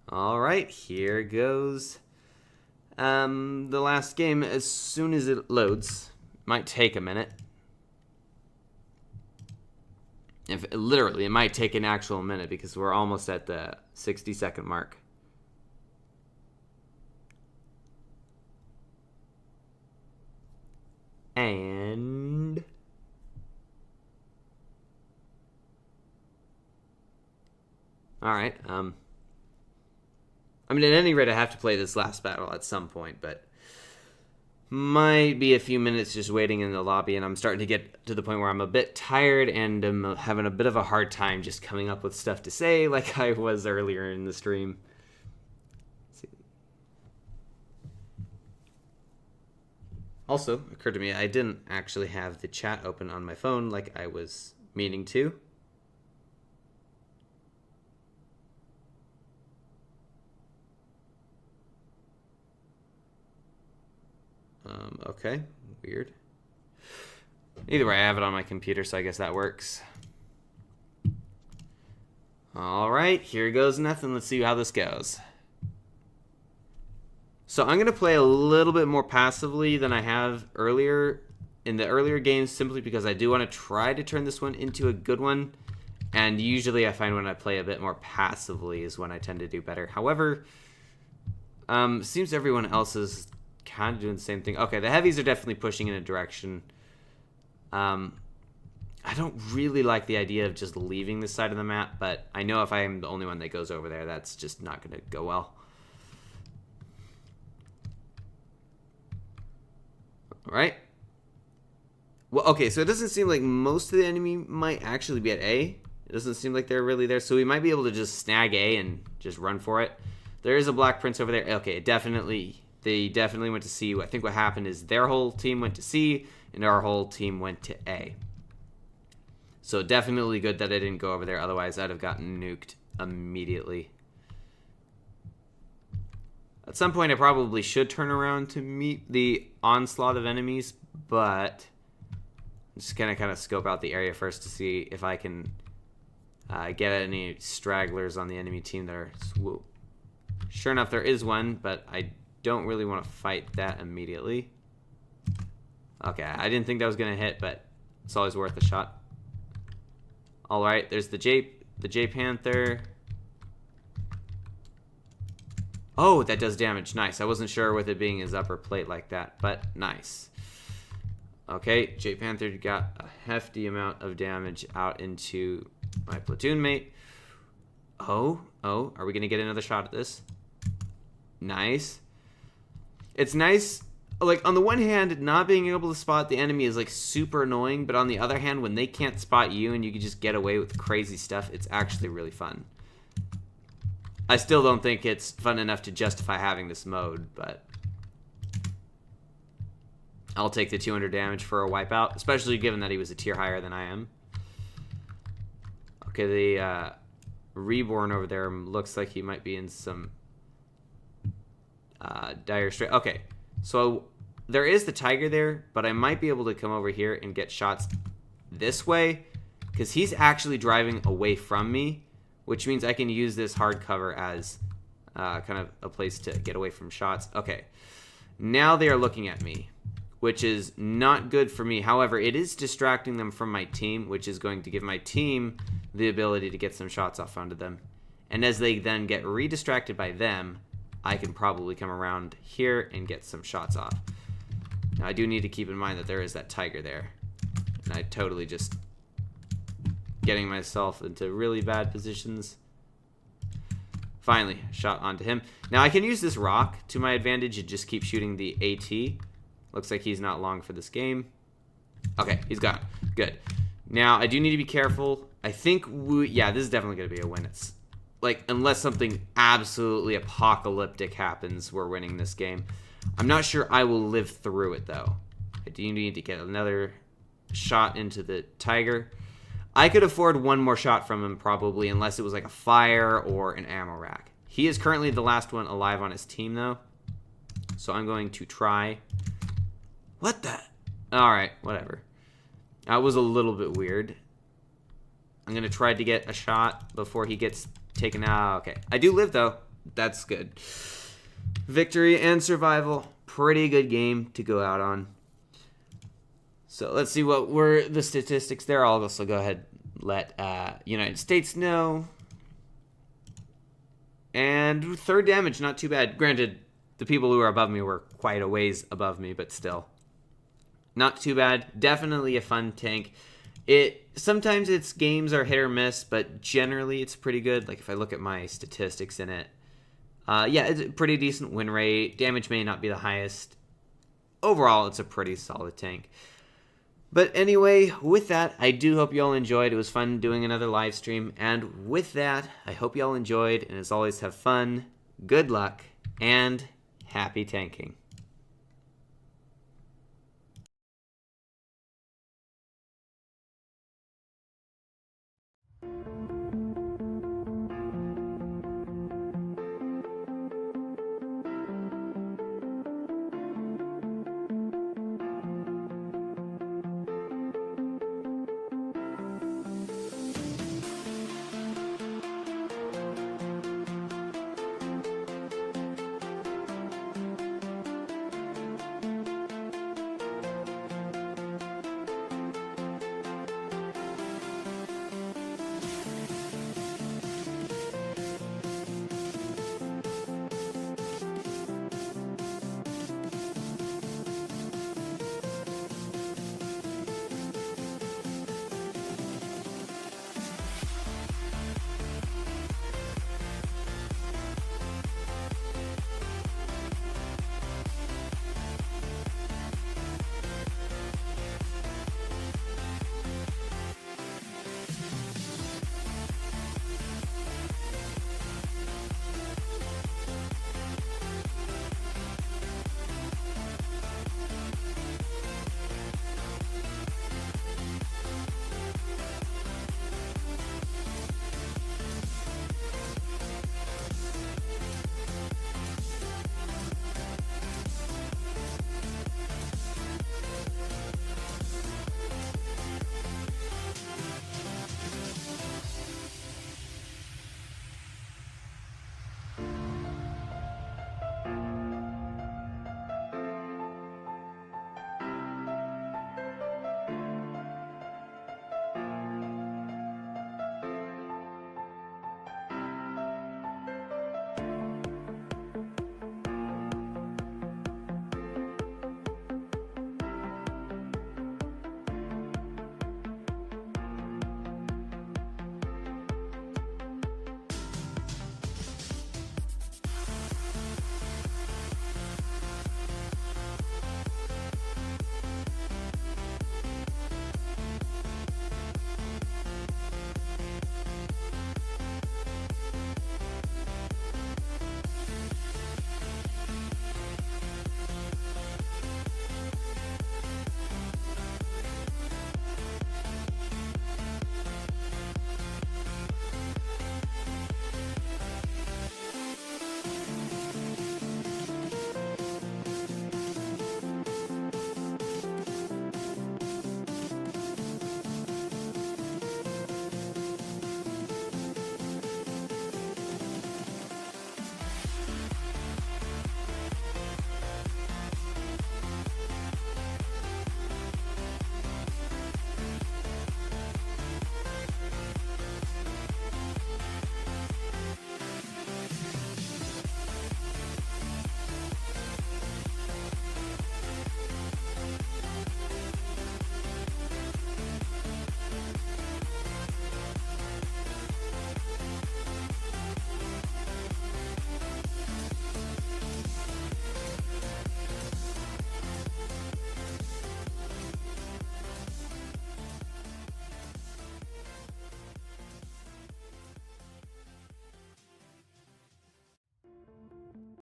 All right, here goes the last game. As soon as it loads, might take a minute. Literally, it might take an actual minute because we're almost at the 60-second mark. And all right. I mean, at any rate, I have to play this last battle at some point, but Might be a few minutes just waiting in the lobby, and I'm starting to get to the point where I'm a bit tired and I'm having a bit of a hard time just coming up with stuff to say like I was earlier in the stream. Also, occurred to me, I didn't actually have the chat open on my phone like I was meaning to. Okay, weird. Either way, I have it on my computer, so I guess that works. All right, here goes nothing. Let's see how this goes. So I'm going to play a little bit more passively than I have earlier in the earlier games, simply because I do want to try to turn this one into a good one. And usually I find when I play a bit more passively is when I tend to do better. However, seems everyone else is kind of doing the same thing. Okay, the heavies are definitely pushing in a direction. I don't really like the idea of just leaving this side of the map, but I know if I am the only one that goes over there, that's just not going to go well. All right. Well, okay, so it doesn't seem like most of the enemy might actually be at A. It doesn't seem like they're really there, so we might be able to just snag A and just run for it. There is a Black Prince over there. Okay, they definitely went to C. I think what happened is their whole team went to C, and our whole team went to A. So definitely good that I didn't go over there, otherwise I'd have gotten nuked immediately. At some point, I probably should turn around to meet the onslaught of enemies, but I'm just going to kind of scope out the area first to see if I can get any stragglers on the enemy team that are swoop. Sure enough, there is one, but I don't really want to fight that immediately. Okay, I didn't think that was going to hit, but it's always worth a shot. All right, there's the J Panther. Oh, that does damage. Nice. I wasn't sure with it being his upper plate like that, but nice. Okay, J Panther got a hefty amount of damage out into my platoon mate. Oh, are we going to get another shot at this? Nice. It's nice. Like, on the one hand, not being able to spot the enemy is, like, super annoying, but on the other hand, when they can't spot you and you can just get away with crazy stuff, it's actually really fun. I still don't think it's fun enough to justify having this mode, but I'll take the 200 damage for a wipeout, especially given that he was a tier higher than I am. Okay, the Reborn over there looks like he might be in some dire strait. Okay, so there is the Tiger there, but I might be able to come over here and get shots this way, because he's actually driving away from me, which means I can use this hard cover as kind of a place to get away from shots. Okay, now they are looking at me, which is not good for me. However, it is distracting them from my team, which is going to give my team the ability to get some shots off onto them. And as they then get redistracted by them, I can probably come around here and get some shots off. Now, I do need to keep in mind that there is that Tiger there. And I totally just getting myself into really bad positions. Finally, shot onto him. Now, I can use this rock to my advantage and just keep shooting the AT. Looks like he's not long for this game. Okay, he's gone. Good. Now, I do need to be careful. I think, yeah, this is definitely going to be a win. It's like, unless something absolutely apocalyptic happens, we're winning this game. I'm not sure I will live through it, though. I do need to get another shot into the Tiger. I could afford one more shot from him, probably, unless it was like a fire or an ammo rack. He is currently the last one alive on his team, though. So I'm going to try. What the? Alright, whatever. That was a little bit weird. I'm going to try to get a shot before he gets taken out. Okay. I do live, though. That's good. Victory and survival. Pretty good game to go out on. So let's see what were the statistics there. I'll also go ahead and let United States know. And third damage, not too bad. Granted, the people who are above me were quite a ways above me, but still. Not too bad. Definitely a fun tank. Sometimes its games are hit or miss, but generally it's pretty good. Like if I look at my statistics in it, yeah, it's a pretty decent win rate. Damage may not be the highest. overall, it's a pretty solid tank. But anyway, with that, I do hope you all enjoyed. It was fun doing another live stream. And with that, I hope you all enjoyed. And as always, have fun, good luck, and happy tanking.